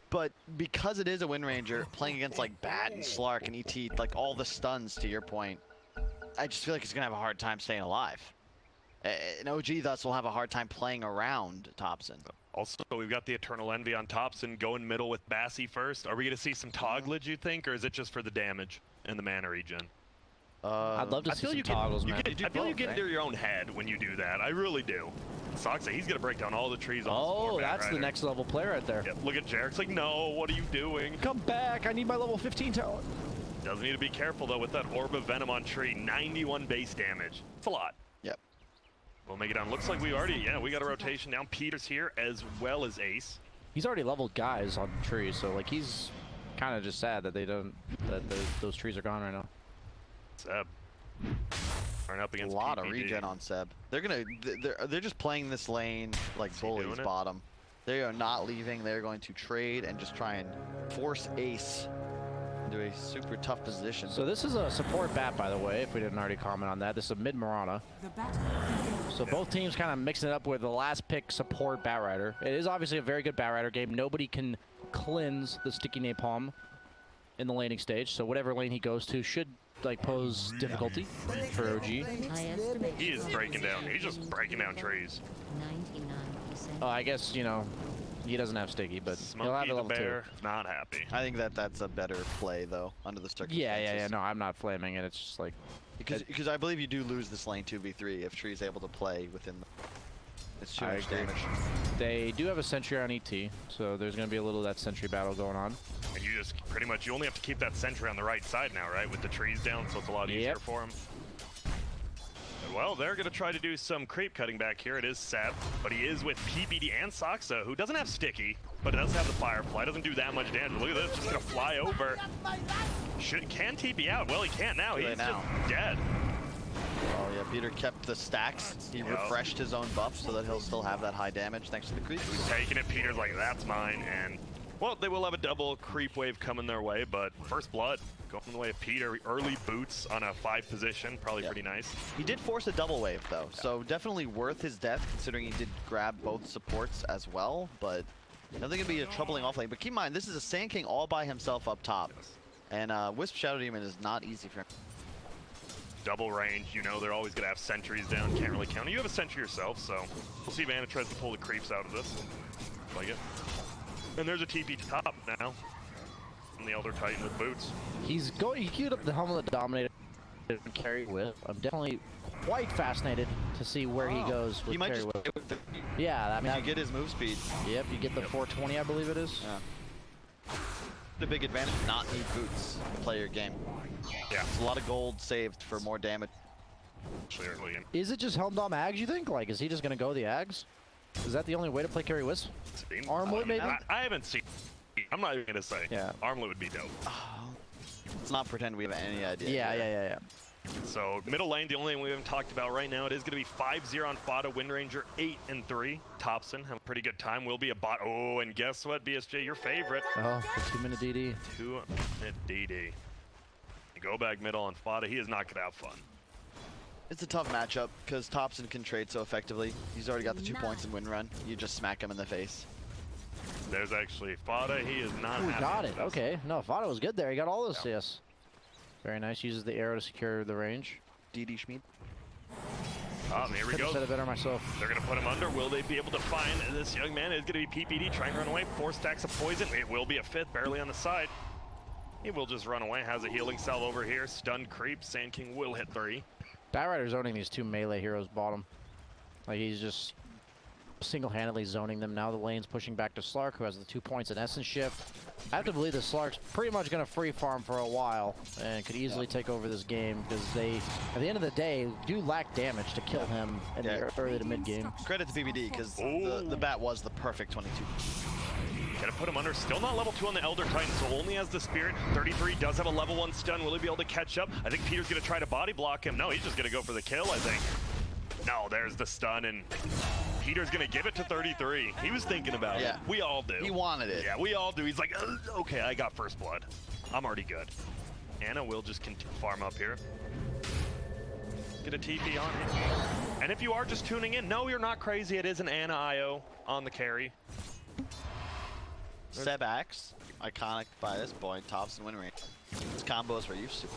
But because it is a Wind Ranger, playing against like Bat and Slark and ET, like all the stuns to your point, I just feel like it's gonna have a hard time staying alive. And OG thus will have a hard time playing around Thompson. Also, we've got the Eternal Envy on Thompson going middle with Bassi first. Are we going to see some Toglage, you think, or is it just for the damage and the mana regen? I'd love to see some toggles, man. I feel you get into your own head when you do that. I really do. Soxa, he's going to break down all the trees on the board, that's the next level player right there. Yeah, look at Jarek's like, no, what are you doing? Come back, I need my level 15 talent. Doesn't need to be careful, though, with that Orb of Venom on Tree. 91 base damage. It's a lot. Yep. We'll make it down. Looks like we got a rotation down. Peter's here as well as Ace. He's already leveled guys on trees, so like he's kind of just sad that those trees are gone right now. Seb. Up against a lot PPG. of regen on Seb. They're just playing this lane like bullies bottom. They are not leaving. They're going to trade and just try and force Ace into a super tough position. So this is a support bat, by the way, if we didn't already comment on that. This is a mid Marana. So both teams kind of mixing it up with the last pick support Batrider. It is obviously a very good Batrider game. Nobody can cleanse the sticky napalm in the laning stage. So whatever lane he goes to should like pose difficulty for OG. He is breaking down. He's just breaking down trees. 99%. I guess, you know, he doesn't have sticky, but he'll have Smokey a the level 2. Bear, not happy. I think that's a better play though under the circumstances. Yeah. No, I'm not flaming it. It's just like because I believe you do lose this lane 2v3 if Tree's able to play within the. It's too much damage. They do have a sentry on ET, so there's going to be a little of that sentry battle going on. And you just pretty much, you only have to keep that sentry on the right side now, right? With the trees down, so it's a lot easier for him. Well, they're going to try to do some creep cutting back here. It is Seb, but he is with PBD and Soxa, who doesn't have sticky, but does have the Firefly. Doesn't do that much damage. Look at this, just going to fly over. Can TP out? Well, he can't now. He's just dead. Oh yeah, Peter kept the stacks. He refreshed his own buff so that he'll still have that high damage thanks to the creep. He's taking it. Peter's like, that's mine. And, well, they will have a double creep wave coming their way, but first blood going the way of Peter. Early boots on a 5 position, probably pretty nice. He did force a double wave though, so definitely worth his death considering he did grab both supports as well, but I don't think it'd be a troubling off lane. But keep in mind, this is a Sand King all by himself up top. And Wisp Shadow Demon is not easy for him. Double range, you know they're always going to have sentries down, can't really count. You have a sentry yourself, so we'll see if Anna tries to pull the creeps out of this. Like it. And there's a TP top now. From the Elder Titan with boots. He queued up the Helmet of the Dominator and carry whip. I'm definitely quite fascinated to see where he goes with carry whip. Yeah, I mean, you get his move speed. Yep, you get the 420, I believe it is. Yeah. The big advantage, not need boots to play your game. Yeah. It's a lot of gold saved for more damage. Clearly. Is it just Helmdom Ags, you think? Like, is he just going to go the Ags? Is that the only way to play carry Wisp? Armlet, maybe? I haven't seen. I'm not even going to say. Yeah. Armlet would be dope. Let's not pretend we have any idea. Yeah. So middle lane, the only thing we haven't talked about right now, it is going to be 5-0 on Fada, Wind Ranger 8-3. Thompson have a pretty good time. Will be a bot. Oh, and guess what, BSJ, your favorite. Oh, the 2-minute DD. 2-minute DD. You go back middle on Fada, he is not going to have fun. It's a tough matchup because Thompson can trade so effectively. He's already got the 2 points in win run. You just smack him in the face. There's actually Fada. He is not. Oh, he happy got with it. this. Okay. No, Fada was good there. He got all those CS. Very nice. Uses the arrow to secure the range. DD Schmid. Here we Could've go. said it better myself. They're going to put him under. Will they be able to find this young man? It's going to be PPD trying to run away. 4 stacks of poison. It will be a 5th, barely on the side. He will just run away. Has a healing salve over here. Stunned creep. Sand King will hit 3. Batrider's owning these 2 melee heroes bottom. Like, he's just single-handedly zoning them. Now the lane's pushing back to Slark, who has the 2 points in Essence Shift. I have to believe that Slark's pretty much going to free farm for a while and could easily take over this game because they, at the end of the day, do lack damage to kill him in the early to mid game. Credit to PBD because the bat was the perfect 22. Gonna put him under. Still not level 2 on the Elder Titan, so only has the Spirit. 33 does have a level 1 stun. Will he be able to catch up? I think Peter's gonna try to body block him. No, he's just gonna go for the kill, I think. No, there's the stun, and Peter's gonna give it to 33. He was thinking about it. We all do. He wanted it. Yeah, we all do. He's like, okay, I got first blood. I'm already good. Anna will just continue farm up here. Get a TP on him. And if you are just tuning in, no, you're not crazy. It is an Anna IO on the carry. Seb Axe, iconic by this point, Thompson win rate. It's combos we're used to.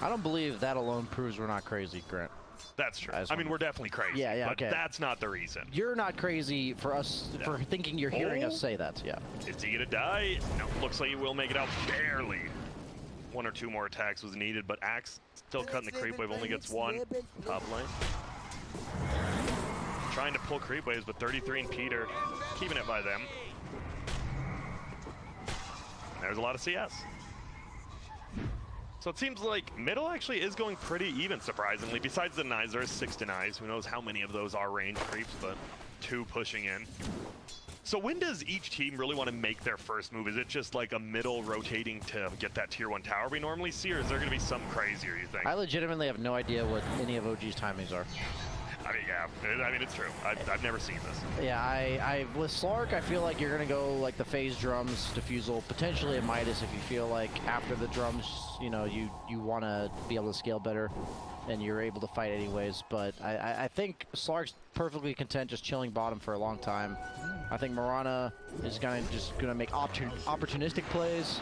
I don't believe that alone proves we're not crazy, Grant. That's true. I mean, we're definitely crazy. Yeah, but okay. That's not the reason. You're not crazy for us, for thinking you're hearing us say that, yeah. Is he gonna die? No, looks like he will make it out barely. 1 or 2 more attacks was needed, but Axe still cutting the creep wave, only gets 1. Top lane. Trying to pull creep waves, but 33 and Peter keeping it by them. There's a lot of CS. So it seems like middle actually is going pretty even, surprisingly. Besides the denies, there's 6 denies. Who knows how many of those are range creeps, but 2 pushing in. So when does each team really want to make their first move? Is it just like a middle rotating to get that tier 1 tower we normally see, or is there going to be some crazier, you think? I legitimately have no idea what any of OG's timings are. I mean, yeah. I mean, it's true. I've never seen this. Yeah, with Slark, I feel like you're going to go like the phase drums, diffusal, potentially a Midas if you feel like after the drums, you know, you want to be able to scale better and you're able to fight anyways. But I think Slark's perfectly content just chilling bottom for a long time. I think Mirana is just gonna make opportunistic plays.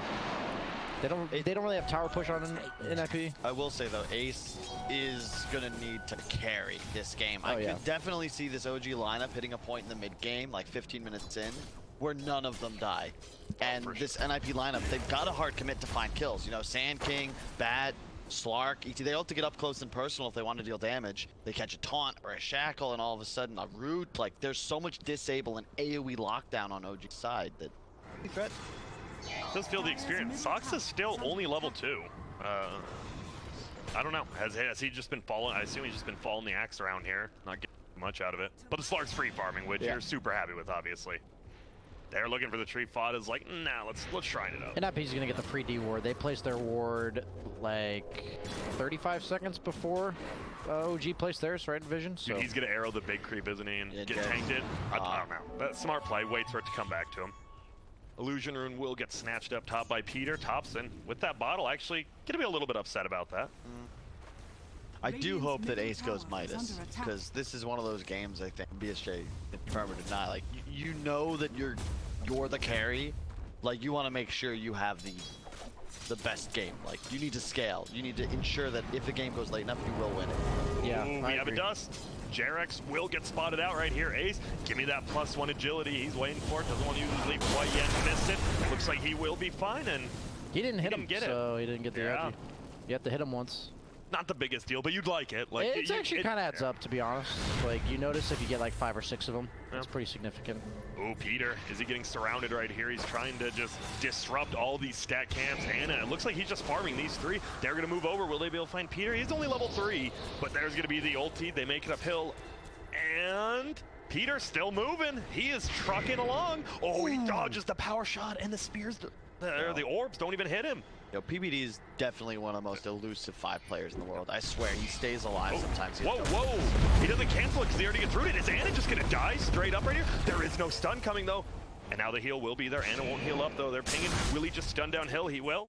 They don't really have tower push on in IP. I will say though, Ace is gonna need to carry this game. I could definitely see this OG lineup hitting a point in the mid game, like 15 minutes in, where none of them die. And this NIP lineup, they've got a hard commit to find kills. You know, Sand King, Bat, Slark, ET, they all have to get up close and personal if they want to deal damage. They catch a taunt or a shackle and all of a sudden a root. Like, there's so much disable and AoE lockdown on OG's side that threat. Does feel the experience. Sox is still only level 2. I don't know. Has he just been following? I assume he's just been following the axe around here, not getting much out of it. But the Slark's free farming, which you're super happy with, obviously. They're looking for the tree. Fada's like, nah, let's shrine it up. And NIP's gonna get the free D ward. They placed their ward like 35 seconds before OG placed theirs, right, Vision? So Dude, he's gonna arrow the big creep, isn't he, and get tanked it? I don't know. That's smart play. Waits for it to come back to him. Illusion Rune will get snatched up top by Peter. Thompson, with that bottle, actually gonna be a little bit upset about that. I do hope that Ace goes Midas, because this is one of those games, I think, BSJ, confirm or deny, like, you know that you're the carry, like, you want to make sure you have the best game. Like, you need to scale. You need to ensure that if the game goes late enough, you will win it. Yeah, Ooh, we have a dust. Jarex will get spotted out right here. Ace, give me that +1 agility. He's waiting for it. Doesn't want to use his leap quite yet. Missed it. Looks like he will be fine, and he didn't hit him, get so he didn't get the ult. You have to hit him once. not the biggest deal, but you'd like it. Like It's actually kind of adds up, to be honest. Like, you notice if you get like 5 or 6 of them, that's pretty significant. Oh, Peter, is he getting surrounded right here? He's trying to just disrupt all these stat camps. And it looks like he's just farming these 3. They're going to move over. Will they be able to find Peter? He's only level 3, but there's going to be the ulti. They make it uphill. And Peter still moving. He is trucking along. Oh, he dodges the power shot, and the spears, the orbs don't even hit him. Yo, PBD is definitely one of the most elusive 5 players in the world. I swear, he stays alive sometimes. Whoa. He doesn't cancel it because he already gets rooted. Is Ana just going to die straight up right here? There is no stun coming, though. And now the heal will be there. Ana won't heal up, though. They're pinging. Will he just stun downhill? He will.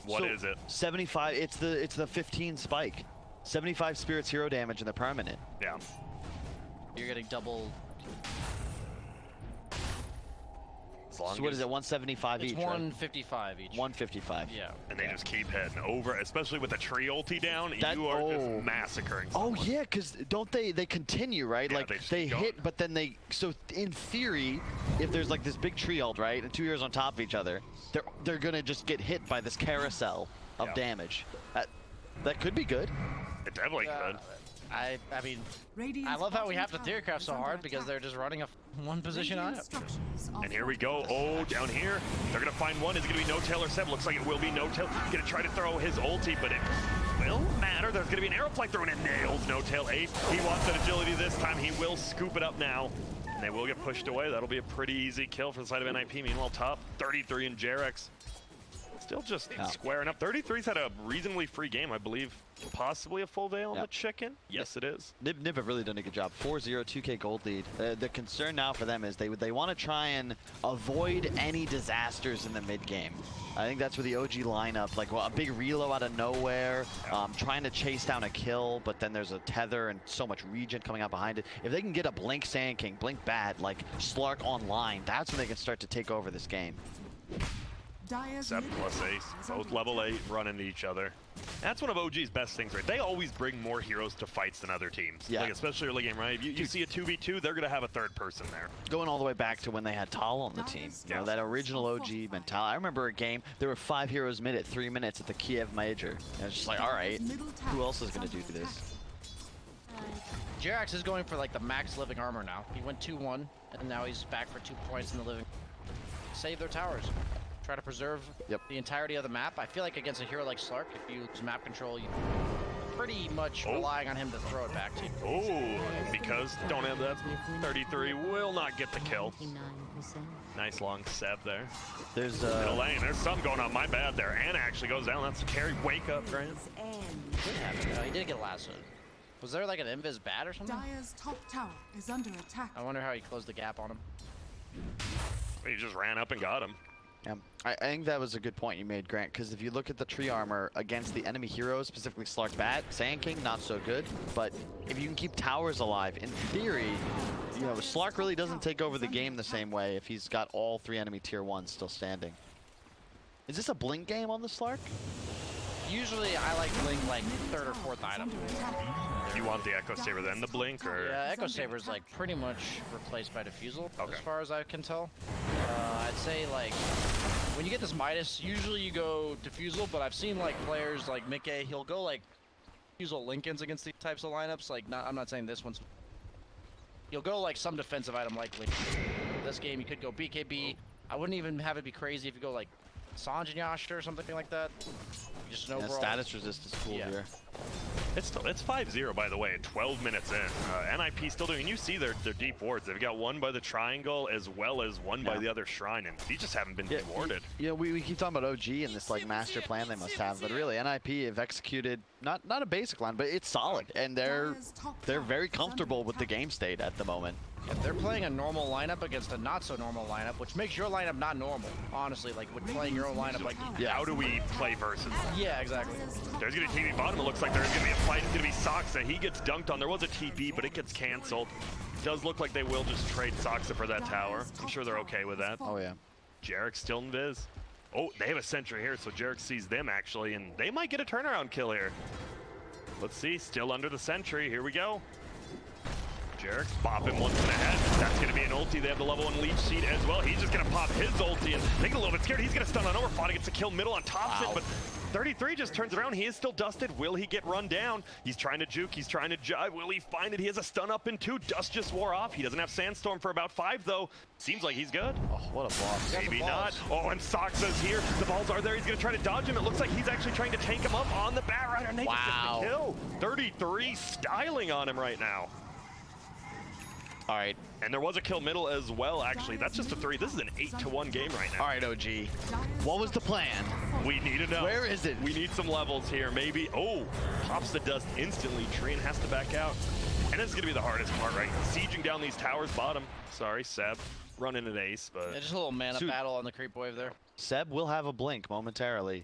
What is it? 75. It's the 15 spike. 75 spirits hero damage and they're permanent. Yeah. You're getting double. So what is it? 175 It's each. 155 each. 155. Yeah. And they just keep heading over, especially with the tree ulti down. You are just massacring someone. Oh yeah, because don't they continue, right? Yeah, like they hit, but then so in theory, if there's like this big tree ult, right, and 2 heroes on top of each other, they're gonna just get hit by this carousel of damage. That could be good. It definitely could. I mean, I love how we have to theory craft so hard because they're just running a one position on it. And here we go. Oh, down here. They're going to find one. Is it going to be No-Tail or Seb? Looks like it will be No-Tail. Going to try to throw his ulti, but it will matter. There's going to be an arrow flight thrown and nails No-Tail 8. He wants that agility this time. He will scoop it up now. And they will get pushed away. That'll be a pretty easy kill for the side of NIP. Meanwhile, top 33 in Jarex. Still just squaring up. 33's had a reasonably free game, I believe. Possibly a full veil on the chicken? Yes, it is. Nib have really done a good job. 4-0, 2K gold lead. The concern now for them is they want to try and avoid any disasters in the mid game. I think that's where the OG lineup, like a big reload out of nowhere, trying to chase down a kill, but then there's a tether and so much regen coming out behind it. If they can get a Blink Sand King, Blink Bat, like Slark online, that's when they can start to take over this game. 7 plus ace, both level 8, run into each other. That's one of OG's best things, right? They always bring more heroes to fights than other teams. Yeah. Like, especially early game, right? You see a 2v2, they're going to have a third person there. Going all the way back to when they had Tal on the team. You know, that original OG mentality. I remember a game, there were 5 heroes mid at 3 minutes at the Kiev Major. And it's just like, all right, who else is going to do this? Jarex is going for like the max living armor now. He went 2-1, and now he's back for 2 points in the living. Save their towers. Try to preserve the entirety of the map. I feel like against a hero like Slark, if you lose map control, you're pretty much relying on him to throw it back to you. Oh, because don't have that. 33 will not get the kill. Nice long Seb there. There's middle lane. There's something going on. My bad there. Ana actually goes down. That's a carry. Wake up, Grant. He did get lassoed. Was there like an invis bat or something? Dire's top tower is under attack. I wonder how he closed the gap on him. He just ran up and got him. Yeah, I think that was a good point you made, Grant, because if you look at the tree armor against the enemy heroes, specifically Slark Bat, Sand King, not so good, but if you can keep towers alive, in theory, you know, Slark really doesn't take over the game the same way if he's got all 3 enemy tier 1s still standing. Is this a blink game on the Slark? Usually I like blink like 3rd or 4th item. You want the Echo Saber then the blink, or? Yeah, Echo Saber's like pretty much replaced by Diffusal, Okay. as far as I can tell. I'd say like, when you get this Midas, usually you go Diffusal, but I've seen like players like Mickey, he'll go like Diffusal Lincolns against these types of lineups. Like, I'm not saying this one's... You'll go like some defensive item like Lincoln. This game you could go BKB. I wouldn't even have it be crazy if you go like Sanjin Yasha or something like that. Just an overall... Status resist is cool here. It's 5-0 by the way, 12 minutes in. NIP still doing, you see their deep wards. They've got one by the triangle as well as one by the other shrine, and these just haven't been rewarded. You know, we keep talking about OG and this like master plan they must have, but really NIP have executed not a basic line, but it's solid, and they're very comfortable with the game state at the moment. If they're playing a normal lineup against a not so normal lineup, which makes your lineup not normal, honestly, like with playing your own lineup like... Yeah, how do we play versus? Yeah, exactly. There's gonna be TP bottom. It looks like there's gonna be a fight. It's gonna be Soxa. He gets dunked on. There was a TP, but it gets canceled. Does look like they will just trade Soxa for that tower. I'm sure they're okay with that. Oh yeah. Jarek still in Viz. Oh, they have a sentry here, so Jarek sees them actually, and they might get a turnaround kill here. Let's see, still under the sentry. Here we go. Jarek's popping once in the head. That's going to be an ulti. They have the level 1 leech seed as well. He's just going to pop his ulti, and they get a little bit scared. He's going to stun on Overfought. Gets a kill middle on top of it, but 33 just turns around. He is still dusted. Will he get run down? He's trying to juke. He's trying to jive. Will he find it? He has a stun up in 2. Dust just wore off. He doesn't have Sandstorm for about 5, though. Seems like he's good. Oh, what a boss. Maybe not. Oh, and Soxa's here. The balls are there. He's going to try to dodge him. It looks like he's actually trying to tank him up on the Batrider, and they just get the kill. 33 styling on him right now. All right. And there was a kill middle as well, actually. That's just a 3. This is an 8-1 game right now. All right, OG. What was the plan? We need to know. Where is it? We need some levels here. Maybe. Oh, pops the dust instantly. Trian has to back out. And this is going to be the hardest part, right? Sieging down these towers bottom. Sorry, Seb. Running an ace, but... Yeah, just a little mana battle on the creep wave there. Seb will have a blink momentarily.